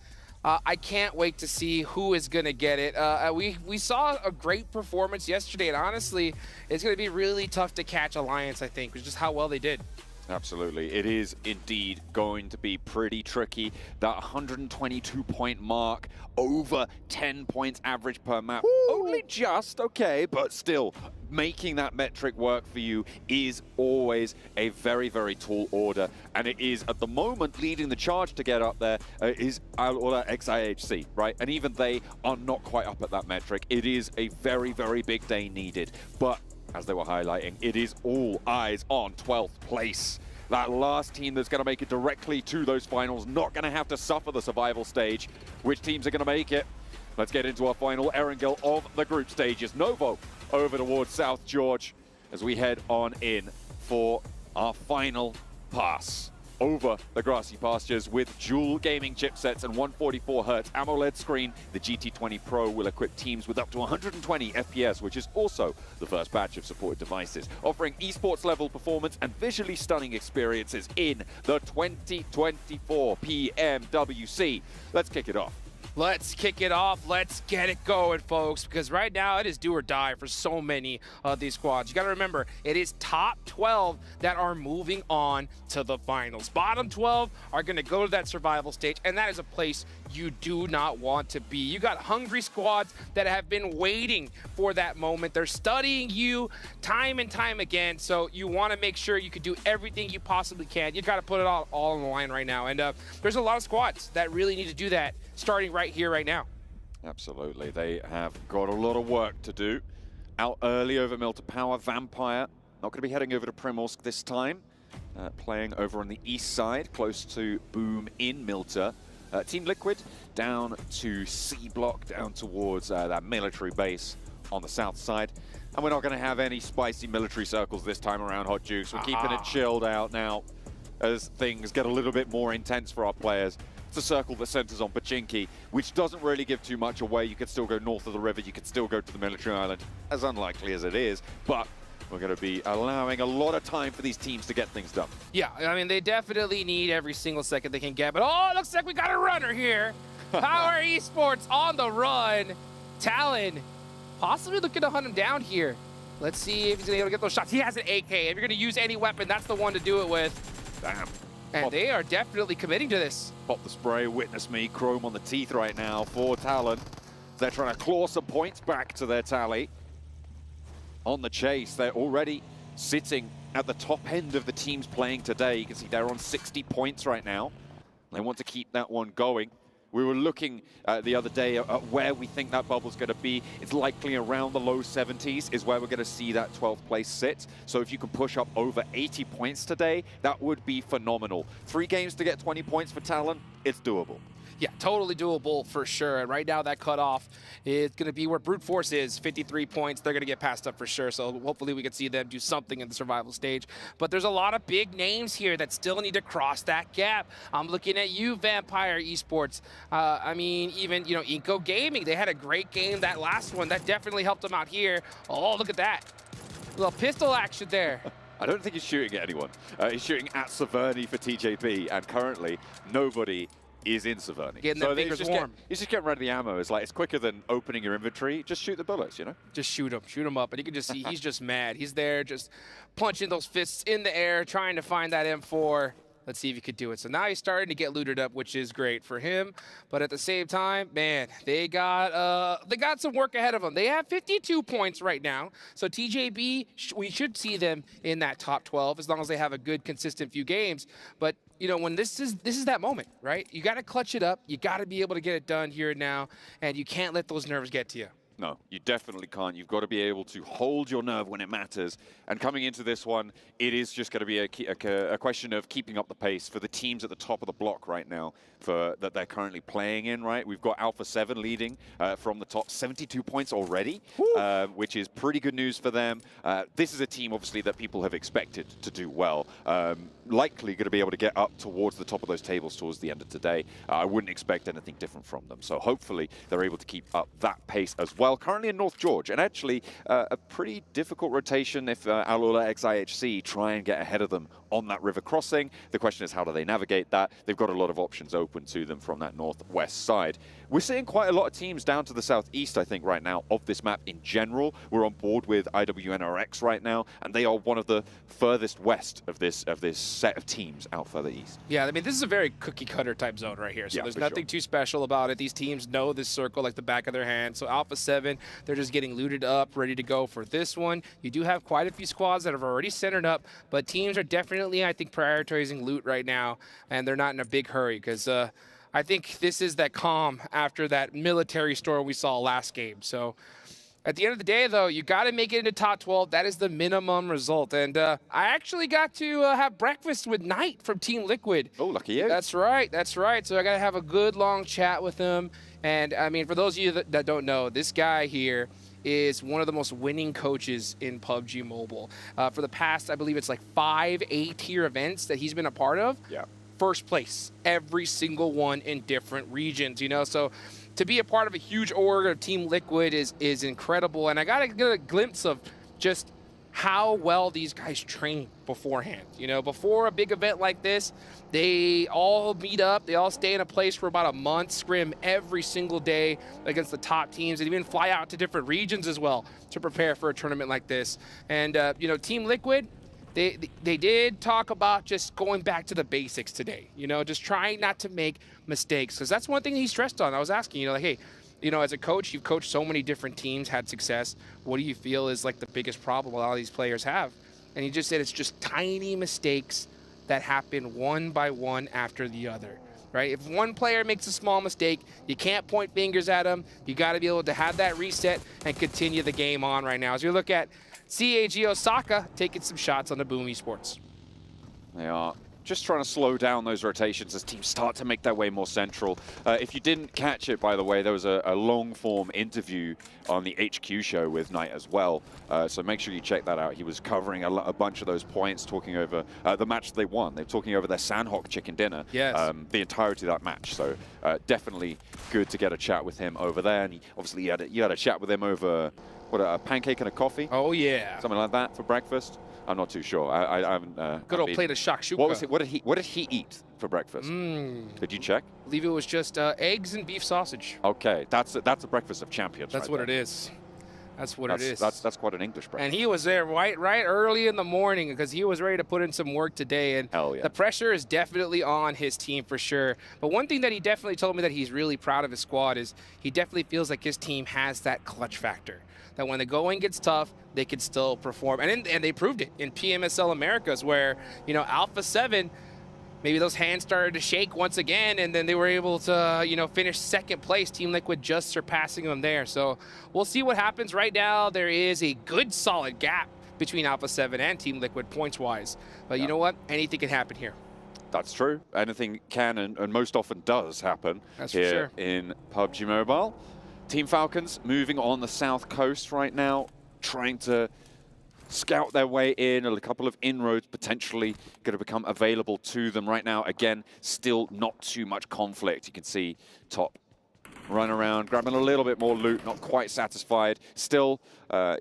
Speaker 13: I can't wait to see who is going to get it. We saw a great performance yesterday, and honestly, it's going to be really tough to catch Alliance, I think, which is just how well they did.
Speaker 14: Absolutely. It is indeed going to be pretty tricky. That 122-point mark, over 10 points average per map. Woo! Only just, okay, but still, making that metric work for you is always a very, very tall order. And it is, at the moment, leading the charge to get up there is Alula XIHC, right? And even they are not quite up at that metric. It is a very, very big day needed. But as they were highlighting, it is all eyes on 12th place. That last team that's going to make it directly to those finals, not going to have to suffer the survival stage. Which teams are going to make it? Let's get into our final Erangel of the group stages. Novo over towards South George as we head on in for our final pass over the grassy pastures with dual gaming chipsets and 144Hz AMOLED screen. The GT20 Pro will equip teams with up to 120 FPS, which is also the first batch of supported devices, offering esports level performance and visually stunning experiences in the 2024 PMWC. Let's kick it off.
Speaker 13: Let's kick it off. Let's get it going, folks, because right now it is do or die for so many of these squads. You got to remember, it is top 12 that are moving on to the finals. Bottom 12 are going to go to that survival stage, and that is a place you do not want to be. You got hungry squads that have been waiting for that moment. They're studying you time and time again, so you want to make sure you can do everything you possibly can. You got to put it all on the line right now, and there's a lot of squads that really need to do that starting right here, right now.
Speaker 14: Absolutely. They have got a lot of work to do. Out early over Milta Power. Vampire not going to be heading over to Primorsk this time. Playing over on the east side, close to Boom in Milta. Team Liquid down to C block, down towards that military base on the south side. And we're not going to have any spicy military circles this time around, Hot Juice. We're keeping it chilled out now as things get a little bit more intense for our players. It's a circle that centers on Pachinki, which doesn't really give too much away. You could still go north of the river, you could still go to the military island, as unlikely as it is, but we're going to be allowing a lot of time for these teams to get things done.
Speaker 13: Yeah, I mean, they definitely need every single second they can get, but oh, it looks like we got a runner here. Power Esports on the run. Talon possibly looking to hunt him down here. Let's see if he's going to be able to get those shots. He has an AK. If you're going to use any weapon, that's the one to do it with.
Speaker 14: Damn.
Speaker 13: And they are definitely committing to this.
Speaker 14: Pop the spray, witness me, chrome on the teeth right now for Talon. They're trying to claw some points back to their tally. On the chase, they're already sitting at the top end of the teams playing today. You can see they're on 60 points right now. They want to keep that one going. We were looking the other day at where we think that bubble's going to be. It's likely around the low 70s is where we're going to see that 12th place sit. So if you can push up over 80 points today, that would be phenomenal. 3 games to get 20 points for Talon, it's doable.
Speaker 13: Yeah, totally doable for sure. And right now that cutoff is going to be where Brute Force is, 53 points. They're going to get passed up for sure. So hopefully we can see them do something in the survival stage. But there's a lot of big names here that still need to cross that gap. I'm looking at you, Vampire Esports. I mean, even, you know, Inco Gaming, they had a great game, that last one. That definitely helped them out here. Oh, look at that. A little pistol action there.
Speaker 14: I don't think he's shooting at anyone. He's shooting at Severny for TJP, and currently nobody is in Saverney.
Speaker 13: Getting their fingers warm.
Speaker 14: He's just getting rid of the ammo. It's like, it's quicker than opening your inventory. Just shoot the bullets, you know?
Speaker 13: Just shoot him up. And you can just see he's just mad. He's there just punching those fists in the air, trying to find that M4. Let's see if he could do it. So now he's starting to get looted up, which is great for him. But at the same time, man, they got some work ahead of them. They have 52 points right now. So TJB, we should see them in that top 12 as long as they have a good, consistent few games. But you know, when this is that moment, right? You got to clutch it up. You got to be able to get it done here and now, and you can't let those nerves get to you.
Speaker 14: No, you definitely can't. You've got to be able to hold your nerve when it matters. And coming into this one, it is just going to be a question of keeping up the pace for the teams at the top of the block right now that they're currently playing in, right? We've got Alpha 7 leading from the top, 72 points already, which is pretty good news for them. This is a team, obviously, that people have expected to do well. Likely going to be able to get up towards the top of those tables towards the end of today. I wouldn't expect anything different from them. So hopefully they're able to keep up that pace as well. Currently in North George, and actually a pretty difficult rotation if Alula XIHC try and get ahead of them on that river crossing. The question is, how do they navigate that? They've got a lot of options open to them from that northwest side. We're seeing quite a lot of teams down to the southeast, I think, right now, of this map in general. We're on board with IWNRX right now, and they are one of the furthest west of this set of teams out further east.
Speaker 13: Yeah, I mean, this is a very cookie-cutter type zone right here, so there's nothing too special about it. These teams know this circle like the back of their hand. So Alpha 7, they're just getting looted up, ready to go for this one. You do have quite a few squads that have already centered up, but teams are definitely, I think, prioritizing loot right now, and they're not in a big hurry because I think this is that calm after that military storm we saw last game. So at the end of the day, though, you got to make it into top 12. That is the minimum result. And I actually got to have breakfast with Knight from Team Liquid.
Speaker 14: Oh, lucky you.
Speaker 13: That's right. That's right. So I got to have a good, long chat with him. And, I mean, for those of you that don't know, this guy here is one of the most winning coaches in PubG Mobile. For the past, I believe it's like 5 A-tier events that he's been a part of.
Speaker 14: Yeah.
Speaker 13: First place, every single one in different regions, you know? So to be a part of a huge org of Team Liquid is incredible. And I got to get a glimpse of just how well these guys train beforehand. You know, before a big event like this, they all meet up, they all stay in a place for about a month, scrim every single day against the top teams, and even fly out to different regions as well to prepare for a tournament like this. And, you know, Team Liquid, they did talk about just going back to the basics today, you know, just trying not to make mistakes, because that's one thing he stressed on. I was asking, you know, like, hey, you know, as a coach, you've coached so many different teams, had success. What do you feel is like the biggest problem a lot of these players have? And he just said it's just tiny mistakes that happen one by one after the other, right? If one player makes a small mistake, you can't point fingers at them. You got to be able to have that reset and continue the game on right now. As we look at CAG Osaka taking some shots on the Boom Esports.
Speaker 14: They are just trying to slow down those rotations as teams start to make their way more central. If you didn't catch it, by the way, there was a long-form interview on the HQ show with Knight as well. So make sure you check that out. He was covering a bunch of those points, talking over the match they won. They're talking over their Sandhawk chicken dinner, the entirety of that match. So definitely good to get a chat with him over there. And obviously you had a chat with him over, what, a pancake and a coffee?
Speaker 13: Oh, yeah.
Speaker 14: Something like that for breakfast? I'm not too sure. I haven't.
Speaker 13: Good old plate of shakshuka.
Speaker 14: What was it? What did he eat for breakfast? Did you check?
Speaker 13: I believe it was just eggs and beef sausage.
Speaker 14: Okay, that's a breakfast of champions.
Speaker 13: That's what it is. That's what it is.
Speaker 14: That's quite an English breakfast.
Speaker 13: And he was there right early in the morning because he was ready to put in some work today. And
Speaker 14: hell yeah.
Speaker 13: The pressure is definitely on his team for sure. But one thing that he definitely told me that he's really proud of his squad is he definitely feels like his team has that clutch factor. That when the going gets tough, they can still perform. And they proved it in PMSL Americas where, you know, Alpha 7, maybe those hands started to shake once again, and then they were able to, you know, finish second place. Team Liquid just surpassing them there. So we'll see what happens. Right now, there is a good solid gap between Alpha 7 and Team Liquid points-wise. But you know what? Anything can happen here.
Speaker 14: That's true. Anything can and most often does happen here in PubG Mobile. Team Falcons moving on the south coast right now, trying to scout their way in. A couple of inroads potentially going to become available to them right now. Again, still not too much conflict. You can see top run around, grabbing a little bit more loot, not quite satisfied. Still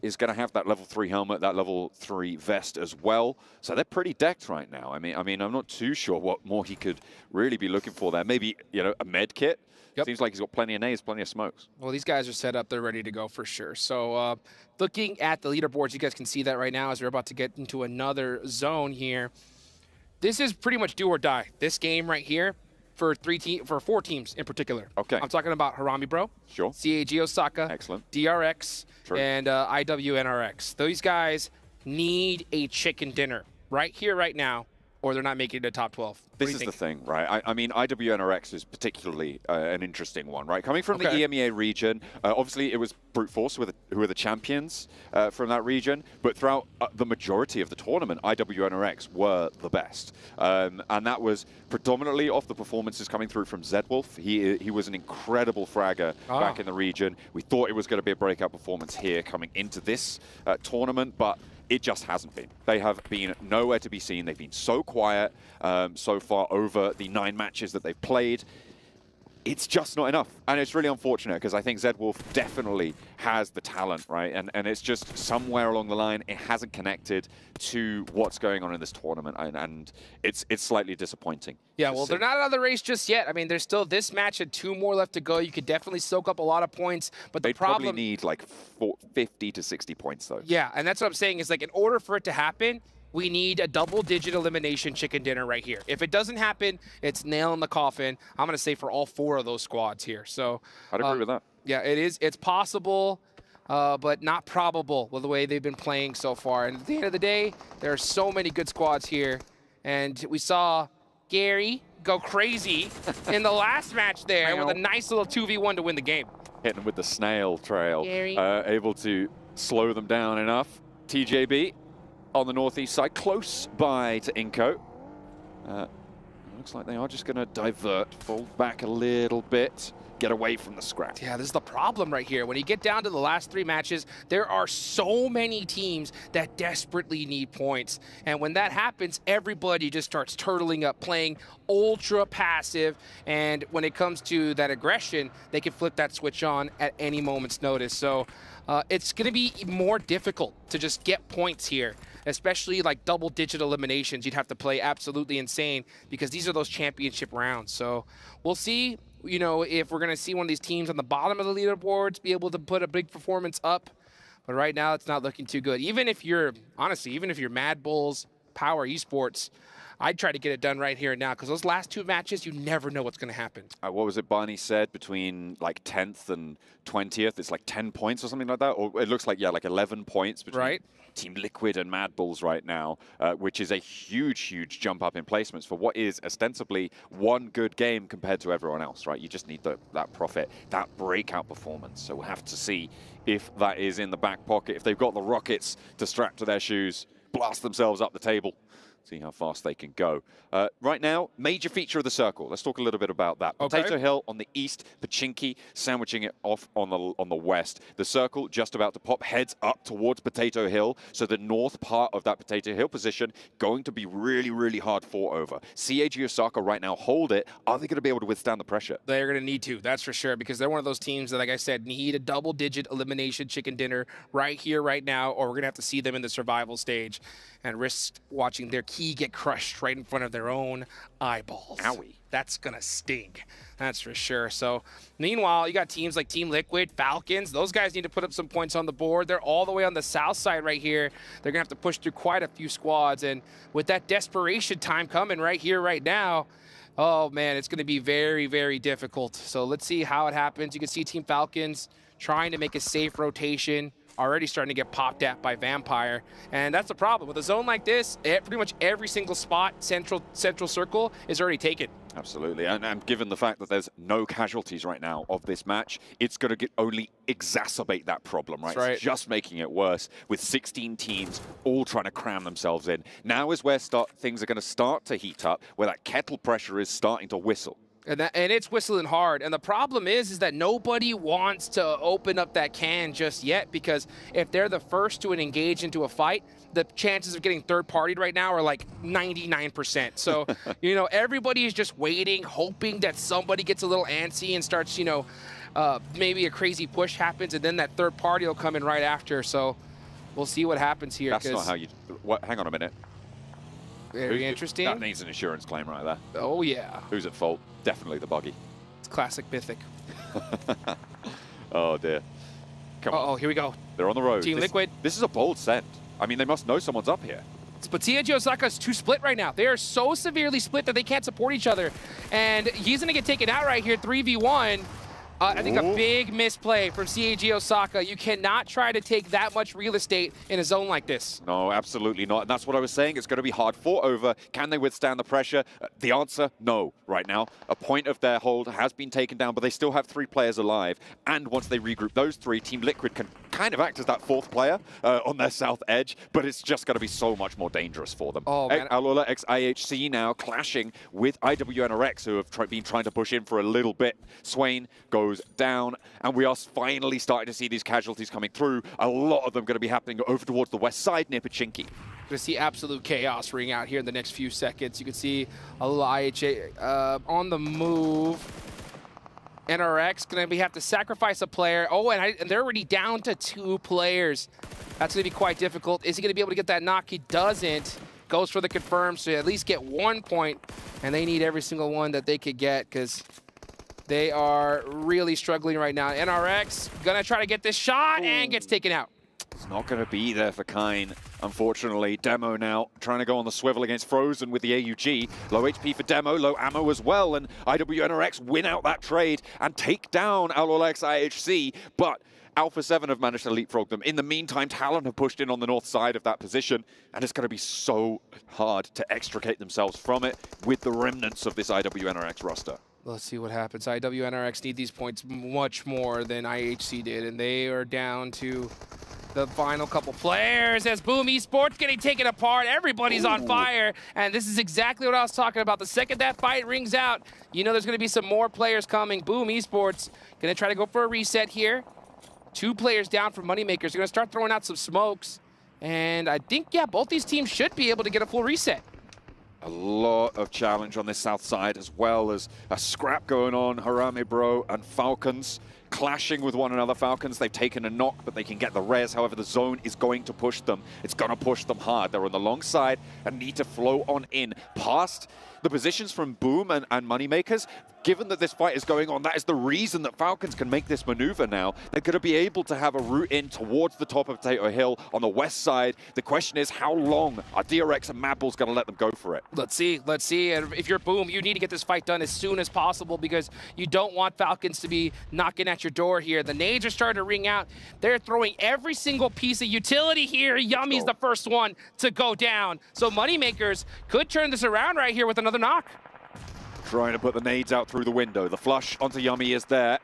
Speaker 14: is going to have that level 3 helmet, that level 3 vest as well. So they're pretty decked right now. I mean, I'm not too sure what more he could really be looking for there. Maybe, you know, a med kit. Yep. Seems like he's got plenty of nades, plenty of smokes.
Speaker 13: Well, these guys are set up. They're ready to go for sure. So looking at the leaderboards, you guys can see that right now as we're about to get into another zone here. This is pretty much do or die. This game right here for 4 teams in particular.
Speaker 14: Okay.
Speaker 13: I'm talking about Harami Bro,
Speaker 14: sure,
Speaker 13: CAG Osaka,
Speaker 14: excellent,
Speaker 13: DRX,
Speaker 14: True.
Speaker 13: and IWNRX. These guys need a chicken dinner right here, right now, or they're not making it to top 12.
Speaker 14: This is the thing, right? I mean, IWNRX is particularly an interesting one, right? Coming from the EMEA region, obviously it was Brute Force who were the champions from that region, but throughout the majority of the tournament, IWNRX were the best. And that was predominantly off the performances coming through from Zedwolf. He was an incredible fragger back in the region. We thought it was going to be a breakout performance here coming into this tournament, but it just hasn't been. They have been nowhere to be seen. They've been so quiet so far over the 9 matches that they've played. It's just not enough. And it's really unfortunate because I think Zedwolf definitely has the talent, right? And it's just somewhere along the line, it hasn't connected to what's going on in this tournament. And it's slightly disappointing.
Speaker 13: Yeah, well, they're not out of the race just yet. I mean, there's still this match and 2 more left to go. You could definitely soak up a lot of points, but the problem...
Speaker 14: They probably need like 50 to 60 points, though.
Speaker 13: Yeah, and that's what I'm saying is, like, in order for it to happen, we need a double-digit elimination chicken dinner right here. If it doesn't happen, it's nail in the coffin. I'm going to say for all 4 of those squads here. So
Speaker 14: I'd agree with that.
Speaker 13: Yeah, it is. It's possible, but not probable with the way they've been playing so far. And at the end of the day, there are so many good squads here. And we saw Gary go crazy in the last match there with a nice little 2v1 to win the game.
Speaker 14: Hitting with the snail trail.
Speaker 13: Gary.
Speaker 14: Able to slow them down enough. TJB on the northeast side, close by to Inko. Looks like they are just going to divert, fall back a little bit, get away from the scrap.
Speaker 13: Yeah, this is the problem right here. When you get down to the last 3 matches, there are so many teams that desperately need points. And when that happens, everybody just starts turtling up, playing ultra passive. And when it comes to that aggression, they can flip that switch on at any moment's notice. So it's going to be more difficult to just get points here, especially like double-digit eliminations. You'd have to play absolutely insane because these are those championship rounds. So we'll see, you know, if we're going to see one of these teams on the bottom of the leaderboards be able to put a big performance up. But right now, it's not looking too good. Even if you're, honestly, even if you're Mad Bulls, Power Esports, I'd try to get it done right here and now because those last 2 matches, you never know what's going to happen.
Speaker 14: What was it Barney said? Between like 10th and 20th, it's like 10 points or something like that? Or it looks like, yeah, like 11 points between Team Liquid and Mad Bulls right now, which is a huge, huge jump up in placements for what is ostensibly one good game compared to everyone else, right? You just need that profit, that breakout performance. So we'll have to see if that is in the back pocket, if they've got the rockets to strap to their shoes, blast themselves up the table. See how fast they can go. Right now, major feature of the circle. Let's talk a little bit about that.
Speaker 13: Okay.
Speaker 14: Potato Hill on the east, Pachinki sandwiching it off on the west. The circle just about to pop, heads up towards Potato Hill. So the north part of that Potato Hill position going to be really, really hard fought over. CAG Osaka right now hold it. Are they going to be able to withstand the pressure?
Speaker 13: They're going to need to, that's for sure, because they're one of those teams that, like I said, need a double-digit elimination chicken dinner right here, right now, or we're going to have to see them in the survival stage and risk watching their key get crushed right in front of their own eyeballs.
Speaker 14: Owie.
Speaker 13: That's going to stink. That's for sure. So, meanwhile, you got teams like Team Liquid, Falcons. Those guys need to put up some points on the board. They're all the way on the south side right here. They're going to have to push through quite a few squads. And with that desperation time coming right here, right now, oh, man, it's going to be very, very difficult. So let's see how it happens. You can see Team Falcons trying to make a safe rotation, already starting to get popped at by Vampire. And that's the problem. With a zone like this, pretty much every single spot, central circle, is already taken.
Speaker 14: Absolutely, and given the fact that there's no casualties right now of this match, it's going to only exacerbate that problem, right?
Speaker 13: That's right.
Speaker 14: It's just making it worse with 16 teams all trying to cram themselves in. Now is where things are going to start to heat up, where that kettle pressure is starting to whistle.
Speaker 13: And it's whistling hard. And the problem is that nobody wants to open up that can just yet, because if they're the first to engage into a fight, the chances of getting third-partied right now are like 99%. So, you know, everybody is just waiting, hoping that somebody gets a little antsy and starts, you know, maybe a crazy push happens, and then that third party will come in right after. So we'll see what happens here.
Speaker 14: That's not how you... What? Hang on a minute.
Speaker 13: Very interesting.
Speaker 14: That needs an insurance claim right there.
Speaker 13: Oh, yeah.
Speaker 14: Who's at fault? Definitely the buggy.
Speaker 13: It's classic Mythic.
Speaker 14: Oh, dear. Come on.
Speaker 13: Oh, here we go.
Speaker 14: They're on the road.
Speaker 13: Team Liquid.
Speaker 14: This is a bold send. I mean, they must know someone's up here.
Speaker 13: But TNG Osaka is too split right now. They are so severely split that they can't support each other. And he's going to get taken out right here, 3v1. I think a big misplay from CAG Osaka. You cannot try to take that much real estate in a zone like this.
Speaker 14: No, absolutely not. And that's what I was saying. It's going to be hard fought over. Can they withstand the pressure? The answer, no, right now. A point of their hold has been taken down, but they still have 3 players alive. And once they regroup those 3, Team Liquid can kind of act as that 4th player on their south edge, but it's just going to be so much more dangerous for them.
Speaker 13: Oh, man.
Speaker 14: Alula ex-IHC now clashing with IWNRX, who have been trying to push in for a little bit. Swain goes down, and we are finally starting to see these casualties coming through. A lot of them going to be happening over towards the west side near Pachinki.
Speaker 13: Going to see absolute chaos ring out here in the next few seconds. You can see a little IHA on the move. NRX going to have to sacrifice a player. Oh, and they're already down to 2 players. That's going to be quite difficult. Is he going to be able to get that knock? He doesn't. Goes for the confirm, so at least get 1 point, and they need every single one that they could get because they are really struggling right now. NRX gonna try to get this shot and gets taken out.
Speaker 14: It's not going to be there for Kine, unfortunately. Demo now trying to go on the swivel against Frozen with the AUG. Low HP for Demo, low ammo as well, and IWNRX win out that trade and take down Alolex IHC, but Alpha 7 have managed to leapfrog them. In the meantime, Talon have pushed in on the north side of that position, and it's going to be so hard to extricate themselves from it with the remnants of this IWNRX roster.
Speaker 13: Let's see what happens. IWNRX need these points much more than IHC did, and they are down to the final couple players as Boom Esports getting taken apart. Everybody's on fire, and this is exactly what I was talking about. The second that fight rings out, you know there's going to be some more players coming. Boom Esports going to try to go for a reset here. 2 players down for Moneymakers. They're going to start throwing out some smokes, and I think, yeah, both these teams should be able to get a full reset.
Speaker 14: A lot of challenge on this south side, as well as a scrap going on. Harame Bro and Falcons clashing with one another. Falcons, they've taken a knock, but they can get the res. However, the zone is going to push them. It's going to push them hard. They're on the long side and need to flow on in past the positions from Boom and Moneymakers. Given that this fight is going on, that is the reason that Falcons can make this maneuver now. They're going to be able to have a route in towards the top of Potato Hill on the west side. The question is, how long are DRX and Madball's going to let them go for it?
Speaker 13: Let's see. Let's see. And if you're Boom, you need to get this fight done as soon as possible because you don't want Falcons to be knocking at your door here. The nades are starting to ring out. They're throwing every single piece of utility here. Yummy's the first one to go down. So Moneymakers could turn this around right here with another knock.
Speaker 14: Trying to put the nades out through the window. The flush onto Yummy is there.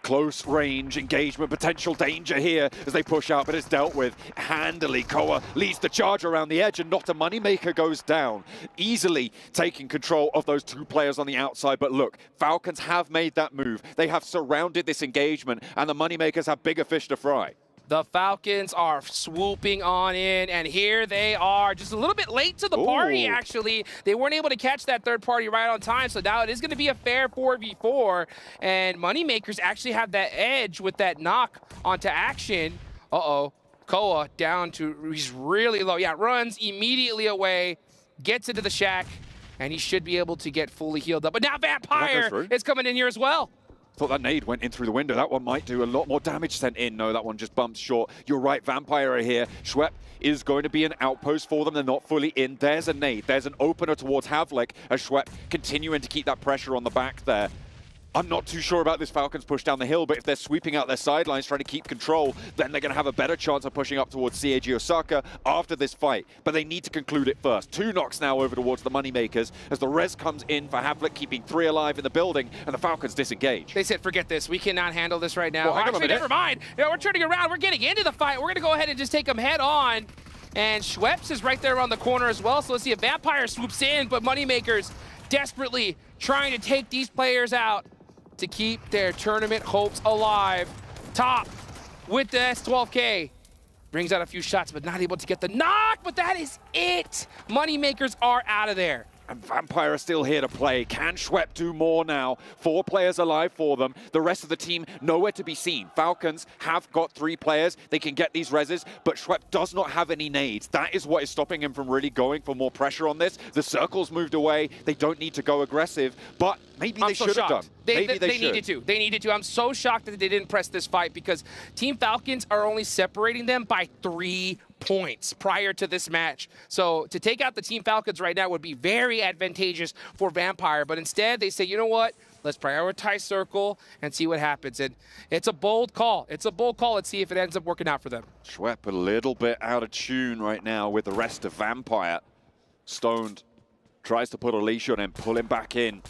Speaker 14: Close range engagement, potential danger here as they push out, but it's dealt with handily. Koa leads the charge around the edge and not a Moneymaker goes down. Easily taking control of those 2 players on the outside, but look, Falcons have made that move. They have surrounded this engagement and the Moneymakers have bigger fish to fry.
Speaker 13: The Falcons are swooping on in, and here they are. Just a little bit late to the party, actually. They weren't able to catch that third party right on time, so now it is going to be a fair 4v4, and Moneymakers actually have that edge with that knock onto action. Uh-oh. Koa down to, he's really low. Yeah, runs immediately away, gets into the shack, and he should be able to get fully healed up. But now Vampire is coming in here as well.
Speaker 14: Thought that nade went in through the window. That one might do a lot more damage sent in. No, that one just bumps short. You're right, Vampire are here. Schwepp is going to be an outpost for them. They're not fully in. There's a nade. There's an opener towards Havlik as Schwepp continuing to keep that pressure on the back there. I'm not too sure about this Falcons push down the hill, but if they're sweeping out their sidelines trying to keep control, then they're going to have a better chance of pushing up towards CAG Osaka after this fight. But they need to conclude it first. 2 knocks now over towards the Moneymakers as the res comes in for Havlik, keeping 3 alive in the building, and the Falcons disengage.
Speaker 13: They said, forget this. We cannot handle this right now.
Speaker 14: Well,
Speaker 13: actually, never mind. Yeah, we're turning around. We're getting into the fight. We're going to go ahead and just take them head on. And Schweppes is right there around the corner as well. So let's see if Vampire swoops in, but Moneymakers desperately trying to take these players out to keep their tournament hopes alive. Top with the S12K. Brings out a few shots, but not able to get the knock, but that is it. Moneymakers are out of there.
Speaker 14: And Vampire are still here to play. Can Schwepp do more now? 4 players alive for them. The rest of the team nowhere to be seen. Falcons have got 3 players. They can get these reses, but Schwepp does not have any nades. That is what is stopping him from really going for more pressure on this. The circle's moved away. They don't need to go aggressive, but maybe they should have done. Maybe they
Speaker 13: needed to. They needed to. I'm so shocked that they didn't press this fight because Team Falcons are only separating them by 3 points prior to this match. So to take out the Team Falcons right now would be very advantageous for Vampire, but instead they say, you know what? Let's prioritize circle and see what happens. And it's a bold call. It's a bold call. Let's see if it ends up working out for them.
Speaker 14: Schwepp a little bit out of tune right now with the rest of Vampire. Stoned tries to put a leash on him, pull him back in.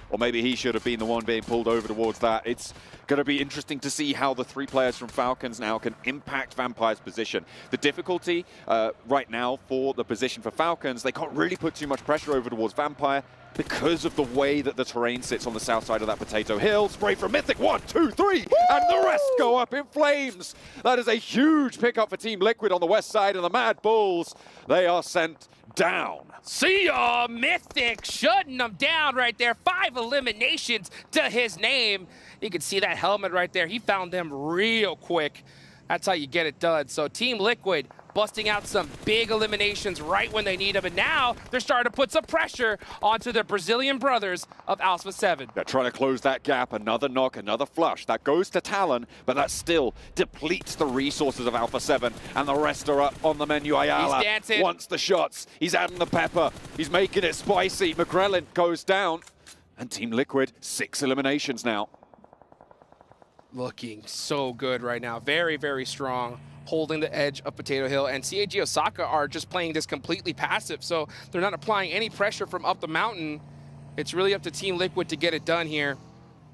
Speaker 14: Or maybe he should have been the one being pulled over towards that. It's going to be interesting to see how the 3 players from Falcons now can impact Vampire's position. The difficulty right now for the position for Falcons, they can't really put too much pressure over towards Vampire because of the way that the terrain sits on the south side of that potato hill. Spray from Mythic, 1, 2, 3, and the rest go up in flames. That is a huge pickup for Team Liquid on the west side, and the Mad Bulls, they are sent down.
Speaker 13: See ya, Mythic shutting them down right there. 5 eliminations to his name. You can see that helmet right there. He found them real quick. That's how you get it done. So Team Liquid busting out some big eliminations right when they need them. And now they're starting to put some pressure onto the Brazilian brothers of Alpha 7.
Speaker 14: They're trying to close that gap. Another knock, another flush. That goes to Talon, but that still depletes the resources of Alpha 7. And the rest are up on the menu. Ayala
Speaker 13: He's dancing.
Speaker 14: wants the shots. He's adding the pepper. He's making it spicy. McGrellin goes down. And Team Liquid, 6 eliminations now.
Speaker 13: Looking so good right now. Very, very strong. Holding the edge of Potato Hill, and CAG Osaka are just playing this completely passive, so they're not applying any pressure from up the mountain. It's really up to Team Liquid to get it done here.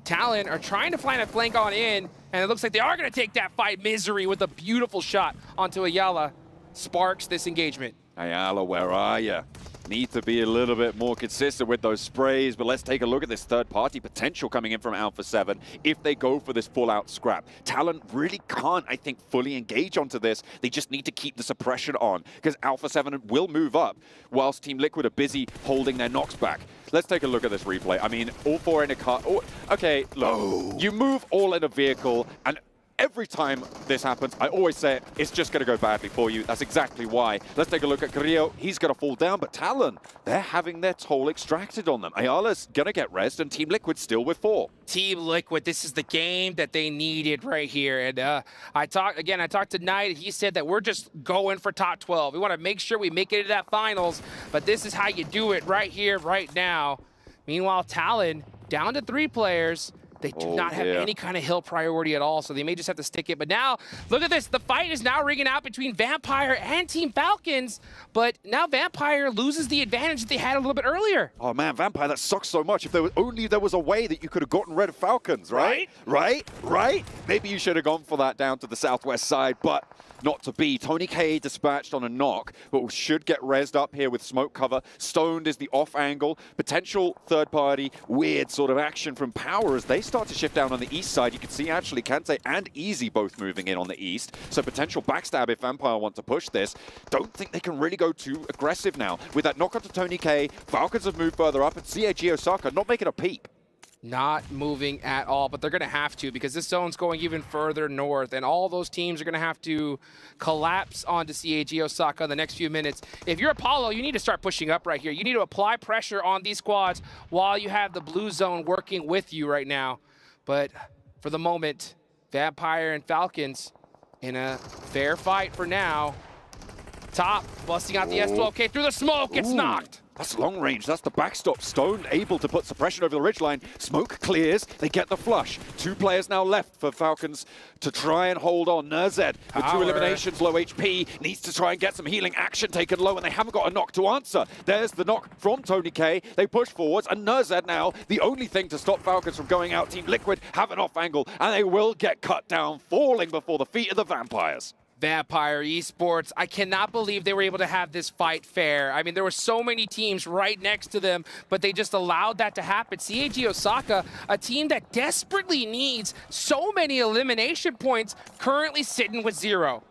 Speaker 13: Talon are trying to find a flank on in, and it looks like they are going to take that fight. Misery with a beautiful shot onto Ayala sparks this engagement.
Speaker 14: Ayala, where are you? Need to be a little bit more consistent with those sprays, but let's take a look at this third-party potential coming in from Alpha 7 if they go for this full-out scrap. Talon really can't, I think, fully engage onto this. They just need to keep the suppression on because Alpha 7 will move up whilst Team Liquid are busy holding their knocks back. Let's take a look at this replay. I mean, all 4 in a car. Oh, okay, look, you move all in a vehicle, and every time this happens, I always say it's just going to go badly for you. That's exactly why. Let's take a look at Carrillo. He's going to fall down, but Talon, they're having their toll extracted on them. Ayala's going to get rezzed, and Team Liquid still with 4.
Speaker 13: Team Liquid, this is the game that they needed right here. And I talked to Knight. He said that we're just going for top 12. We want to make sure we make it into that finals, but this is how you do it right here, right now. Meanwhile, Talon down to 3 players. They do not have any kind of hill priority at all, so they may just have to stick it. But now, look at this. The fight is now ringing out between Vampire and Team Falcons, but now Vampire loses the advantage that they had a little bit earlier.
Speaker 14: Oh, man, Vampire, that sucks so much. If there was only there was a way that you could have gotten rid of Falcons, right? Right? Maybe you should have gone for that down to the southwest side, but not to be. Tony K dispatched on a knock, but should get rezzed up here with smoke cover. Stoned is the off angle. Potential third-party weird sort of action from Power as they start to shift down on the east side. You can see actually Kante and Easy both moving in on the east. So potential backstab if Vampire want to push this. Don't think they can really go too aggressive now. With that knock onto Tony K, Falcons have moved further up, and CAG Osaka not making a peep.
Speaker 13: Not moving at all, but they're going to have to because this zone's going even further north, and all those teams are going to have to collapse onto CAG Osaka in the next few minutes. If you're Apollo, you need to start pushing up right here. You need to apply pressure on these squads while you have the blue zone working with you right now. But for the moment, Vampire and Falcons in a fair fight for now. Top, busting out the S12K through the smoke, gets knocked.
Speaker 14: That's long range. That's the backstop. Stone able to put suppression over the ridgeline. Smoke clears. They get the flush. 2 players now left for Falcons to try and hold on. Nurzed with 2 eliminations, low HP, needs to try and get some healing action taken low, and they haven't got a knock to answer. There's the knock from Tony K. They push forwards, and Nurzed now, the only thing to stop Falcons from going out. Team Liquid have an off angle, and they will get cut down, falling before the feet of the Vampires.
Speaker 13: Vampire Esports, I cannot believe they were able to have this fight fair. I mean, there were so many teams right next to them, but they just allowed that to happen. CAG Osaka, a team that desperately needs so many elimination points, currently sitting with 0.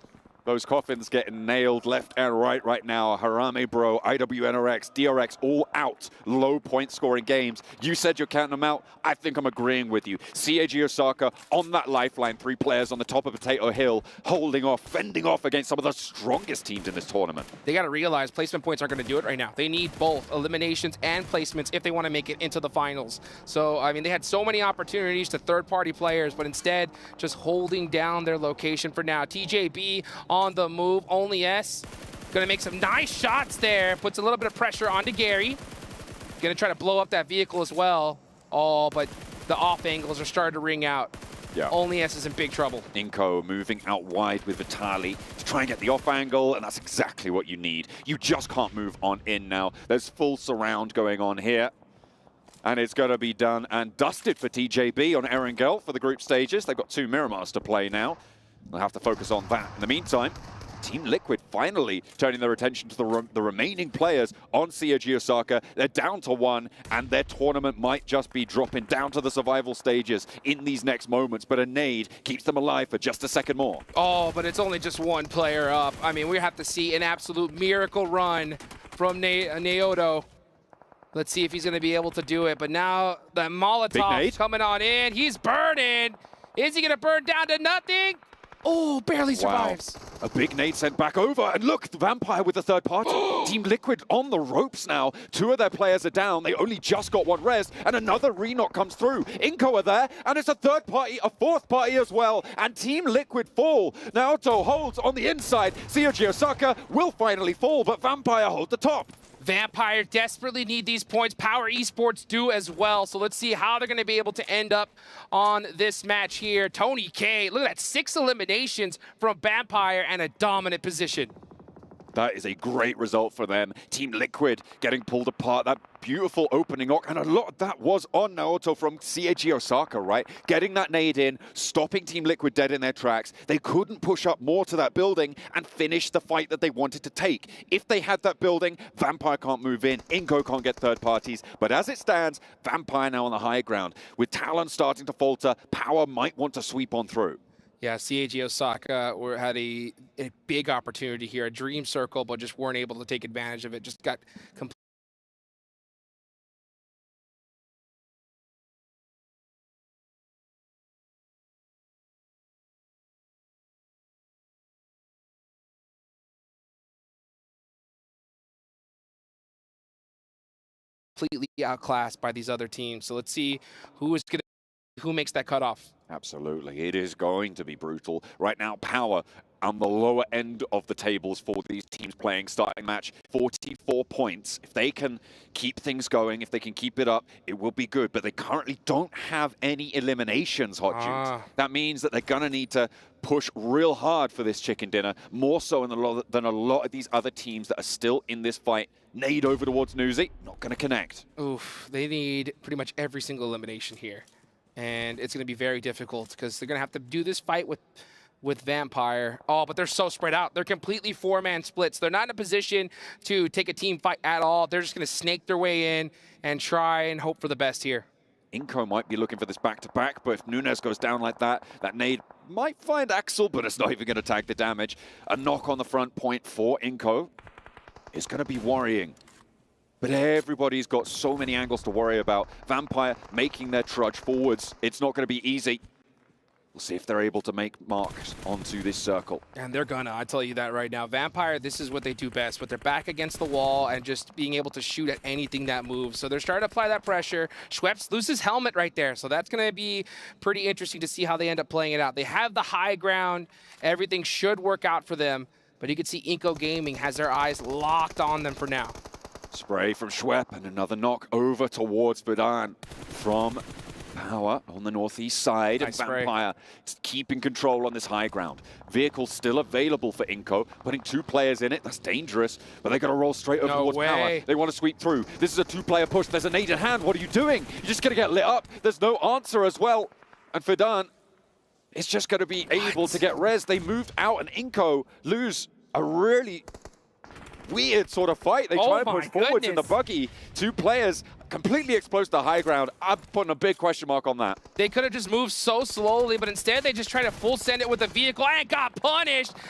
Speaker 14: Those coffins getting nailed left and right now. Harame Bro, IWNRX, DRX, all out. Low point scoring games. You said you're counting them out. I think I'm agreeing with you. CAG Osaka on that lifeline. 3 players on the top of Potato Hill, holding off, fending off against some of the strongest teams in this tournament.
Speaker 13: They got to realize placement points aren't going to do it right now. They need both eliminations and placements if they want to make it into the finals. So, I mean, they had so many opportunities to third-party players, but instead just holding down their location for now. TJB on the move, only S. Gonna make some nice shots there. Puts a little bit of pressure onto Gary. Gonna try to blow up that vehicle as well. Oh, but the off angles are starting to ring out.
Speaker 14: Yeah.
Speaker 13: Only S is in big trouble.
Speaker 14: Inko moving out wide with Vitali to try and get the off angle, and that's exactly what you need. You just can't move on in now. There's full surround going on here. And it's going to be done and dusted for TJB on Erangel for the group stages. They've got 2 Miramars to play now. They'll have to focus on that. In the meantime, Team Liquid finally turning their attention to the remaining players on CAG Osaka. They're down to 1, and their tournament might just be dropping down to the survival stages in these next moments. But a nade keeps them alive for just a second more.
Speaker 13: Oh, but it's only just 1 player up. I mean, we have to see an absolute miracle run from Naoto. Let's see if he's going to be able to do it. But now the Molotov coming on in. He's burning. Is he going to burn down to nothing? Oh, barely survives.
Speaker 14: Wow. A big nade sent back over. And look, the Vampire with the third party. Team Liquid on the ropes now. 2 of their players are down. They only just got 1 res. And another re-knock comes through. Inko are there. And it's a third party, a 4th party as well. And Team Liquid fall. Naoto holds on the inside. CAG Osaka will finally fall, but Vampire hold the top.
Speaker 13: Vampire desperately need these points. Power Esports do as well. So let's see how they're going to be able to end up on this match here. Tony K, look at that, 6 eliminations from Vampire and a dominant position.
Speaker 14: That is a great result for them. Team Liquid getting pulled apart. That beautiful opening knock, and a lot of that was on Naoto from CAG Osaka, right? Getting that nade in, stopping Team Liquid dead in their tracks. They couldn't push up more to that building and finish the fight that they wanted to take. If they had that building, Vampire can't move in, Inko can't get third parties, but as it stands, Vampire now on the high ground. With Talon starting to falter, Power might want to sweep on through.
Speaker 13: Yeah, CAG Osaka had a big opportunity here, a dream circle, but just weren't able to take advantage of it. Just got completely outclassed by these other teams. So let's see who makes that cutoff.
Speaker 14: Absolutely, it is going to be brutal. Right now, Power on the lower end of the tables for these teams playing starting match, 44 points. If they can keep things going, if they can keep it up, it will be good. But they currently don't have any eliminations, Hot Juice. That means that they're going to need to push real hard for this chicken dinner, more so than a lot of these other teams that are still in this fight. Nade over towards Newsy, not going to connect.
Speaker 13: Oof, they need pretty much every single elimination here. And it's going to be very difficult because they're going to have to do this fight with Vampire. Oh, but they're so spread out. They're completely 4-man splits. They're not in a position to take a team fight at all. They're just going to snake their way in and try and hope for the best here.
Speaker 14: Inko might be looking for this back-to-back, but if Nunes goes down like that, that nade might find Axel, but it's not even going to tag the damage. A knock on the front point for Inko is going to be worrying. But everybody's got so many angles to worry about. Vampire making their trudge forwards. It's not going to be easy. We'll see if they're able to make marks onto this circle.
Speaker 13: And they're gonna, I tell you that right now. Vampire, this is what they do best, but they're back against the wall and just being able to shoot at anything that moves. So they're starting to apply that pressure. Schweppes loses helmet right there, so that's gonna be pretty interesting to see how they end up playing it out. They have the high ground. Everything should work out for them, but you can see Inko Gaming has their eyes locked on them for now.
Speaker 14: Spray from Schwepp and another knock over towards Verdan from Power on the northeast side.
Speaker 13: Nice
Speaker 14: and Vampire keeping control on this high ground. Vehicle still available for Inko, putting 2 players in it. That's dangerous, but they got to roll straight over towards Power. They want to sweep through. This is a 2-player push. There's a nade in hand. What are you doing? You're just going to get lit up. There's no answer as well. And Verdan is just going to be able to get res. They moved out, and Inko lose a really weird sort of fight. They try and push forwards in the buggy. 2 players completely exposed to high ground. I'm putting a big question mark on that.
Speaker 13: They could have just moved so slowly, but instead they just tried to full send it with a vehicle and got punished.